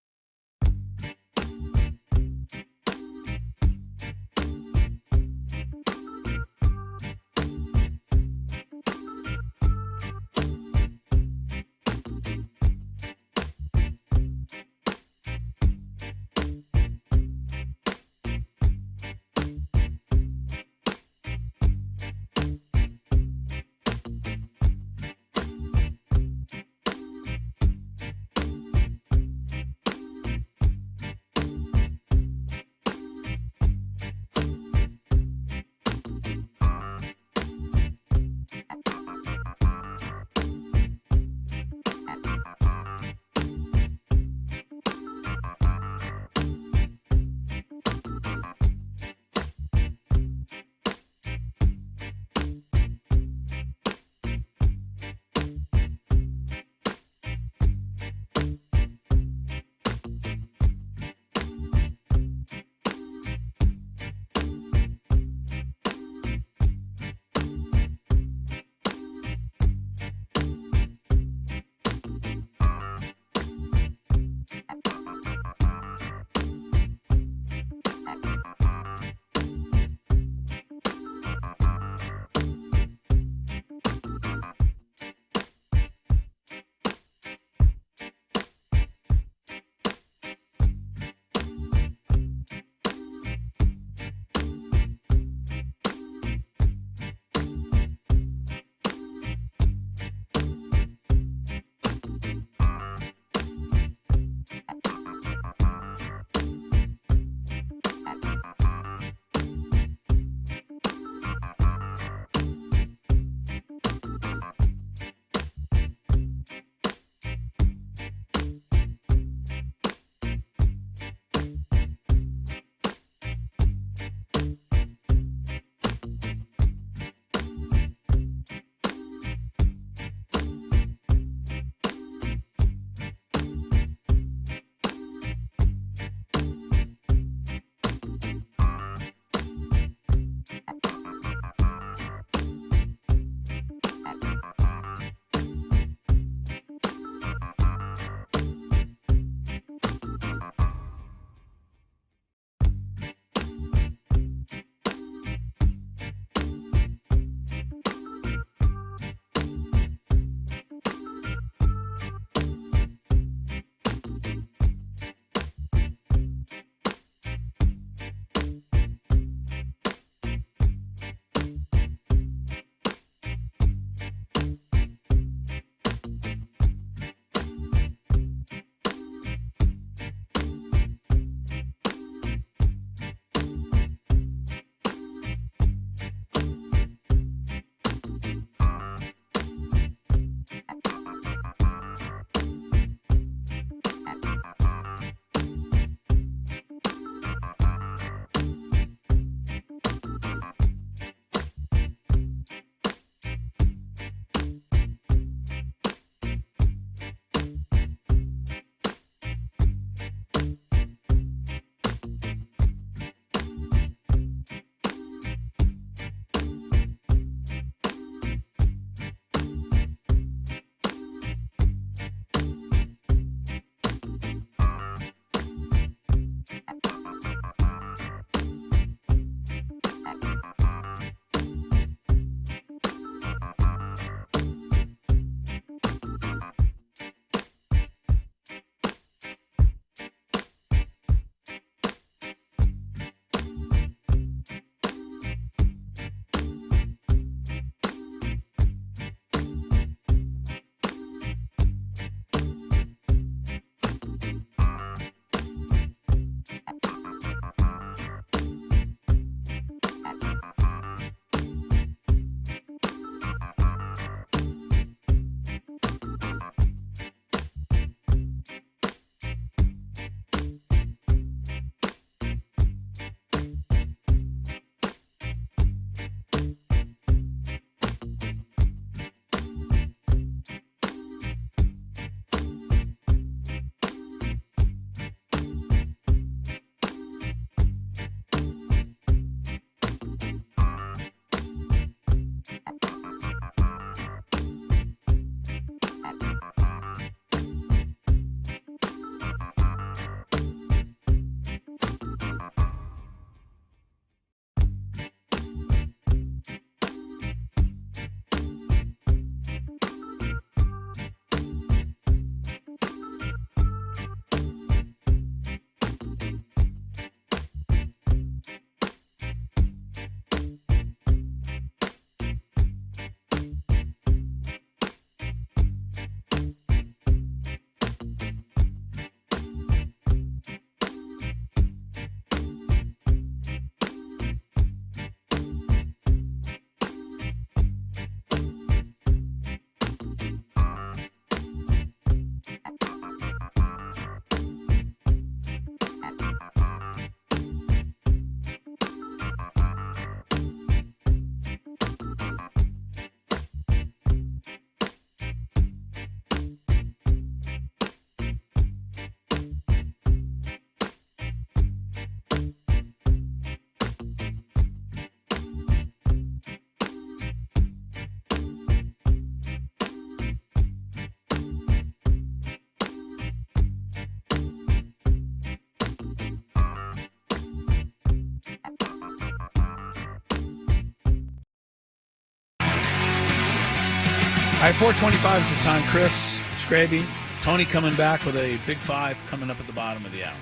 right, 4:25 is the time. Chris, Skraby, Tony coming back with a big five coming up at the bottom of the hour.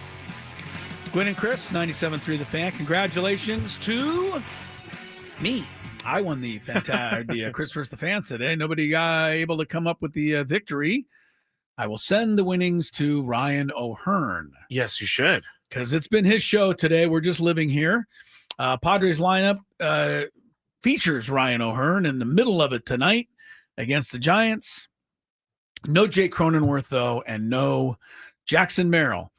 Gwynn and Chris, 97.3 The Fan. Congratulations to me. I won the Chris vs. the Fan today. Nobody got able to come up with the victory. I will send the winnings to Ryan O'Hearn.
Yes, you should.
Because it's been his show today. We're just living here. Padres lineup features Ryan O'Hearn in the middle of it tonight against the Giants. No Jake Cronenworth, though, and no Jackson Merrill.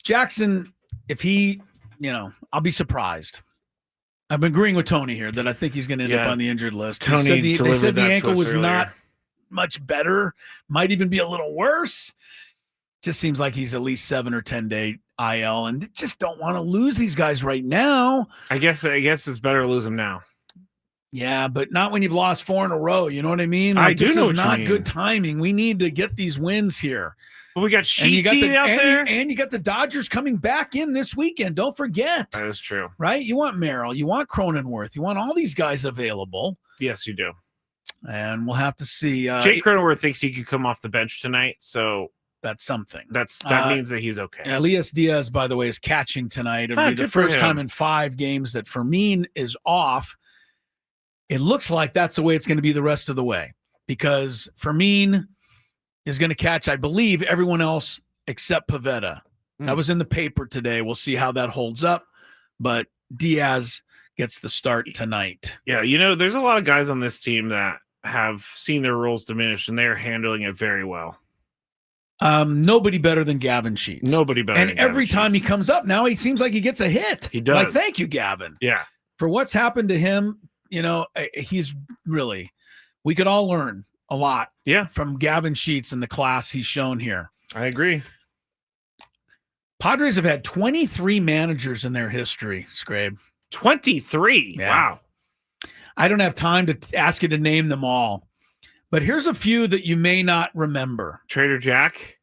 Jackson, if he, I'll be surprised. I'm agreeing with Tony here that I think he's going to end up on the injured list. They said the ankle was not much better, might even be a little worse. Just seems like he's at least 7 or 10 day IL, and just don't want to lose these guys right now.
I guess it's better to lose them now.
Yeah, but not when you've lost 4 in a row. You know what I mean?
I do know
this is
what you
not
mean.
good timing. We need to get these wins here.
But we got Sheetsy out there.
And you got the Dodgers coming back in this weekend. Don't forget.
That is true.
Right? You want Merrill. You want Cronenworth. You want all these guys available.
Yes, you do.
And we'll have to see.
Jake Cronenworth thinks he could come off the bench tonight, so
that's something.
That means that he's okay.
Elias Diaz, by the way, is catching tonight. It'll be the first time in 5 games that Fermin is off. It looks like that's the way it's going to be the rest of the way, because Fermin is going to catch, I believe, everyone else except Pivetta. That was in the paper today. We'll see how that holds up, but Diaz gets the start tonight.
Yeah, there's a lot of guys on this team that have seen their roles diminish, and they're handling it very well.
Nobody better than Gavin Sheets.
Nobody better
and
than Gavin
every time
Sheets.
he comes up now, he seems like he gets a hit.
He does.
Like, thank you, Gavin.
Yeah.
For what's happened to him, he's really, we could all learn a lot from Gavin Sheets and the class he's shown here.
I agree.
Padres have had 23 managers in their history, Skrabe.
23?
Yeah.
Wow.
I don't have time to ask you to name them all, but here's a few that you may not remember.
Trader Jack?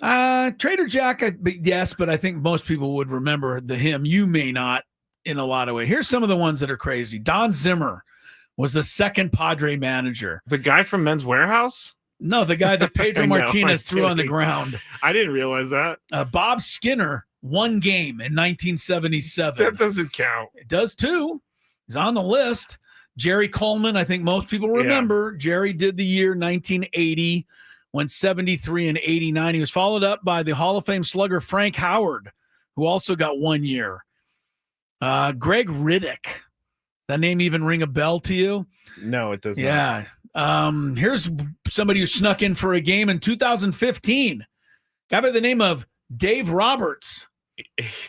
Trader Jack, yes, but I think most people would remember him. You may not in a lot of ways. Here's some of the ones that are crazy. Don Zimmer was the second Padre manager.
The guy from Men's Warehouse?
No, the guy that Pedro Martinez threw on the ground.
I didn't realize that.
Bob Skinner, 1 game in 1977.
That doesn't count.
It does too. He's on the list. Jerry Coleman, I think most people remember. Yeah. Jerry did the year 1980, went 73 and 89. He was followed up by the Hall of Fame slugger Frank Howard, who also got 1 year. Greg Riddick. That name even ring a bell to you?
No, it does not.
Yeah. Here's somebody who snuck in for a game in 2015. Guy by the name of Dave Roberts.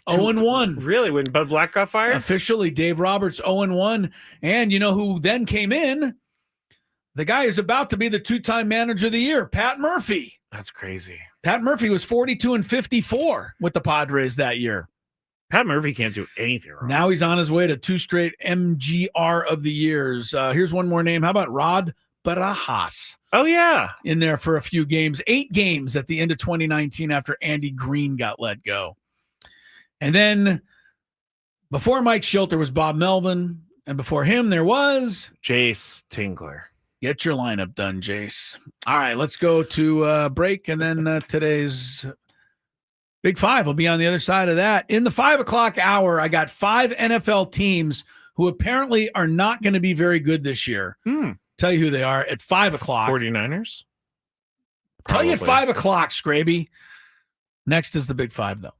0-1.
Really? When Bud Black got fired?
Officially, Dave Roberts 0-1. And you know who then came in? The guy who's about to be the 2-time manager of the year, Pat Murphy.
That's crazy.
Pat Murphy was 42 and 54 with the Padres that year.
Pat Murphy can't do anything wrong.
Now he's on his way to 2 straight MGR of the years. Here's one more name. How about Rod Barajas?
Oh, yeah.
In there for a few games. 8 games at the end of 2019 after Andy Green got let go. And then before Mike Schilter was Bob Melvin. And before him there was
Jace Tingler.
Get your lineup done, Jace. All right, let's go to break. And then today's Big Five will be on the other side of that. In the 5 o'clock hour, I got 5 NFL teams who apparently are not going to be very good this year. Tell you who they are at 5 o'clock.
49ers?
Tell you at 5 o'clock, Skraby. Next is the Big Five, though.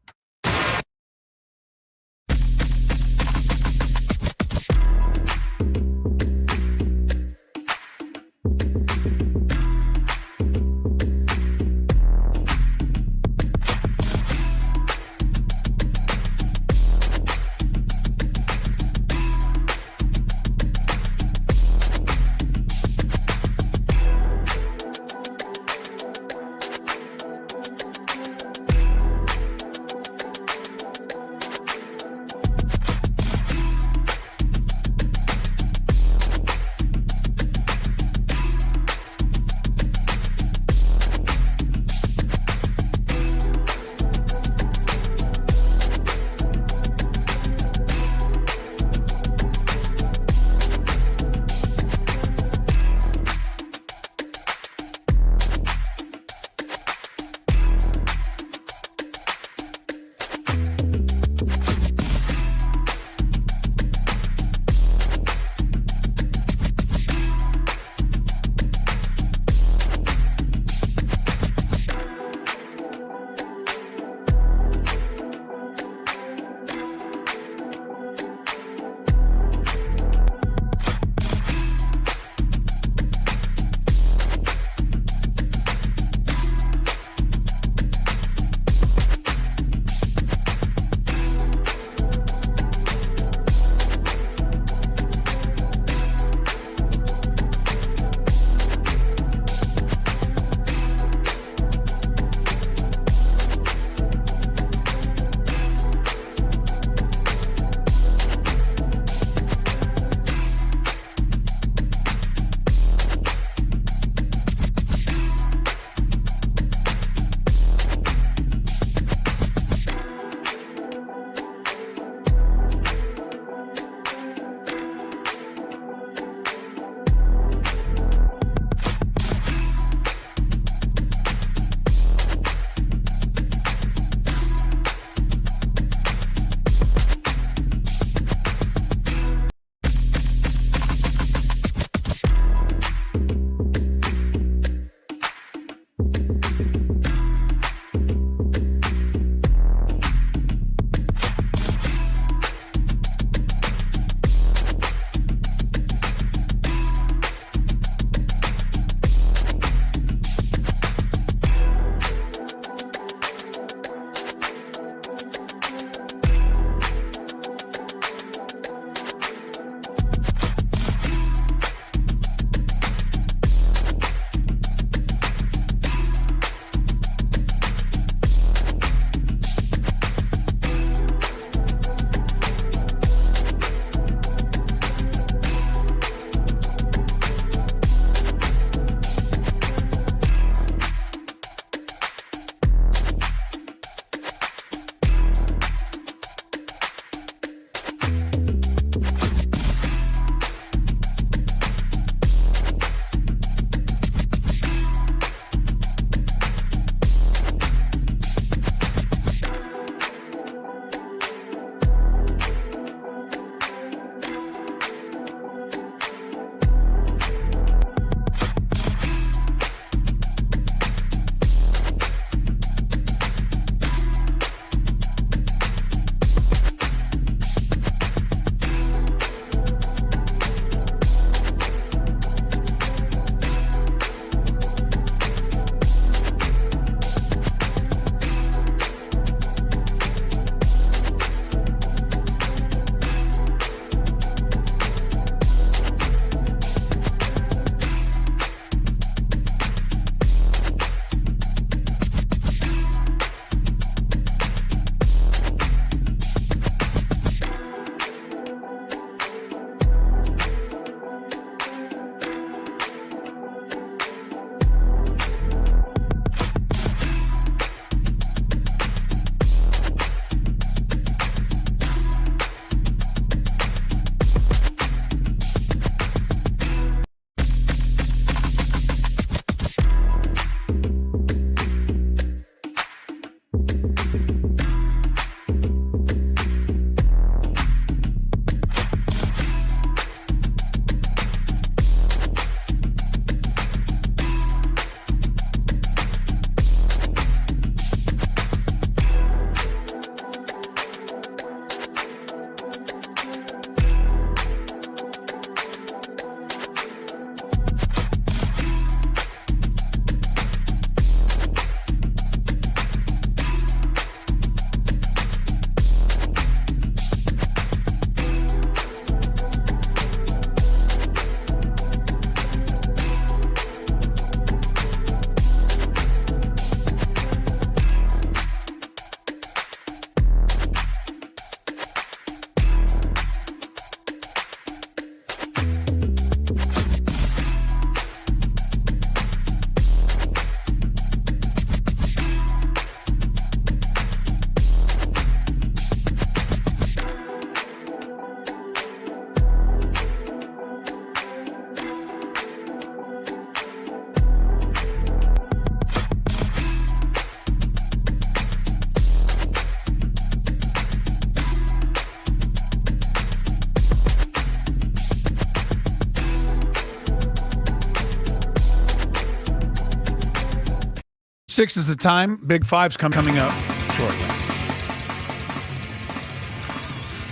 6 is the time. Big Five's coming up shortly.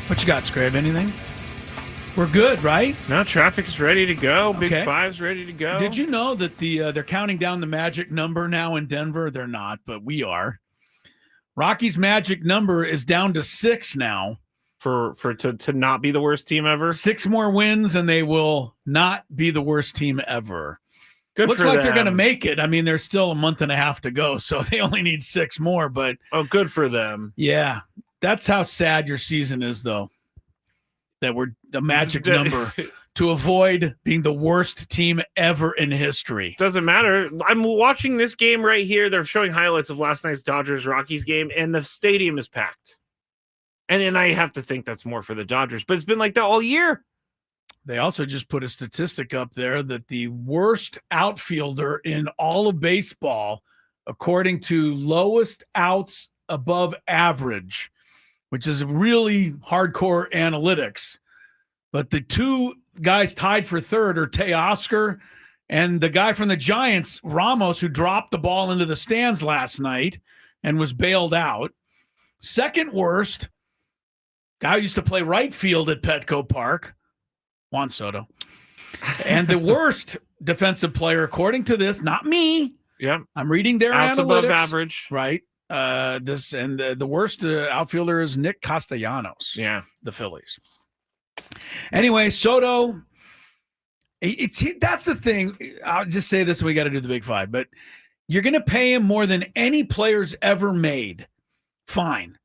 What you got, Skraby? Anything? We're good, right?
No, traffic is ready to go.
Okay.
Big Five's ready to go.
Did you know that they're counting down the magic number now in Denver? They're not, but we are. Rocky's magic number is down to 6 now.
To not be the worst team ever?
6 more wins, and they will not be the worst team ever.
Good
Looks
for
like
them.
they're going to make it. I mean, there's still a month and a half to go, so they only need 6 more. But
good for them.
Yeah, that's how sad your season is, though. That we're the magic number to avoid being the worst team ever in history.
Doesn't matter. I'm watching this game right here. They're showing highlights of last night's Dodgers-Rockies game, and the stadium is packed. And then I have to think that's more for the Dodgers, but it's been like that all year.
They also just put a statistic up there that the worst outfielder in all of baseball, according to lowest outs above average, which is really hardcore analytics. But the 2 guys tied for third are Teoscar and the guy from the Giants, Ramos, who dropped the ball into the stands last night and was bailed out. Second worst, guy who used to play right field at Petco Park, Juan Soto. And the worst defensive player, according to this, not me.
Yeah,
I'm reading their
outs
analytics.
above average,
right? The worst outfielder is Nick Castellanos.
Yeah,
the Phillies. Anyway, Soto. That's the thing. I'll just say this: we got to do the Big Five, but you're going to pay him more than any player's ever made. Fine.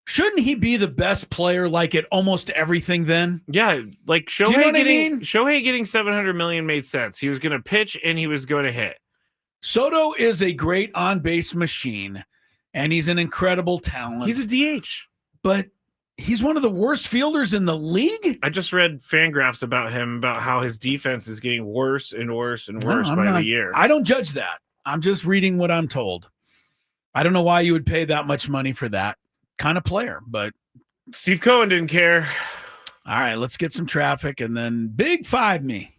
Shouldn't he be the best player like at almost everything then?
Yeah, like Shohei
Do you know what I
getting
mean?
Shohei getting $700 million made sense. He was going to pitch and he was going to hit.
Soto is a great on-base machine, and he's an incredible talent.
He's a DH.
But he's one of the worst fielders in the league?
I just read Fangraphs about him, about how his defense is getting worse and worse and worse by the year.
I don't judge that. I'm just reading what I'm told. I don't know why you would pay that much money for that kind of player, but
Steve Cohen didn't care.
All right, let's get some traffic and then Big Five me.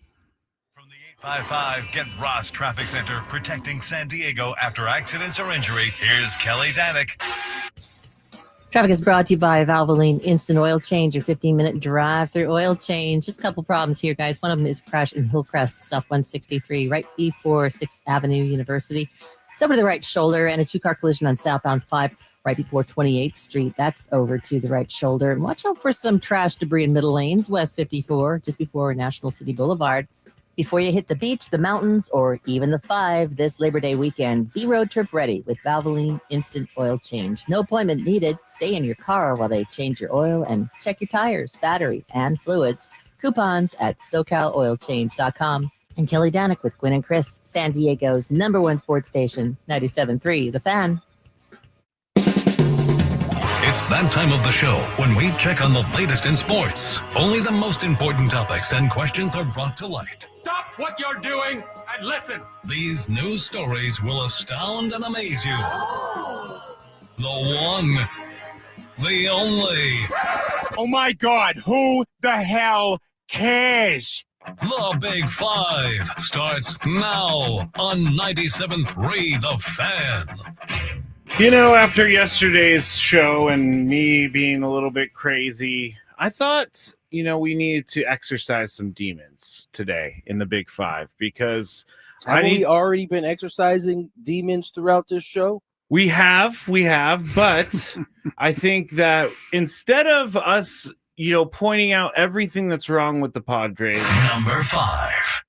855 Get Ross Traffic Center, protecting San Diego after accidents or injury. Here's Kelly Danick.
Traffic is brought to you by Valvoline Instant Oil Change, your 15-minute drive-through oil change. Just a couple problems here, guys. One of them is a crash in Hillcrest, South 163, right before 6th Avenue University. It's over to the right shoulder, and a 2-car collision on southbound 5 right before 28th Street. That's over to the right shoulder. And watch out for some trash debris in middle lanes, West 54, just before National City Boulevard. Before you hit the beach, the mountains, or even the 5 this Labor Day weekend, be road trip ready with Valvoline Instant Oil Change. No appointment needed. Stay in your car while they change your oil and check your tires, battery, and fluids. Coupons at SoCalOilChange.com. And Kelly Danick with Gwynn and Chris, San Diego's #1 sports station, 97.3 The Fan.
It's that time of the show when we check on the latest in sports. Only the most important topics and questions are brought to light.
Stop what you're doing and listen.
These news stories will astound and amaze you. The one, the only.
Oh my God, who the hell cares?
The Big Five starts now on 97.3 The Fan.
You know, after yesterday's show and me being a little bit crazy, I thought, we needed to exercise some demons today in the Big Five because
Have we already been exercising demons throughout this show?
We have, but I think that instead of us, pointing out everything that's wrong with the Padres,
Number 5.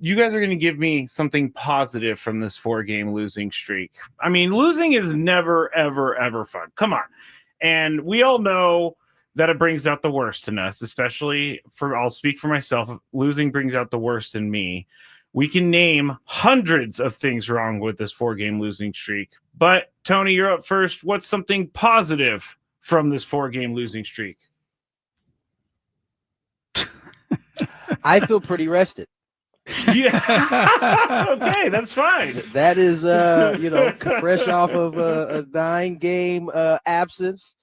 you guys are going to give me something positive from this 4-game losing streak. I mean, losing is never, ever, ever fun. Come on. And we all know that it brings out the worst in us, especially I'll speak for myself. Losing brings out the worst in me. We can name hundreds of things wrong with this 4-game losing streak. But Tony, you're up first. What's something positive from this 4-game losing streak?
I feel pretty rested.
Yeah. Okay, that's fine.
That is, fresh off of a 9-game absence.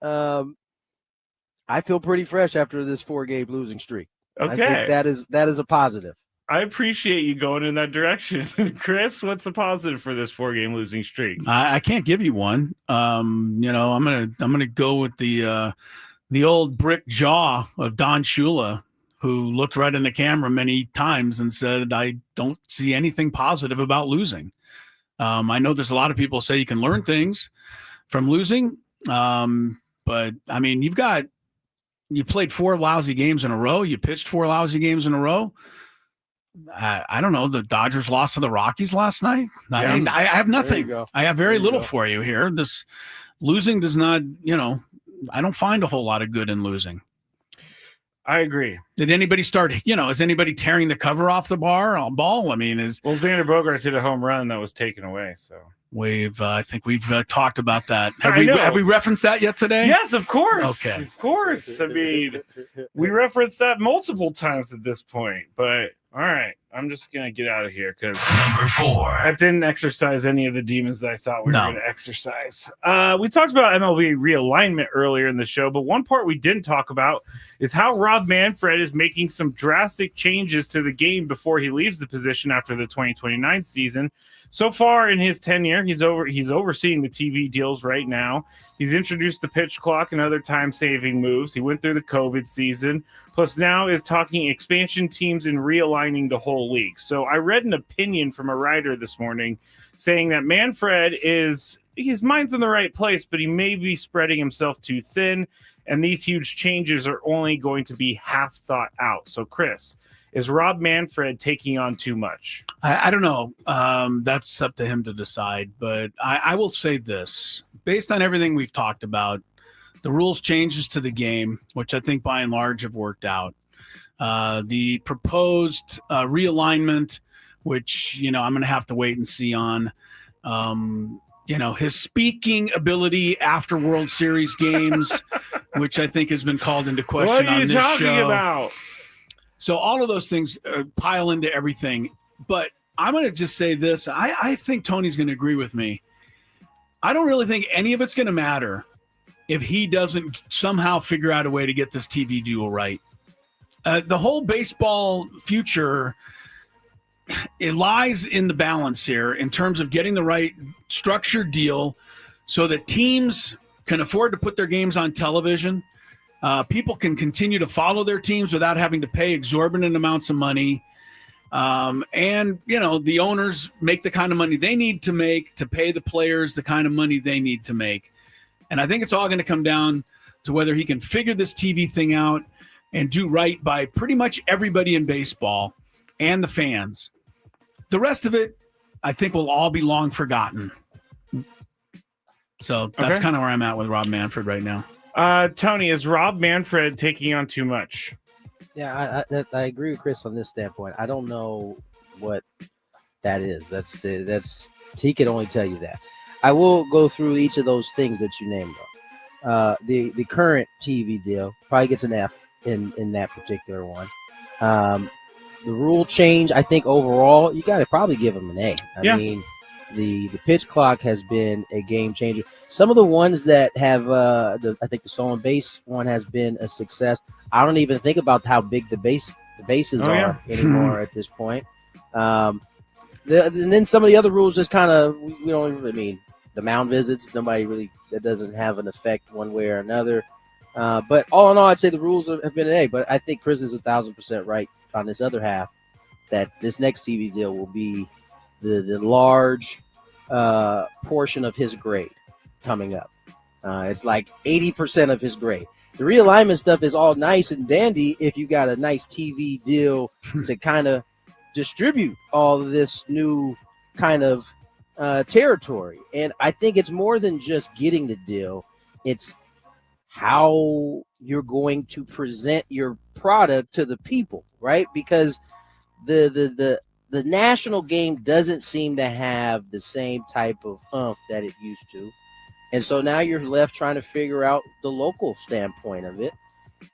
I feel pretty fresh after this 4-game losing streak.
Okay.
I think that is a positive.
I appreciate you going in that direction. Chris, what's the positive for this 4-game losing streak?
I can't give you one. I'm gonna go with the old brick jaw of Don Shula, who looked right in the camera many times and said, "I don't see anything positive about losing." I know there's a lot of people say you can learn things from losing, but I mean, you played 4 lousy games in a row. You pitched 4 lousy games in a row. I don't know. The Dodgers lost to the Rockies last night.
Yeah.
I have nothing.
There you go.
I have very little for you here. This losing does not, I don't find a whole lot of good in losing.
I agree.
Did anybody start, is anybody tearing the cover off the ball? I mean,
Xander Bogaerts hit a home run that was taken away. So
I think we've talked about that. Have we referenced that yet today?
Yes, of course.
Okay.
Of course. I mean, we referenced that multiple times at this point, but all right. I'm just going to get out of here because
number 4.
I didn't exercise any of the demons that I thought we were going to exercise. We talked about MLB realignment earlier in the show, but one part we didn't talk about is how Rob Manfred is making some drastic changes to the game before he leaves the position after the 2029 season. So far in his tenure, he's overseeing the TV deals right now. He's introduced the pitch clock and other time-saving moves. He went through the COVID season, plus now is talking expansion teams and realigning the whole league. So I read an opinion from a writer this morning saying that Manfred his mind's in the right place, but he may be spreading himself too thin, and these huge changes are only going to be half thought out. So, Chris, is Rob Manfred taking on too much?
I don't know. That's up to him to decide. But I will say this. Based on everything we've talked about, the rules changes to the game, which I think by and large have worked out. The proposed realignment, which, I'm going to have to wait and see on. His speaking ability after World Series games, which I think has been called into question on this show.
What are you talking about?
So all of those things pile into everything. But I'm going to just say this. I think Tony's going to agree with me. I don't really think any of it's going to matter if he doesn't somehow figure out a way to get this TV deal right. The whole baseball future, it lies in the balance here in terms of getting the right structured deal so that teams can afford to put their games on television. People can continue to follow their teams without having to pay exorbitant amounts of money. And the owners make the kind of money they need to make to pay the players the kind of money they need to make. And I think it's all going to come down to whether he can figure this TV thing out and do right by pretty much everybody in baseball and the fans. The rest of it, I think, will all be long forgotten. So that's kind of where I'm at with Rob Manfred right now.
Tony, is Rob Manfred taking on too much?
Yeah, I agree with Chris on this standpoint. I don't know what that is. That's he can only tell you that. I will go through each of those things that you named. The current TV deal probably gets an F in that particular one. The rule change, I think overall, you got to probably give him an A. I mean, the pitch clock has been a game changer. Some of the ones that have, I think the stolen base one has been a success. I don't even think about how big the bases are anymore at this point. And then some of the other rules just kind of, we don't really mean the mound visits. Nobody really, that doesn't have an effect one way or another. But all in all, I'd say the rules have been an A. But I think Chris is 1,000% right on this other half, that this next TV deal will be the large portion of his grade coming up. It's like 80% of his grade. The realignment stuff is all nice and dandy if you got a nice TV deal to kind of distribute all of this new kind of territory. And I think it's more than just getting the deal. It's how you're going to present your product to the people, right? Because the national game doesn't seem to have the same type of oomph that it used to. And so now you're left trying to figure out the local standpoint of it.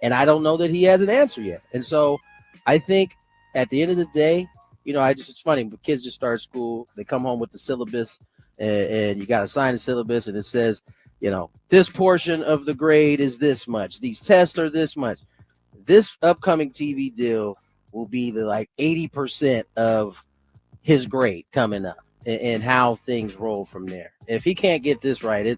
And I don't know that he has an answer yet. And so I think at the end of the day, it's funny, but kids just start school, they come home with the syllabus, and you got to sign the syllabus, and it says, this portion of the grade is this much. These tests are this much. This upcoming TV deal will be the like 80% of his grade coming up and how things roll from there. If he can't get this right,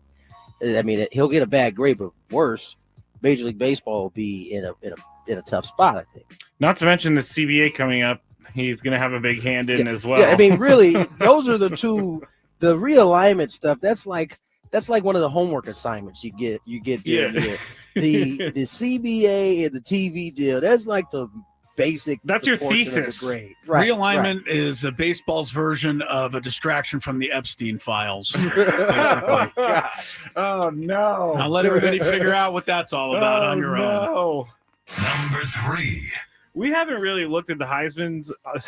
he'll get a bad grade, but worse, Major League Baseball will be in a tough spot, I think.
Not to mention the CBA coming up. He's going to have a big hand in as well.
Yeah, I mean, really, those are the two. The realignment stuff. That's like one of the homework assignments you get during the year. The CBA and the TV deal. That's like the basic.
That's your thesis.
Grade.
Right, realignment is a baseball's version of a distraction from the Epstein files. Basically.
Oh no!
I'll let everybody figure out what that's all about on your own.
Number 3.
We haven't really looked at the Heisman odds.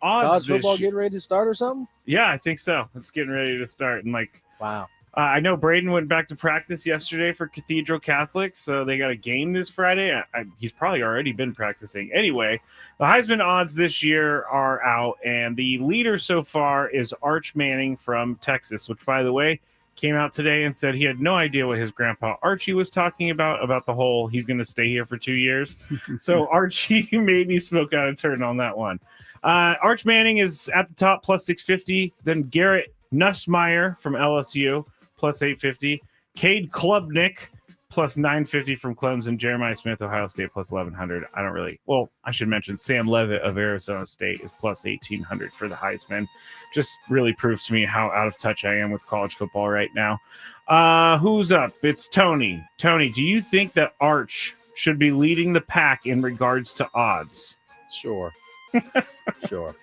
College football getting ready to start or something?
Yeah, I think so. It's getting ready to start. And
wow.
I know Braden went back to practice yesterday for Cathedral Catholic, so they got a game this Friday. He's probably already been practicing. Anyway, the Heisman odds this year are out, and the leader so far is Arch Manning from Texas, which, by the way, came out today and said he had no idea what his grandpa Archie was talking about the whole he's going to stay here for 2 years. So Archie maybe spoke out of turn on that one. Arch Manning is at the top, plus 650. Then Garrett Nussmeier from LSU, plus 850. Cade Klubnik, plus 950 from Clemson. Jeremiah Smith, Ohio State, plus 1100. I should mention Sam Levitt of Arizona State is plus 1800 for the Heisman. Just really proves to me how out of touch I am with college football right now. Who's up? It's Tony. Tony, do you think that Arch should be leading the pack in regards to odds?
Sure. Sure.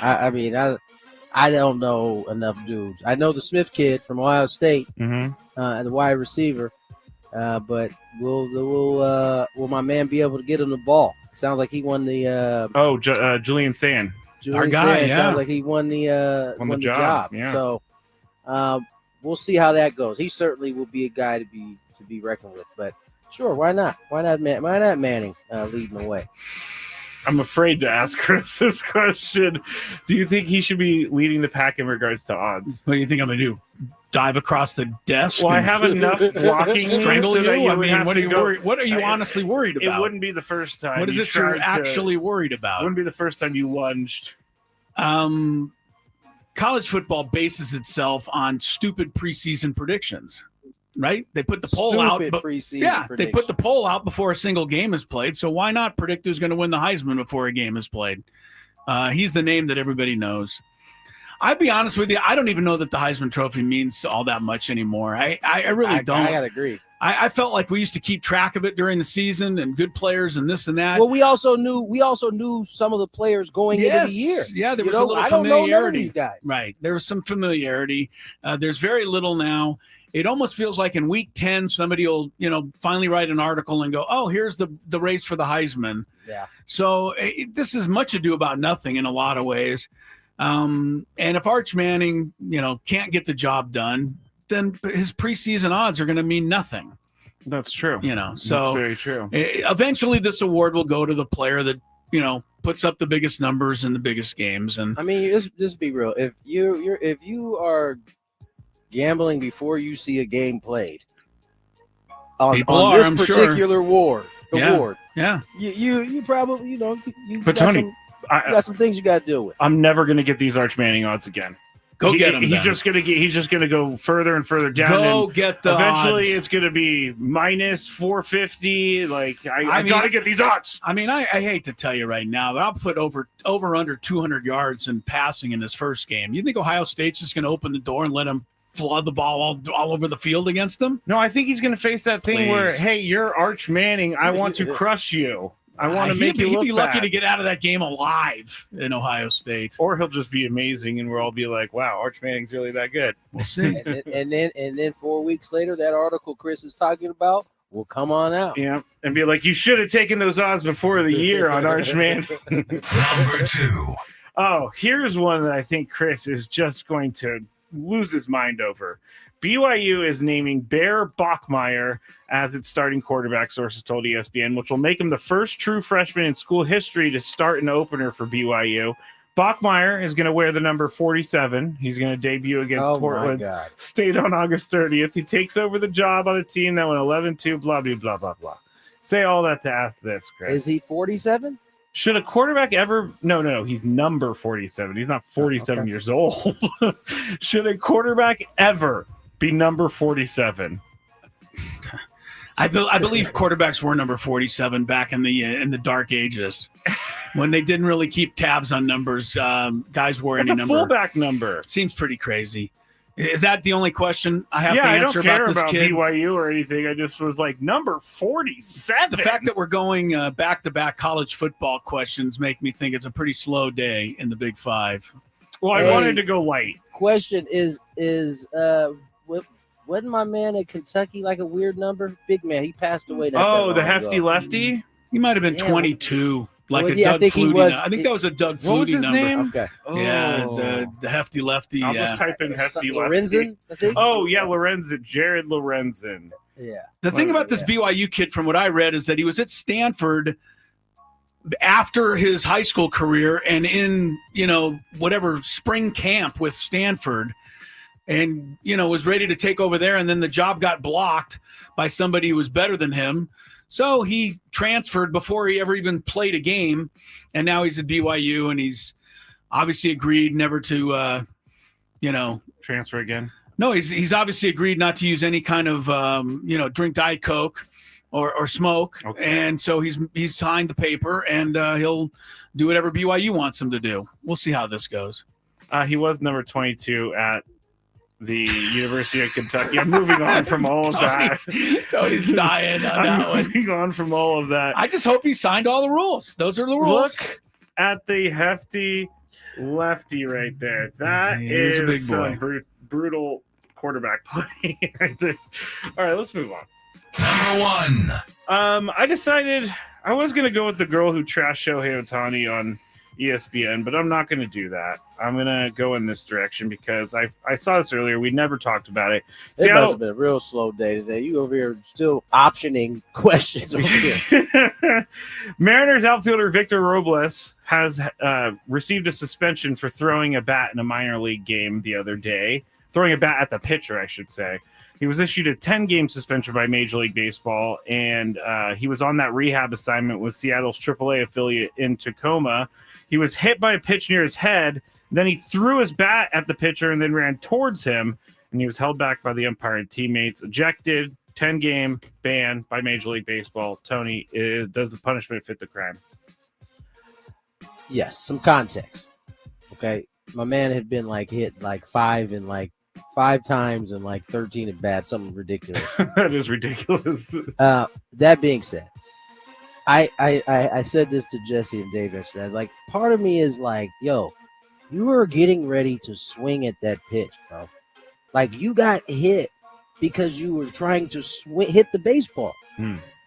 I mean, I don't know enough dudes. I know the Smith kid from Ohio State, the wide receiver. But will my man be able to get him the ball? Sounds like he won the
Julian Sand.
Our guy, yeah.
Sounds like he won the job.
Yeah.
So we'll see how that goes. He certainly will be a guy to be reckoned with. But sure, why not? Why not Manning leading the way?
I'm afraid to ask Chris this question. Do you think he should be leading the pack in regards to odds?
What do you think I'm going to do? Dive across the desk?
Well, I have enough blocking.
Strangle
so
you?
What
are you honestly worried about?
It wouldn't be the first time.
What is it you're actually worried about?
It wouldn't be the first time you lunged.
College football bases itself on stupid preseason predictions. Right? They put the poll out. They put the poll out before a single game is played. So why not predict who's going to win the Heisman before a game is played? He's the name that everybody knows. I'll be honest with you. I don't even know that the Heisman Trophy means all that much anymore. I really don't.
I gotta agree.
I felt like we used to keep track of it during the season and good players and this and that.
Well, we also knew some of the players going into the year.
Yeah, there was a little familiarity.
I don't know none of these guys.
Right. There was some familiarity. There's very little now. It almost feels like in week 10, somebody will, finally write an article and go, oh, here's the race for the Heisman.
Yeah.
So this is much ado about nothing in a lot of ways. And if Arch Manning, can't get the job done, then his preseason odds are going to mean nothing.
That's true.
So
that's very true.
Eventually this award will go to the player that, puts up the biggest numbers in the biggest games. And
I mean, just be real. If you are gambling before you see a game played on this particular award.
Yeah.
You probably you
but
got
Tony,
you got some things you got to deal with.
I'm never going to get these Arch Manning odds again.
Go get him.
He's just going to go further and further down.
Go get the
eventually
odds.
It's going to be minus 450. I got to get these odds.
I mean, I hate to tell you right now, but I'll put over under 200 yards in passing in this first game. You think Ohio State's just going to open the door and let him flood the ball all over the field against them?
No, I think he's going to face that thing where, hey, you're Arch Manning. I want to crush you. I want to make you look
He'd be lucky
bad.
to get out of that game alive in Ohio State.
Or he'll just be amazing, and we'll all be like, wow, Arch Manning's really that good.
We'll see.
and then 4 weeks later, that article Chris is talking about will come on out.
Yeah, and be like, you should have taken those odds before the year on Arch Manning.
Number 2.
Oh, here's one that I think Chris is just going to lose his mind over. BYU is naming Bear Bachmeier as its starting quarterback, sources told ESPN, which will make him the first true freshman in school history to start an opener for BYU. Bachmeier is going to wear the number 47. He's going to debut against Portland State on August 30th. He takes over the job on a team that went 11-2, blah, blah, blah, blah, blah. say all that to ask this, Chris.
Is he 47?
Should a quarterback ever? No. He's number 47. He's not 47 years old. Should a quarterback ever be number 47?
I believe quarterbacks were number 47 back in the dark ages when they didn't really keep tabs on numbers. Guys wore any
That's a
number.
fullback number.
Seems pretty crazy. Is that the only question I have
Yeah,
to
I
answer
don't care
about this
about
kid?
BYU or anything. I just was like, number 47.
The fact that we're going back-to-back college football questions make me think it's a pretty slow day in the Big Five.
Well, I wanted to go light.
Question wasn't my man at Kentucky like a weird number? Big man, he passed away.
Oh, the hefty lefty?
He might have been 22, like a Doug Flutie. I think that was a Doug Flutie number.
What was his name?
Okay.
Yeah, the hefty lefty.
I'll just type in hefty
Lorenzen,
lefty.
I think?
Oh, yeah, Lorenzen. Jared Lorenzen.
Yeah.
The thing about this BYU kid, from what I read, is that he was at Stanford after his high school career and in, whatever spring camp with Stanford, and, was ready to take over there. And then the job got blocked by somebody who was better than him. So he transferred before he ever even played a game. And now he's at BYU, and he's obviously agreed never to,
transfer again.
No, he's obviously agreed not to use any kind of, drink Diet Coke or smoke. Okay. And so he's signed the paper, and he'll do whatever BYU wants him to do. We'll see how this goes.
He was number 22 at the University of Kentucky. I'm moving on from all of that.
Tony's dying on that one.
Moving on from all of that.
I just hope he signed all the rules. Those are the rules.
Look at the hefty lefty right there. That is
a big boy.
Brutal quarterback play. All right, let's move on.
Number 1.
I decided I was going to go with the girl who trashed Shohei Ohtani on ESPN, but I'm not going to do that. I'm going to go in this direction because I saw this earlier. We never talked about it.
It must have been a real slow day today. You over here still optioning questions over here.
Mariners outfielder Victor Robles has received a suspension for throwing a bat in a minor league game the other day. Throwing a bat at the pitcher, I should say. He was issued a 10-game suspension by Major League Baseball, and he was on that rehab assignment with Seattle's AAA affiliate in Tacoma. He was hit by a pitch near his head. Then he threw his bat at the pitcher and then ran towards him, and he was held back by the umpire and teammates. Ejected, 10-game ban by Major League Baseball. Tony, does the punishment fit the crime?
Yes, some context. Okay, my man had been hit 5 times and 13 at bat, something ridiculous.
That is ridiculous.
That being said, I said this to Jesse and Dave yesterday. I was like, part of me is like, yo, you were getting ready to swing at that pitch, bro. You got hit because you were trying to hit the baseball.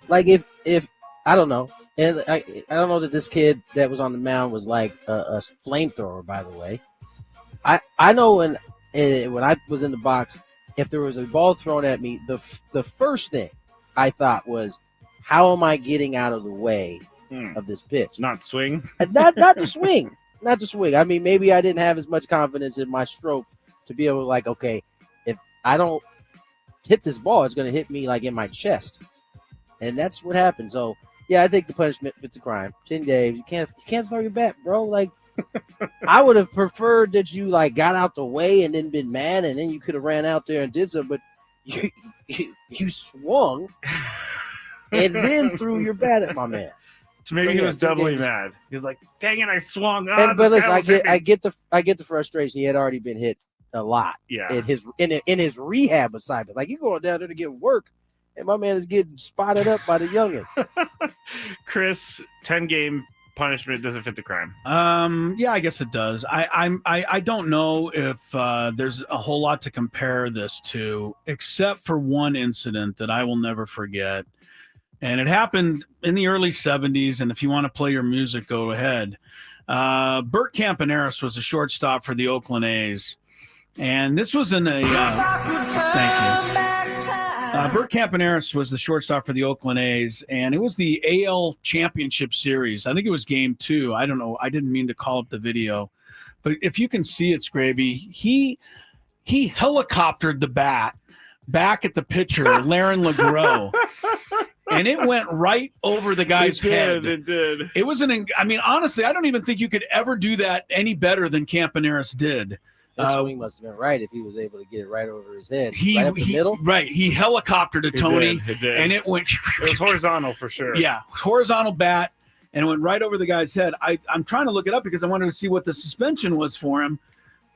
If I don't know, and I don't know that this kid that was on the mound was a flamethrower, by the way. I know when I was in the box, if there was a ball thrown at me, the first thing I thought was, how am I getting out of the way of this pitch?
Not swing?
Not to swing. Not to swing. I mean, maybe I didn't have as much confidence in my stroke to be able to okay, if I don't hit this ball, it's going to hit me in my chest. And that's what happened. So, yeah, I think the punishment fits the crime. 10 days. You can't throw your bat, bro. I would have preferred that you got out the way and then been mad, and then you could have ran out there and did so, but you swung and then threw your bat at my man.
So maybe he was doubly mad. He was like, "Dang it, I swung!"
But listen, I get the frustration. He had already been hit a lot.
Yeah.
In his rehab assignment, you're going down there to get work, and my man is getting spotted up by the youngins.
Chris, 10-game punishment doesn't fit the crime.
Yeah, I guess it does. I don't know if there's a whole lot to compare this to, except for one incident that I will never forget. And it happened in the early 70s, and if you want to play your music, go ahead. Bert Campaneris was a shortstop for the Oakland A's. And this was in a thank you. Bert Campaneris was the shortstop for the Oakland A's, and it was the AL Championship Series. I think it was Game 2. I don't know. I didn't mean to call up the video. But if you can see it, Skraby, he helicoptered the bat back at the pitcher, Laren LeGros. and it went right over the guy's head.
It did.
It was I mean, honestly, I don't even think you could ever do that any better than Campaneris did.
His swing must have been right if he was able to get it right over his head.
He,
right up the middle?
Right. He helicoptered to Tony, and it went.
It was horizontal for sure.
Yeah, horizontal bat, and it went right over the guy's head. I'm trying to look it up because I wanted to see what the suspension was for him.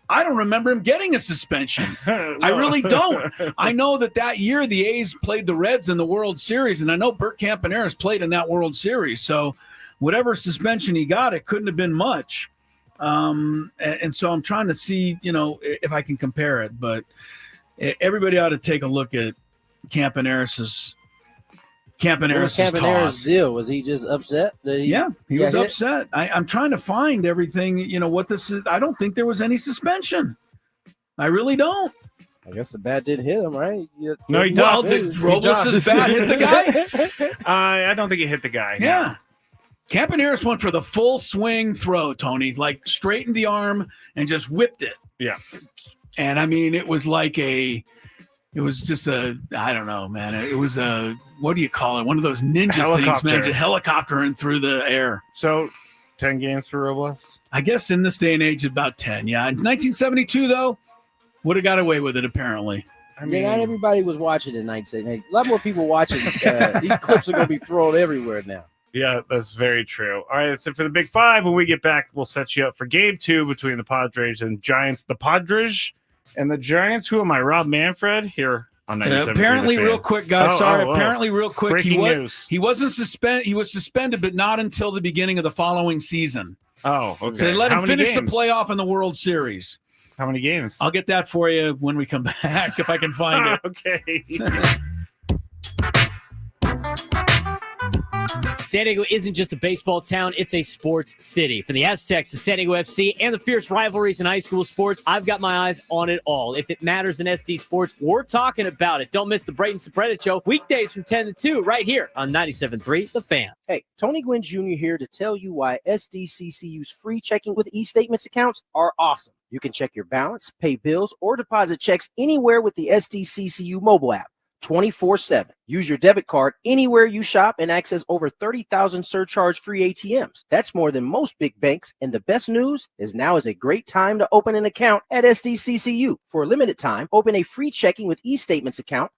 I don't remember him getting a suspension. I really don't. I know that year the A's played the Reds in the World Series, and I know Bert Campaneris played in that World Series. So whatever suspension he got, it couldn't have been much. And so I'm trying to see, if I can compare it. But everybody ought to take a look at Campaneris' toss.
Deal? Was he just upset?
He was upset. I'm trying to find everything, what this is. I don't think there was any suspension. I really don't.
I guess the bat didn't hit him, right?
No, he
well,
does.
did Robles' bat hit the guy?
I don't think it hit the guy.
Yeah. Campaneris went for the full swing throw, Tony, like straightened the arm and just whipped it.
Yeah.
And I mean, it was like it was just I don't know, man. It was what do you call it? One of those ninja things, man. Just helicoptering through the air.
So 10 games for Robles?
I guess in this day and age, about 10. Yeah. In 1972, though, would have got away with it, apparently.
I mean, not everybody was watching in 1978. A lot more people watching. These clips are going to be thrown everywhere now.
Yeah, that's very true. All right, that's it for the Big Five. When we get back, we'll set you up for Game 2 between the Padres and Giants. The Padres and the Giants. Who am I? Rob Manfred here on 97.
Apparently, real quick, guys. Apparently, real quick.
Breaking news.
He wasn't suspended. He was suspended, but not until the beginning of the following season.
Oh, okay.
So they let him finish the playoff in the World Series.
How many games?
I'll get that for you when we come back, if I can find it.
Okay.
San Diego isn't just a baseball town, it's a sports city. From the Aztecs to San Diego FC and the fierce rivalries in high school sports, I've got my eyes on it all. If it matters in SD Sports, we're talking about it. Don't miss the Brayton Subreddit Show, weekdays from 10 to 2, right here on 97.3 The Fan.
Hey, Tony Gwynn Jr. here to tell you why SDCCU's free checking with e-statements accounts are awesome. You can check your balance, pay bills, or deposit checks anywhere with the SDCCU mobile app. 24/7. Use your debit card anywhere you shop and access over 30,000 surcharge-free ATMs. That's more than most big banks, and the best news is now is a great time to open an account at SDCCU. For a limited time, open a free checking with e-statements account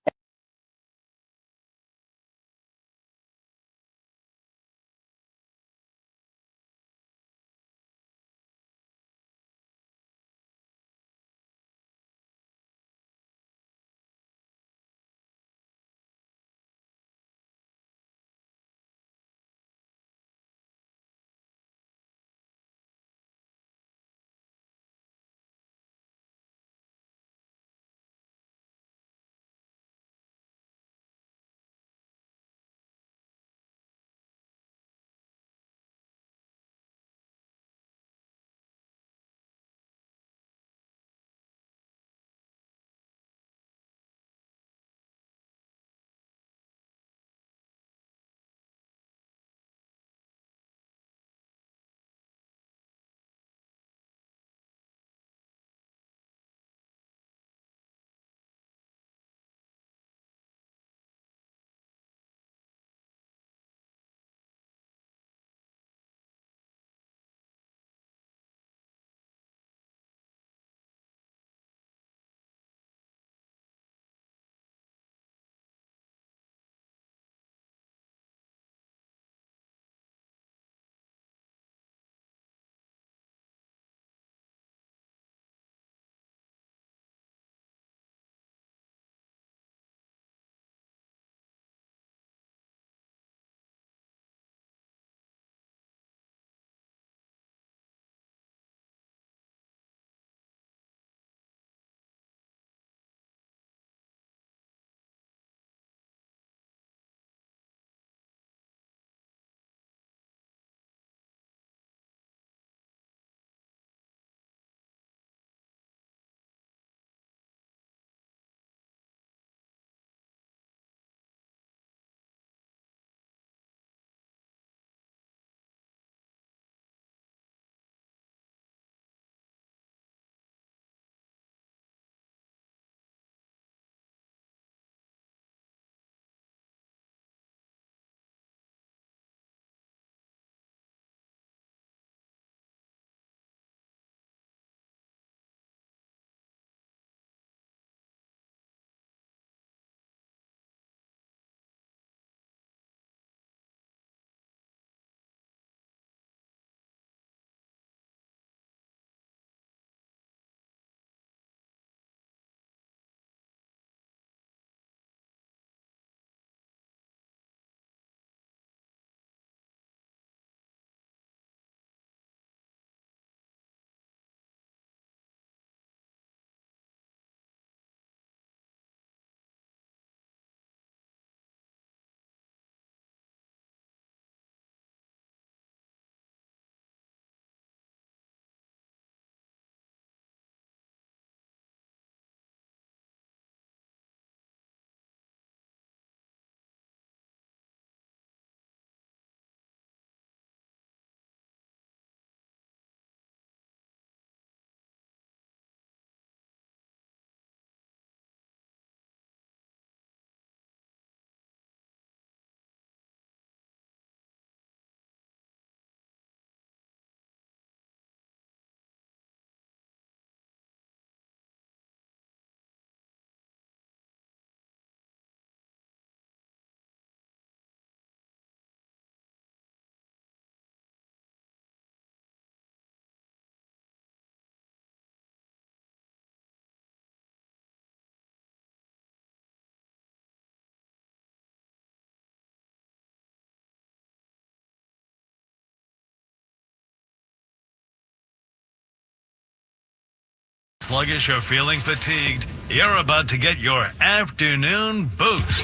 sluggish or feeling fatigued, you're about to get your afternoon boost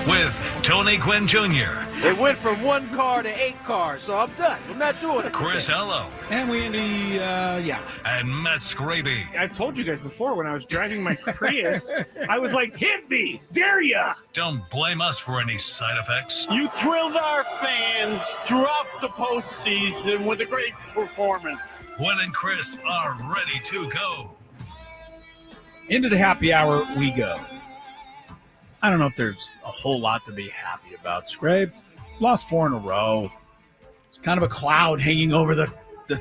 with Tony Gwynn Jr.
They went from 1 car to 8 cars, so I'm done. I'm not doing it.
Chris Ello.
And Andy,
And Matt Skraby.
I've told you guys before, when I was driving my Prius, I was like, hit me, dare ya.
Don't blame us for any side effects.
You thrilled our fans throughout the postseason with a great performance.
Gwynn and Chris are ready to go.
Into the happy hour we go. I don't know if there's a whole lot to be happy about. Skrabe lost 4 in a row. It's kind of a cloud hanging over the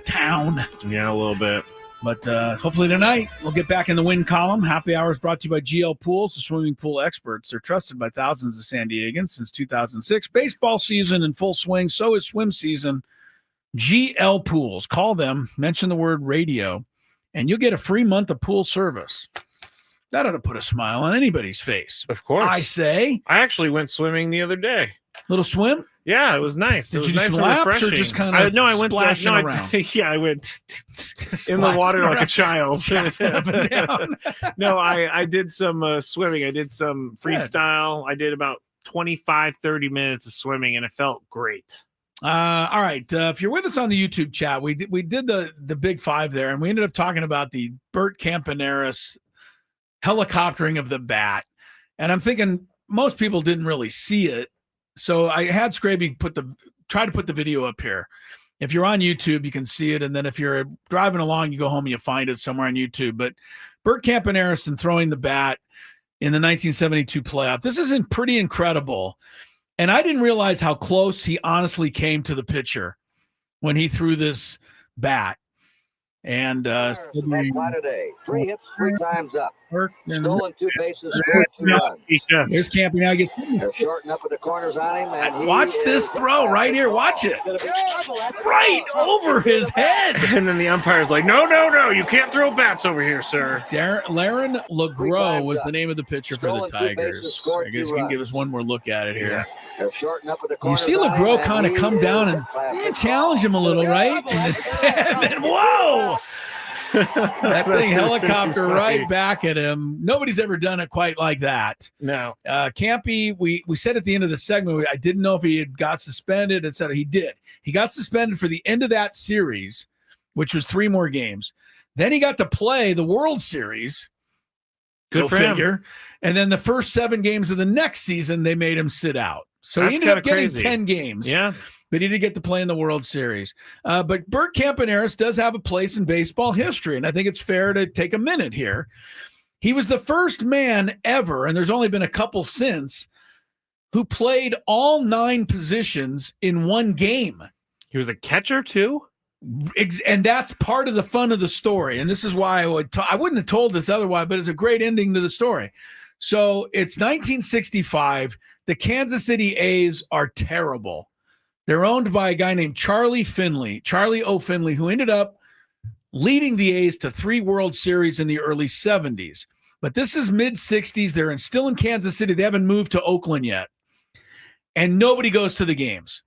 town.
Yeah, a little bit.
But hopefully tonight we'll get back in the win column. Happy Hour is brought to you by GL Pools, the swimming pool experts. They're trusted by thousands of San Diegans since 2006. Baseball season in full swing. So is swim season. GL Pools. Call them, mention the word radio, and you'll get a free month of pool service. That ought to put a smile on anybody's face.
Of course.
I say.
I actually went swimming the other day.
Little swim?
Yeah, it was nice.
Did
it was
you do
nice
some
and
laps
refreshing.
or just kind of
I went
splashing around?
I went in the water like a child.
Up and down.
No, I did some swimming. I did some freestyle. I did about 25, 30 minutes of swimming, and it felt great.
All right. If you're with us on the YouTube chat, we did the Big Five there, and we ended up talking about the Bert Campaneris helicoptering of the bat. And I'm thinking most people didn't really see it. So I had Skraby try to put the video up here. If you're on YouTube, you can see it. And then if you're driving along, you go home and you find it somewhere on YouTube. But Bert Campaneris and throwing the bat in the 1972 playoff. This is pretty incredible. And I didn't realize how close he honestly came to the pitcher when he threw this bat. And
quite a day. 3 hits, 3 times up. Stolen 2 bases, scored 2 runs.
There's Campy now.
They're shorting up at the corners on him. And
watch this throw right here. Watch it. Right over his head.
And then the umpire's like, no, you can't throw bats over here, sir.
Laren LeGros was the name of the pitcher for the Tigers. I guess you can give us one more look at it here.
They're shorting up at the
You
corners
see LeGros kind of come down and challenge him a little, right? And then, whoa! That thing helicopter right back at him. Nobody's ever done it quite like that.
No.
Campy, we said at the end of the segment, I didn't know if he had got suspended, etc. He did. He got suspended for the end of that series, which was 3 more games. Then he got to play the World Series.
Good for
figure.
him.
And then the first 7 games of the next season, they made him sit out. So he ended up getting 10 games.
Yeah.
But he did get to play in the World Series. But Bert Campaneris does have a place in baseball history, and I think it's fair to take a minute here. He was the first man ever, and there's only been a couple since, who played all 9 positions in one game.
He was a catcher, too?
And that's part of the fun of the story. And this is why I wouldn't have told this otherwise, but it's a great ending to the story. So it's 1965. The Kansas City A's are terrible. They're owned by a guy named Charlie O. Finley, who ended up leading the A's to 3 World Series in the early 70s. But this is mid-60s. They're still in Kansas City. They haven't moved to Oakland yet. And nobody goes to the games.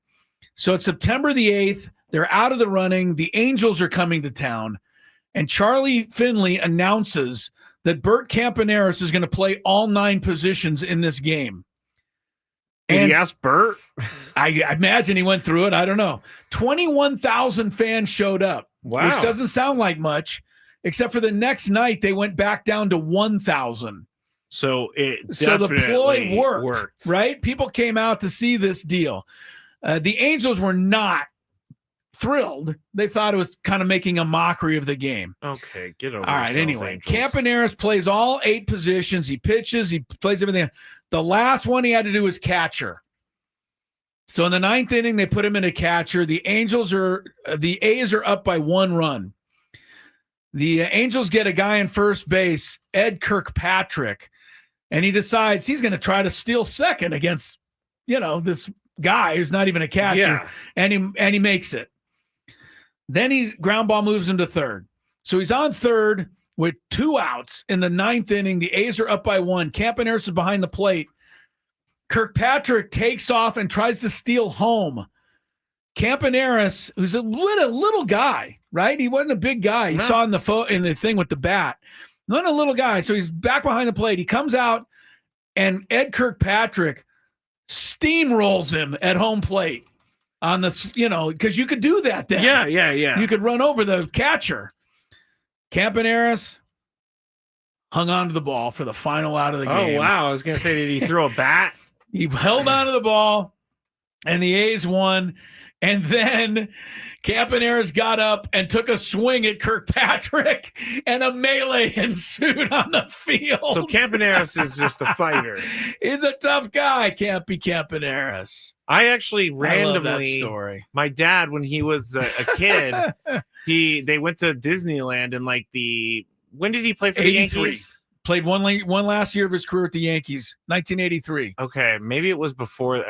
So it's September the 8th. They're out of the running. The Angels are coming to town. And Charlie Finley announces that Bert Campaneris is going to play all 9 positions in this game.
Did he ask Bert?
I imagine he went through it. I don't know. 21,000 fans showed up, which doesn't sound like much, except for the next night they went back down to 1,000.
So
the ploy worked, right? People came out to see this deal. The Angels were not thrilled. They thought it was kind of making a mockery of the game.
Okay, get over.
All right, anyway,
Angels.
Campaneris plays all 8 positions. He pitches. He plays everything. The last one he had to do was catcher. So in the 9th inning, they put him in a catcher. The A's are up by 1 run. The Angels get a guy in first base, Ed Kirkpatrick, and he decides he's going to try to steal second against, this guy who's not even a catcher, and he makes it. Then ground ball moves him to third. So he's on third with 2 outs in the 9th inning. The A's are up by 1. Campaneris is behind the plate. Kirkpatrick takes off and tries to steal home. Campaneris, who's a little guy, right? He wasn't a big guy. He saw in the thing with the bat. Not a little guy. So he's back behind the plate. He comes out, and Ed Kirkpatrick steamrolls him at home plate on the, because you could do that then.
Yeah.
You could run over the catcher. Campaneris hung on to the ball for the final out of the game.
Oh, wow. I was going to say, did he throw a bat?
He held on to the ball, and the A's won. And then Campaneris got up and took a swing at Kirkpatrick, and a melee ensued on the field.
So Campaneris is just a fighter.
He's a tough guy, Campaneris.
I actually randomly,
I love that story.
My dad, when he was a kid, they went to Disneyland and when did he play for the Yankees?
Played one last year of his career at the Yankees, 1983.
Okay, maybe it was before.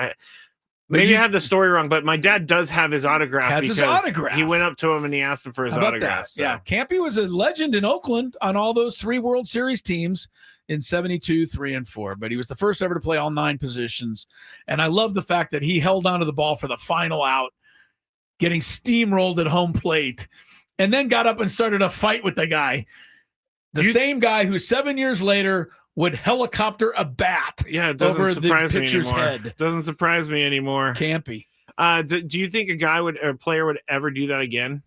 Maybe I have the story wrong, but my dad does have his autograph.
His autograph.
He went up to him and he asked him for his autograph.
So. Yeah, Campy was a legend in Oakland on all those 3 World Series teams in 72, 3, and 4. But he was the first ever to play all 9 positions. And I love the fact that he held onto the ball for the final out, getting steamrolled at home plate, and then got up and started a fight with the guy. The same guy who 7 years later would helicopter a bat over the pitcher's head.
Doesn't surprise me anymore.
Campy.
Do you think a player would ever do that again?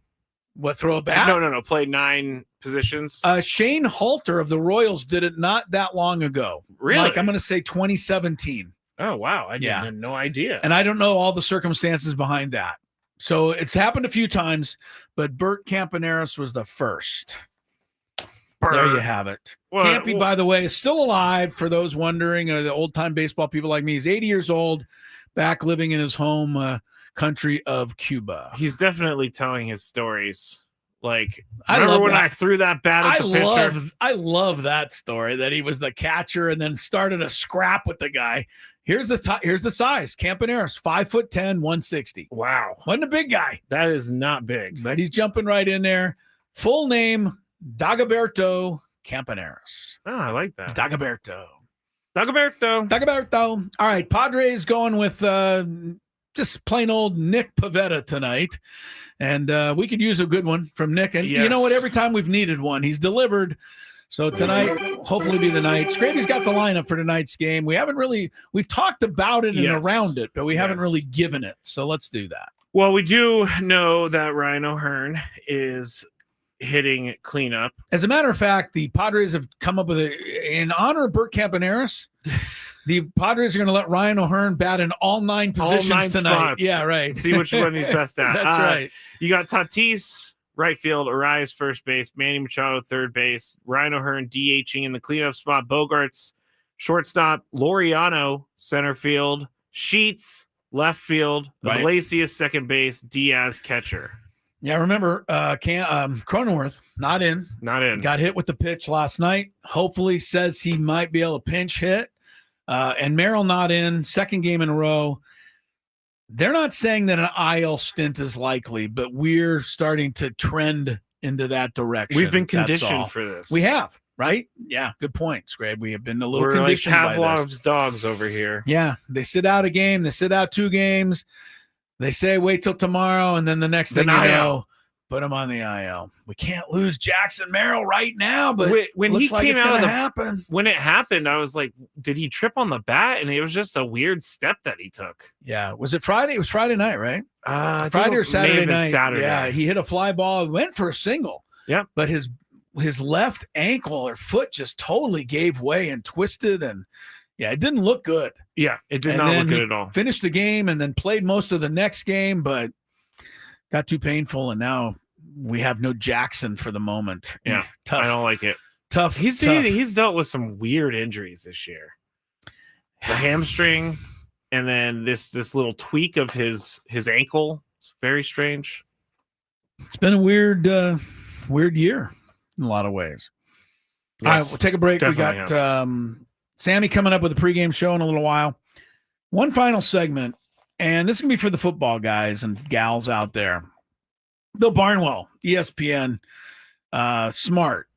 What, throw a bat?
No. Play 9 positions.
Shane Halter of the Royals did it not that long ago.
Really?
I'm going to say 2017.
Oh, wow. I had no idea.
And I don't know all the circumstances behind that. So it's happened a few times, but Bert Campaneris was the first. There you have it. Campy, by the way, is still alive for those wondering, the old-time baseball people like me. He's 80 years old, back living in his home country of Cuba.
He's definitely telling his stories. Remember when I threw that bat at the pitcher?
I love that story, that he was the catcher and then started a scrap with the guy. Here's the size. Campaneris, 5'10", 160.
Wow.
Wasn't a big guy.
That is not big.
But he's jumping right in there. Full name, Dagoberto Campaneris.
Oh, I like that.
Dagoberto. All right, Padres going with just plain old Nick Pivetta tonight. And we could use a good one from Nick. And you know what? Every time we've needed one, he's delivered. So tonight, hopefully be the night. Skraby's got the lineup for tonight's game. We've talked about it and around it, but we haven't really given it. So let's do that.
Well, we do know that Ryan O'Hearn is hitting cleanup.
As a matter of fact, the Padres have come up with in honor of Bert Campaneris, the Padres are going to let Ryan O'Hearn bat in all 9 positions tonight.
Spots.
Yeah, right.
See which one he's best at.
That's right.
You got Tatis, right field, Arias, first base, Manny Machado, third base, Ryan O'Hearn DHing in the cleanup spot, Bogarts, shortstop, Laureano, center field, Sheets, left field, Iglesias, second base, Diaz, catcher.
Yeah, remember, Cronenworth, not in. Got hit with the pitch last night. Hopefully says he might be able to pinch hit. And Merrill not in, second game in a row. They're not saying that an IL stint is likely, but we're starting to trend into that direction.
We've been conditioned for this.
We have, right? Yeah, good point, Scrabe. We have been a little
We're
conditioned
like
by
Pavlov's
this.
dogs over here.
Yeah, they sit out a game. They sit out 2 games. They say wait till tomorrow, and then the next thing you know, put them on the IL. We can't lose Jackson Merrill right now, but
when he came out of the
happen.
When it happened, I was like, did he trip on the bat? And it was just a weird step that he took.
Yeah. Was it Friday? It was Friday night, right?
Friday
or Saturday night.
Saturday.
Yeah, he hit a fly ball, went for a single.
Yeah.
But his left ankle or foot just totally gave way and twisted, and it didn't look good.
Yeah, it did not look good at all.
Finished the game and then played most of the next game, but got too painful, and now we have no Jackson for the moment.
Yeah,
tough.
I don't like it.
Tough.
He's dealt with some weird injuries this year. The hamstring, and then this little tweak of his ankle. It's very strange.
It's been a weird year in a lot of ways.
Yes,
all right, we'll take a break. We got Sammy coming up with a pregame show in a little while. One final segment, and this is going to be for the football guys and gals out there. Bill Barnwell, ESPN, smart.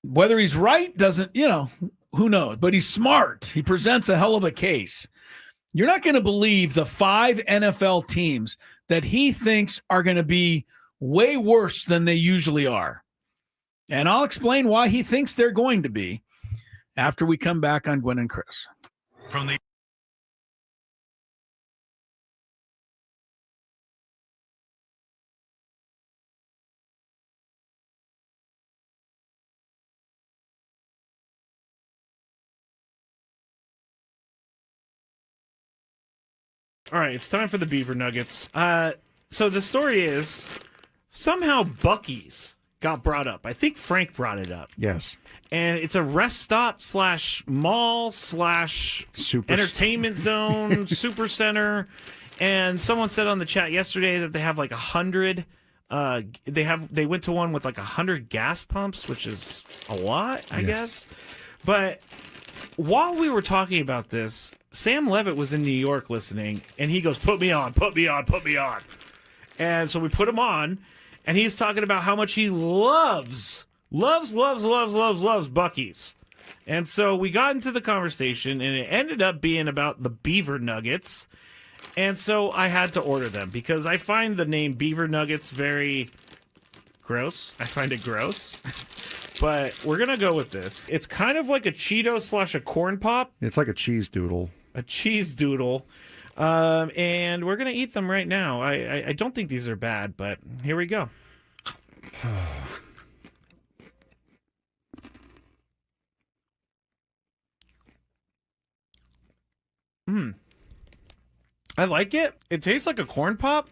Whether he's right doesn't, who knows? But he's smart. He presents a hell of a case. You're not going to believe the 5 NFL teams that he thinks are going to be way worse than they usually are. And I'll explain why he thinks they're going to be after we come back on Gwynn and Chris.
From the
All right, it's time for the Beaver Nuggets. So the story is somehow Buc-ee's got brought up. I think Frank brought it up.
Yes.
And it's a rest stop / mall / entertainment zone, super center. And someone said on the chat yesterday that they have like 100. They went to one with like 100 gas pumps, which is a lot, I guess. But while we were talking about this, Sam Levitt was in New York listening, and he goes, "Put me on, put me on, put me on." And so we put him on, and he's talking about how much he loves Buc-ee's. And so we got into the conversation, and it ended up being about the Beaver Nuggets. And so I had to order them because I find the name Beaver Nuggets very gross. I find it gross. But we're going to go with this. It's kind of like a Cheeto / a corn pop.
It's like a cheese doodle.
A cheese doodle. And we're going to eat them right now. I don't think these are bad, but here we go. I like it. It tastes like a corn pop.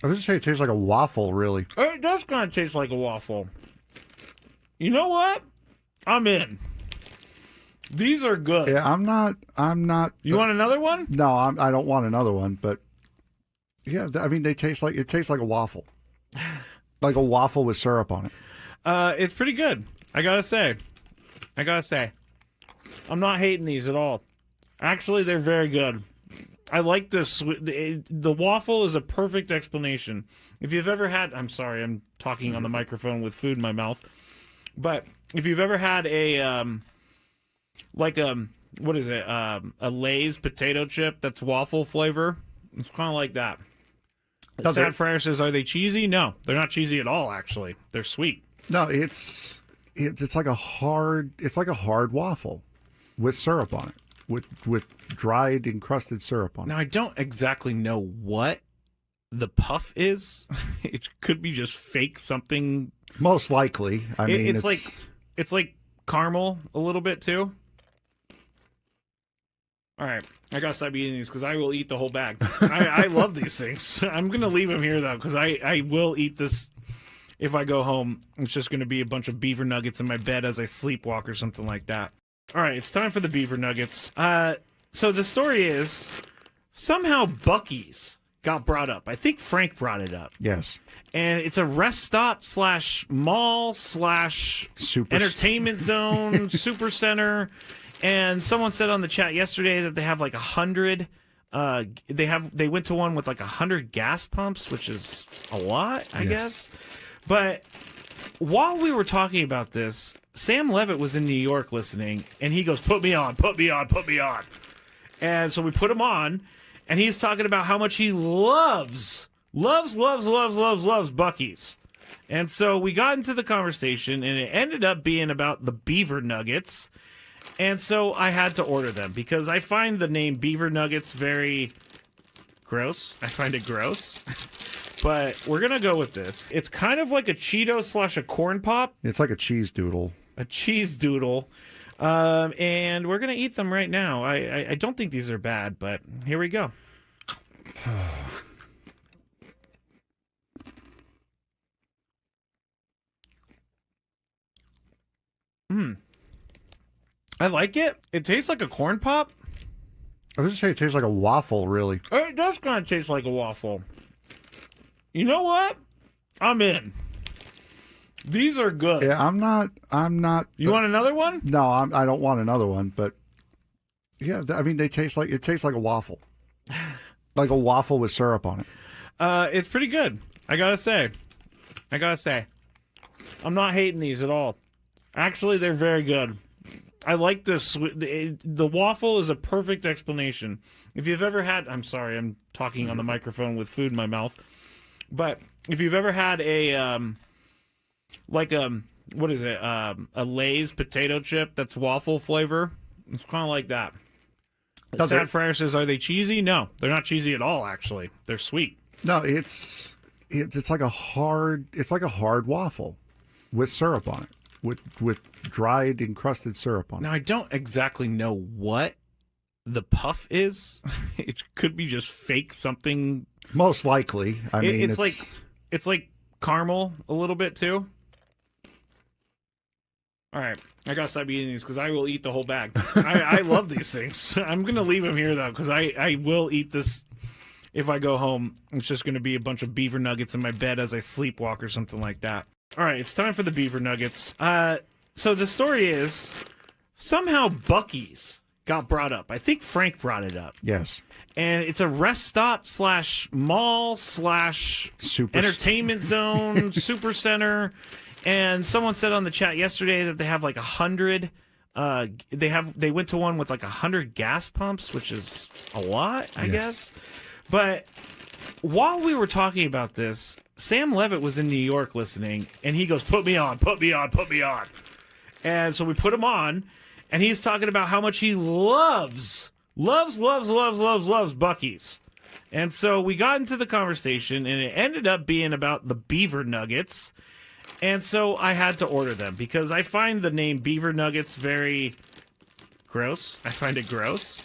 I was going to say it tastes like a waffle, really.
It does kind of taste like a waffle. You know what? I'm in. These are good.
Yeah, I'm not.
You want another one?
No, I don't want another one. But yeah, I mean, it tastes like a waffle, like a waffle with syrup on it.
It's pretty good. I gotta say, I'm not hating these at all. Actually, they're very good. I like this. The waffle is a perfect explanation. If you've ever had, I'm sorry, I'm talking on the microphone with food in my mouth. But if you've ever had a what is it? A Lay's potato chip that's waffle flavor. It's kind of like that. Sad Fryer says, "Are they cheesy?" No, they're not cheesy at all. Actually, they're sweet.
No, it's like a hard waffle with syrup on it, with dried encrusted syrup on it.
Now I don't exactly know what the puff is. It could be just fake something.
Most likely. I mean,
it's like caramel a little bit too. All right, I gotta stop eating these because I will eat the whole bag. I love these things. I'm gonna leave them here though because I will eat this if I go home. It's just gonna be a bunch of Beaver Nuggets in my bed as I sleepwalk or something like that. All right, it's time for the Beaver Nuggets. So the story is somehow Buc-ee's got brought up. I think Frank brought it up.
Yes.
And it's a rest stop / mall / entertainment zone, super center. And someone said on the chat yesterday that they have like 100. They went to one with like 100 gas pumps, which is a lot, I guess. But while we were talking about this, Sam Levitt was in New York listening, and he goes, "Put me on, put me on, put me on." And so we put him on, and he's talking about how much he loves Buc-ee's. And so we got into the conversation, and it ended up being about the Beaver Nuggets. And so I had to order them because I find the name Beaver Nuggets very gross. I find it gross. But we're going to go with this. It's kind of like a Cheeto / a corn pop.
It's like a cheese doodle.
A cheese doodle. And we're going to eat them right now. I don't think these are bad, but here we go. I like it. It tastes like a corn pop.
I was going to say it tastes like a waffle, really.
It does kind of taste like a waffle. You know what? I'm in. These are good.
Yeah, I'm not.
You want another one?
No, I don't want another one. But yeah, I mean, it tastes like a waffle, like a waffle with syrup on it.
It's pretty good. I gotta say, I'm not hating these at all. Actually, they're very good. I like this. The waffle is a perfect explanation. If you've ever had, I'm sorry, I'm talking on the microphone with food in my mouth. But if you've ever had a, what is it? A Lay's potato chip that's waffle flavor. It's kind of like that. Sad Fryer says, "Are they cheesy?" No, they're not cheesy at all. Actually, they're sweet.
No, it's like a hard waffle with syrup on it, with dried encrusted syrup on it.
Now I don't exactly know what the puff is. It could be just fake something.
Most likely. I mean,
it's like caramel a little bit too. All right, I gotta stop eating these because I will eat the whole bag. I love these things. I'm gonna leave them here though because I will eat this if I go home. It's just gonna be a bunch of beaver nuggets in my bed as I sleepwalk or something like that. All right, it's time for the beaver nuggets. So the story is somehow Buc-ee's got brought up. I think Frank brought it up.
Yes.
And it's a rest stop / mall / entertainment zone, super center. And someone said on the chat yesterday that they have like 100. They went to one with like 100 gas pumps, which is a lot, I guess. But while we were talking about this, Sam Levitt was in New York listening, and he goes, "Put me on, put me on, put me on." And so we put him on, and he's talking about how much he loves Buc-ee's. And so we got into the conversation, and it ended up being about the beaver nuggets. And so I had to order them because I find the name Beaver Nuggets very gross. I find it gross.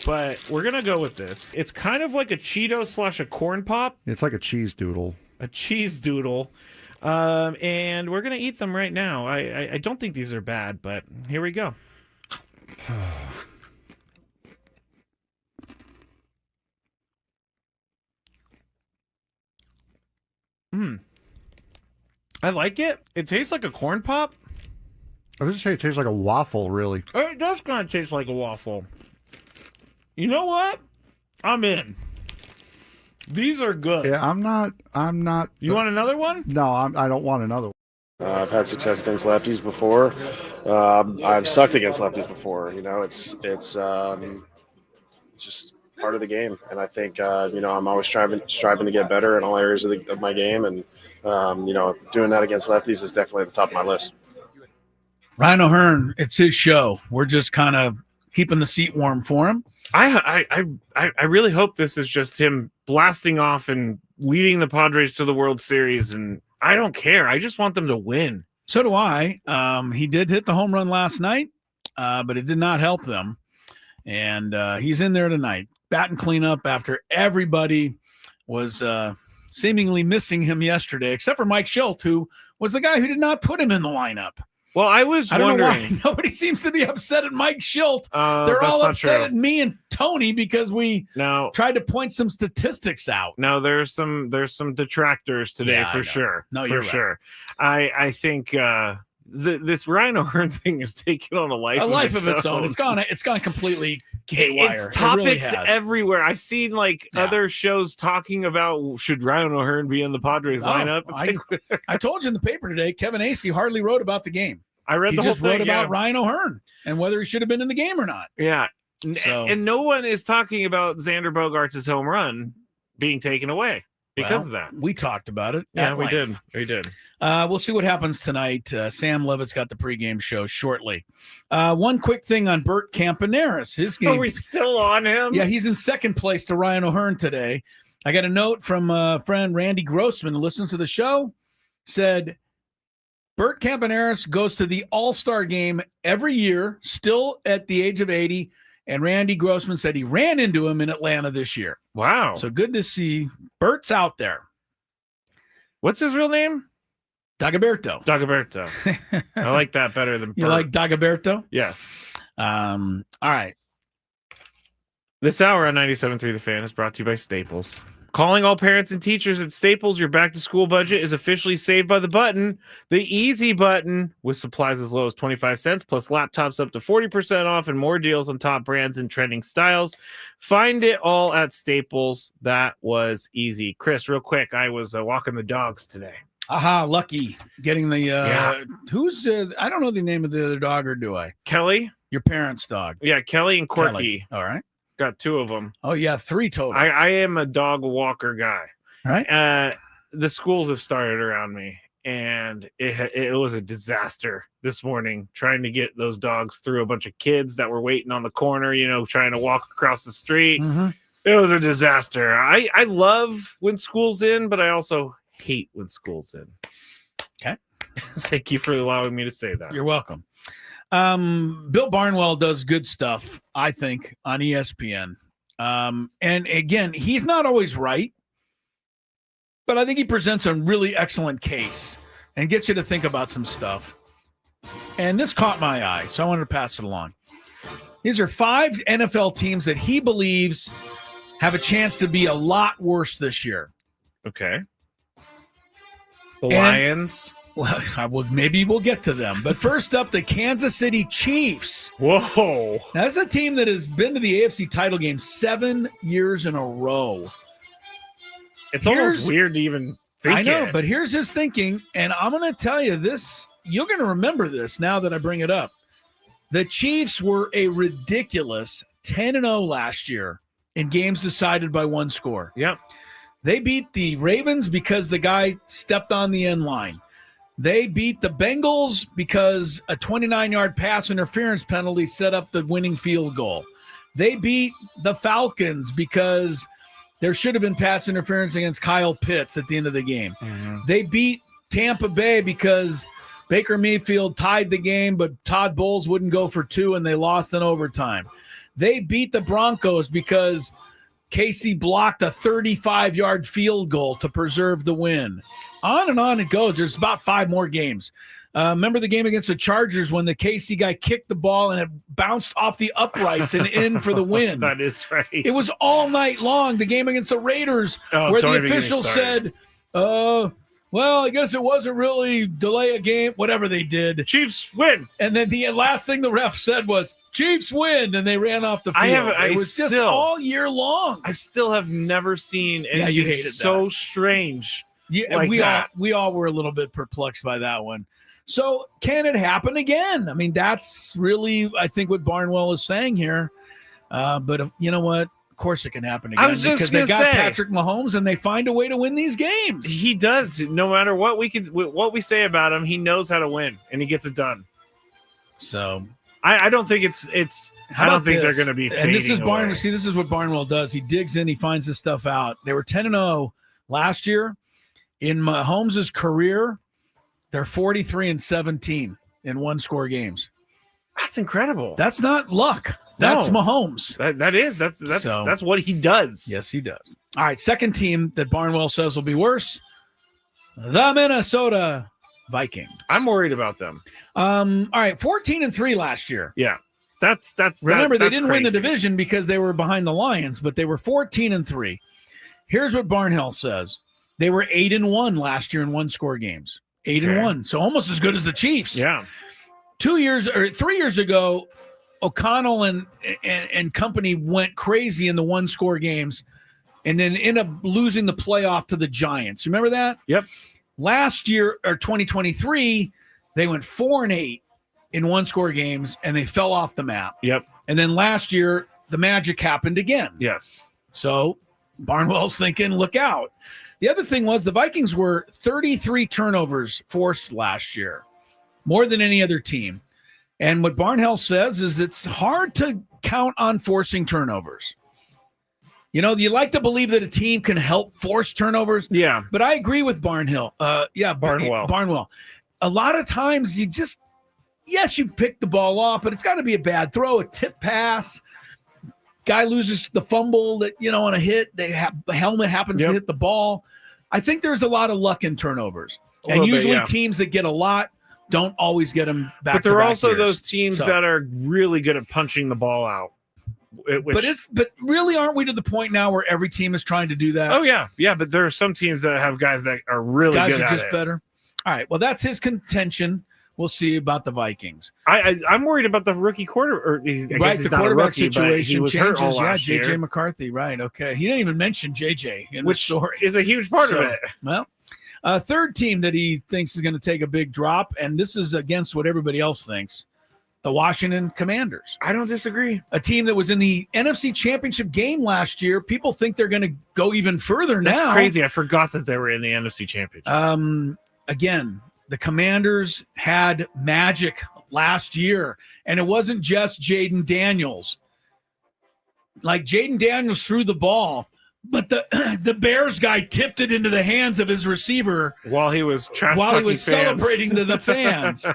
But we're going to go with this. It's kind of like a Cheeto / a corn pop.
It's like a cheese doodle.
A cheese doodle. And we're going to eat them right now. I don't think these are bad, but here we go. I like it. It tastes like a corn pop.
I was just saying it tastes like a waffle, really.
It does kind of taste like a waffle. You know what? I'm in. These are good.
Yeah, I'm not.
You want another one?
No, I don't want another one.
I've had success against lefties before. I've sucked against lefties before. You know, it's just part of the game, and I think I'm always striving to get better in all areas of my game, and doing that against lefties is definitely at the top of my list.
Ryan O'Hearn, it's his show. We're just kind of keeping the seat warm for him.
I really hope this is just him blasting off and leading the Padres to the World Series, and I don't care. I just want them to win.
So do I. He did hit the home run last night, but it did not help them. And he's in there tonight, batting cleanup after everybody was seemingly missing him yesterday, except for Mike Schilt, who was the guy who did not put him in the lineup.
Well, I don't
wondering. Know why nobody seems to be upset at Mike Schilt. They're all upset at me and Tony because we tried to point some statistics out.
No, there's some detractors today for sure.
No,
for
you're
sure. Right. I think this Ryan O'Hearn thing is taking on a life
of its own. It's gone completely haywire.
It's topics everywhere. I've seen other shows talking about should Ryan O'Hearn be in the Padres lineup.
I told you in the paper today, Kevin Acee hardly wrote about the game.
I read the whole thing.
He just wrote about Ryan O'Hearn and whether he should have been in the game or not.
Yeah. And no one is talking about Xander Bogaerts' home run being taken away because of that.
We talked about it.
Yeah, we did.
We'll see what happens tonight. Sam Levitt's got the pregame show shortly. One quick thing on Bert Campaneris. His game.
Are we still on him?
Yeah, he's in second place to Ryan O'Hearn today. I got a note from a friend, Randy Grossman, who listens to the show, said Bert Campaneris goes to the All-Star game every year, still at the age of 80. And Randy Grossman said he ran into him in Atlanta this year.
Wow.
So good to see Bert's out there.
What's his real name?
Dagoberto.
I like that better than Bert.
You like Dagoberto?
Yes.
All right.
This hour on 97.3 The Fan is brought to you by Staples. Calling all parents and teachers at Staples, your back-to-school budget is officially saved by the button, the easy button, with supplies as low as 25 cents, plus laptops up to 40% off and more deals on top brands and trending styles. Find it all at Staples. That was easy. Chris, real quick, I was walking the dogs today.
Aha, Lucky getting the who's I don't know the name of the other dog, or do I?
Kelly,
your parents' dog.
Yeah, Kelly and Corky.
Kelly. All right,
got 2 of them.
Oh yeah, 3 total.
I am a dog walker guy.
All right.
The schools have started around me, and it was a disaster this morning trying to get those dogs through a bunch of kids that were waiting on the corner, trying to walk across the street.
Mm-hmm.
It was a disaster. I love when school's in, but I also hate when school's in.
Okay.
Thank you for allowing me to say that.
You're welcome. Bill Barnwell does good stuff, I think, on ESPN. And again, he's not always right, but I think he presents a really excellent case and gets you to think about some stuff. And this caught my eye, so I wanted to pass it along. These are 5 NFL teams that he believes have a chance to be a lot worse this year.
Okay. The Lions.
Well, maybe we'll get to them. But first up, the Kansas City Chiefs.
Whoa.
Now, that's a team that has been to the AFC title game 7 years in a row.
It's almost weird to even think
I know,
it.
but here's his thinking, and I'm going to tell you this. You're going to remember this now that I bring it up. The Chiefs were a ridiculous 10-0 last year in games decided by 1 score.
Yep.
They beat the Ravens because the guy stepped on the end line. They beat the Bengals because a 29-yard pass interference penalty set up the winning field goal. They beat the Falcons because there should have been pass interference against Kyle Pitts at the end of the game.
Mm-hmm.
They beat Tampa Bay because Baker Mayfield tied the game, but Todd Bowles wouldn't go for 2, and they lost in overtime. They beat the Broncos because Casey blocked a 35-yard field goal to preserve the win. On it goes. There's about 5 more games. Remember the game against the Chargers when the Casey guy kicked the ball and it bounced off the uprights and in for the win?
That is right.
It was all night long. The game against the Raiders where the official said, well, I guess it wasn't really delay a game, whatever they did.
Chiefs win.
And then the last thing the ref said was, Chiefs win, and they ran off the field. It was just all year long.
I still have never seen anything
you hated
so strange.
Yeah,
like
we all were a little bit perplexed by that one. So can it happen again? I mean, that's really, I think, what Barnwell is saying here. But you know what? Of course it can happen again because they got Patrick Mahomes and they find a way to win these games.
He does. No matter what we say about him, he knows how to win and he gets it done.
So
I don't think it's I don't think they're going to be fading
and this is Barnwell.
away.
See, this is what Barnwell does. He digs in, he finds this stuff out. They were 10-0 last year. In Mahomes' career, they're 43-17 in 1-score games.
That's incredible.
That's not luck. That's Mahomes.
That's what he does.
Yes, he does. All right, second team that Barnwell says will be worse, the Minnesota Vikings.
I'm worried about them.
All right, 14-3 last year.
Yeah. That's
Remember, they
that's
didn't win the
crazy.
division because they were behind the Lions, but they were 14-3. Here's what Barnhill says. They were 8-1 last year in 1-score games. 8-1. So almost as good as the Chiefs.
Yeah.
3 years ago, O'Connell and company went crazy in the 1-score games and then ended up losing the playoff to the Giants. Remember that?
Yep.
Last year, or 2023, they went 4-8 in 1-score games and they fell off the map.
Yep.
And then last year, the magic happened again.
Yes.
So Barnwell's thinking, look out. The other thing was the Vikings were 33 turnovers forced last year, more than any other team. And what Barnhill says is it's hard to count on forcing turnovers. You know, you like to believe that a team can help force turnovers.
Yeah.
But I agree with Barnhill. Barnwell. A lot of times you just, yes, you pick the ball off, but it's got to be a bad throw, a tip pass. Guy loses the fumble that, on a hit, the helmet happens to hit the ball. I think there's a lot of luck in turnovers. And usually teams that get a lot don't always get them back.
But there are also those teams that are really good at punching the ball out.
But really, aren't we to the point now where every team is trying to do that?
Oh, yeah. Yeah, but there are some teams that have guys that are really good at it.
Guys are just better. All right, well, that's his contention. We'll see about the Vikings.
I'm worried about the rookie quarterback.
The quarterback situation
he was
changes.
hurt all last
JJ
year.
McCarthy, right? Okay, he didn't even mention JJ in the story.
Is a huge part of it.
Well, Third team that he thinks is going to take a big drop, and this is against what everybody else thinks, the Washington Commanders.
I don't disagree.
A team that was in the NFC Championship game last year. People think they're going to go even further now.
That's crazy. I forgot that they were in the NFC Championship.
Again, the Commanders had magic last year, and it wasn't just Jaden Daniels. Like, Jaden Daniels threw the ball, but the Bears guy tipped it into the hands of his receiver
while he was
celebrating to the fans.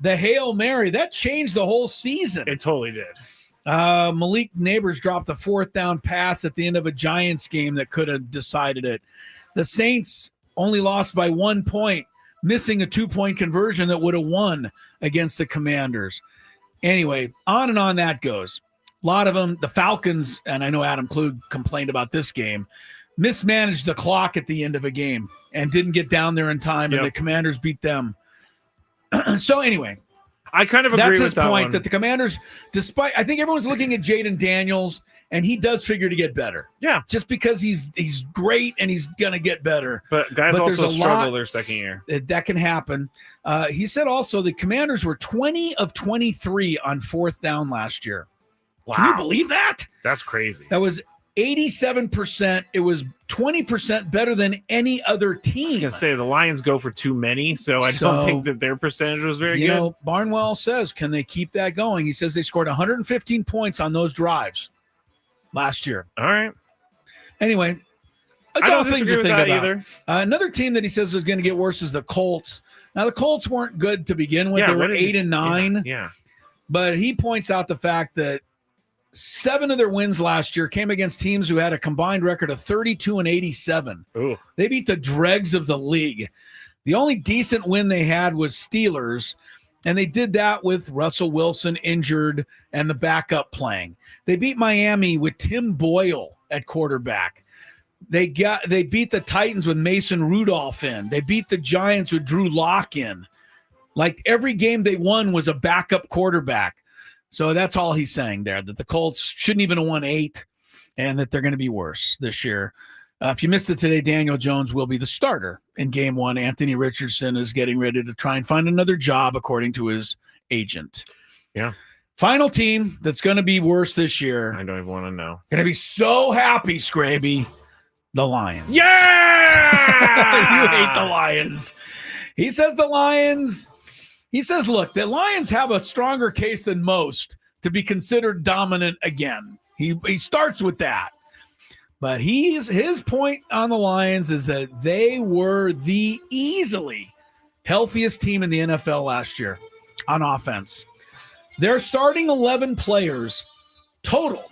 The Hail Mary, that changed the whole season.
It totally did.
Malik Neighbors dropped a 4th down pass at the end of a Giants game that could have decided it. The Saints only lost by 1 point, missing a 2-point conversion that would have won against the Commanders. Anyway, on and on that goes. A lot of them, the Falcons, and I know Adam Klug complained about this game, mismanaged the clock at the end of a game and didn't get down there in time, and the Commanders beat them. So anyway,
I kind of agree with that.
That's his point, that the Commanders, despite, I think everyone's looking at Jaden Daniels, and he does figure to get better.
Yeah.
Just because he's great and he's going to get better.
But guys also struggle their second year.
That can happen. He said also the Commanders were 20 of 23 on 4th down last year. Wow. Can you believe that?
That's crazy.
That was 87%. It was 20% better than any other team.
I was going to say, the Lions go for too many, so I don't think that their percentage was very good.
You know, Barnwell says, can they keep that going? He says they scored 115 points on those drives last year.
All right.
Anyway, that's
I
all
don't
things
disagree
to
with
think
that
about.
either.
Another team that he says is going to get worse is the Colts. Now, the Colts weren't good to begin with.
Yeah,
they were 8-9.
Yeah.
But he points out the fact that 7 of their wins last year came against teams who had a combined record of 32-87.
Ooh.
They beat the dregs of the league. The only decent win they had was Steelers, and they did that with Russell Wilson injured and the backup playing. They beat Miami with Tim Boyle at quarterback. They beat the Titans with Mason Rudolph in. They beat the Giants with Drew Lock in. Like, every game they won was a backup quarterback. So that's all he's saying there, that the Colts shouldn't even have won 8 and that they're going to be worse this year. If you missed it today, Daniel Jones will be the starter in Game 1. Anthony Richardson is getting ready to try and find another job, according to his agent.
Yeah.
Final team that's going to be worse this year.
I don't even want to know.
Going to be so happy, Skraby. The Lions.
Yeah!
You hate the Lions. He says the Lions... He says, look, the Lions have a stronger case than most to be considered dominant again. He starts with that. But his point on the Lions is that they were the easily healthiest team in the NFL last year on offense. Their starting 11 players total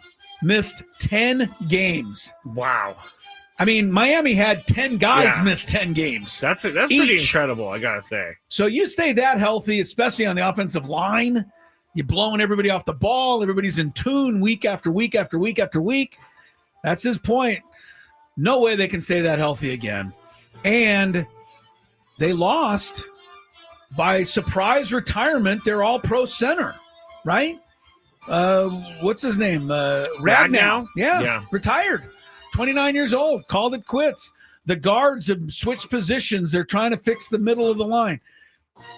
missed 10 games.
Wow.
I mean, Miami had 10 guys miss 10 games.
That's pretty incredible, I got to say.
So you stay that healthy, especially on the offensive line. You're blowing everybody off the ball. Everybody's in tune week after week after week after week. That's his point. No way they can stay that healthy again. And they lost by surprise retirement. They're all-pro center, right? What's his name? Ragnow. Yeah, retired. 29 years old, called it quits. The guards have switched positions. They're trying to fix the middle of the line.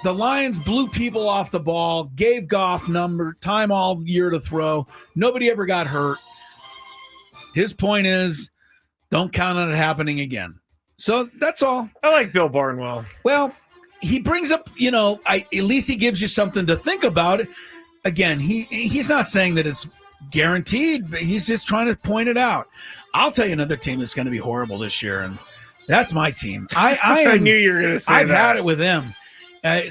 The Lions blew people off the ball, gave Goff time all year to throw. Nobody ever got hurt. His point is, don't count on it happening again. So that's all.
I like Bill Barnwell.
Well, he brings up, at least he gives you something to think about. Again, he's not saying that it's guaranteed, but he's just trying to point it out. I'll tell you another team that's going to be horrible this year, and that's my team. I
knew you were going to say
I've
that.
had it with them. I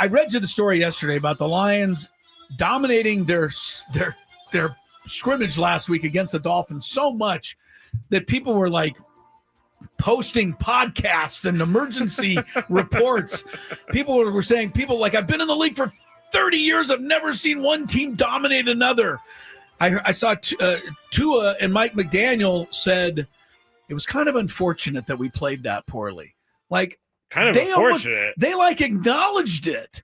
read you the story yesterday about the Lions dominating their scrimmage last week against the Dolphins so much that people were like posting podcasts and emergency reports. People were saying, I've been in the league for 30 years. I've never seen one team dominate another. I saw Tua and Mike McDaniel said it was kind of unfortunate that we played that poorly. Like,
kind of unfortunate.
They acknowledged it.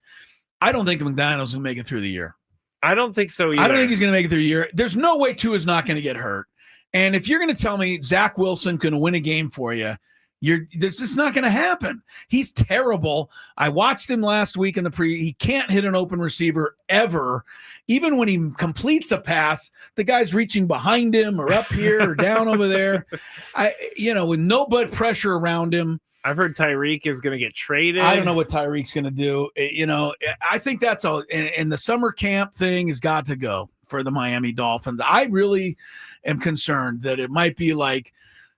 I don't think McDaniel's going to make it through the year.
I don't think so either.
I don't think he's going to make it through the year. There's no way Tua's not going to get hurt. And if you're going to tell me Zach Wilson going to win a game for you, This is not going to happen. He's terrible. I watched him last week in the he can't hit an open receiver ever. Even when he completes a pass, the guy's reaching behind him or up here or down over there. With no blood pressure around him.
I've heard Tyreek is going to get traded.
I don't know what Tyreek's going to do. I think that's all. And the summer camp thing has got to go for the Miami Dolphins. I really am concerned that it might be like,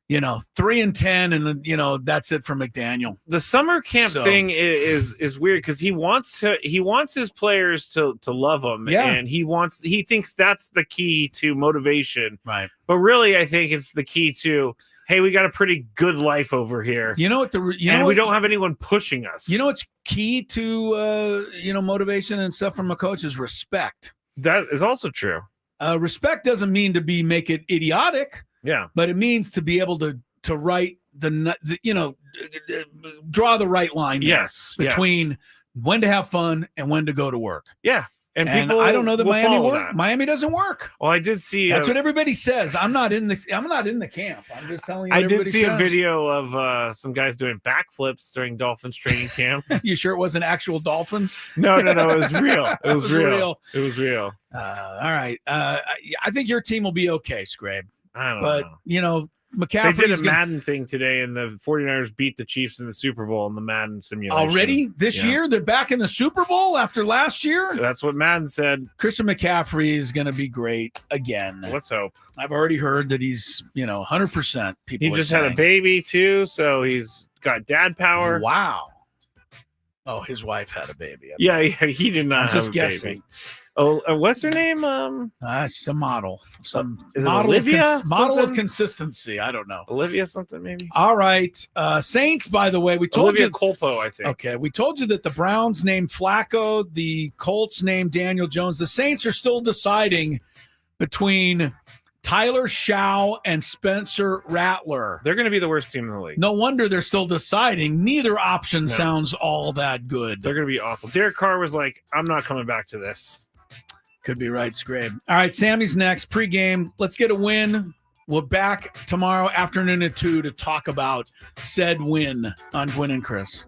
3-10, and then that's it for McDaniel.
The summer camp thing is weird because he wants his players to love him, and he thinks that's the key to motivation,
right?
But really, I think it's the key to, hey, we got a pretty good life over here.
We
don't have anyone pushing us.
What's key to motivation and stuff from a coach is respect.
That is also true.
Respect doesn't mean to make it idiotic.
Yeah,
but it means to be able to write draw the right line. Between when to have fun and when to go to work.
Yeah, and
people I don't know that Miami works. Miami doesn't work.
Well, I did see.
That's what everybody says. I'm not in the camp. I'm just telling you.
I did see a video of some guys doing backflips during Dolphins training camp.
You sure it wasn't actual dolphins?
No. It was real. It was real. It was real.
All right. I think your team will be okay, Skrabe.
I don't know.
McCaffrey.
They did a Madden thing today, and the 49ers beat the Chiefs in the Super Bowl in the Madden simulation.
Already this year? They're back in the Super Bowl after last year?
That's what Madden said.
Christian McCaffrey is going to be great again.
Let's hope.
I've already heard that he's, 100%.
He just had a baby, too, so he's got dad power.
Wow. Oh, his wife had a baby.
Yeah, he did not have a
guessing.
baby. Oh, what's her name?
She's a model. Some
is it
model
Olivia?
Model of consistency. I don't know.
Olivia something maybe.
All right. Saints, by the way, we told
Olivia
you.
Culpo, I think.
Okay, we told you that the Browns named Flacco, the Colts named Daniel Jones. The Saints are still deciding between Tyler Shaw and Spencer Rattler.
They're going to be the worst team in the league.
No wonder they're still deciding. Neither option sounds all that good.
They're going to be awful. Derek Carr was like, I'm not coming back to this.
Could be right, Skrabe. All right, Sammy's next. Pregame. Let's get a win. We're back tomorrow afternoon at 2 to talk about said win on Gwynn and Chris.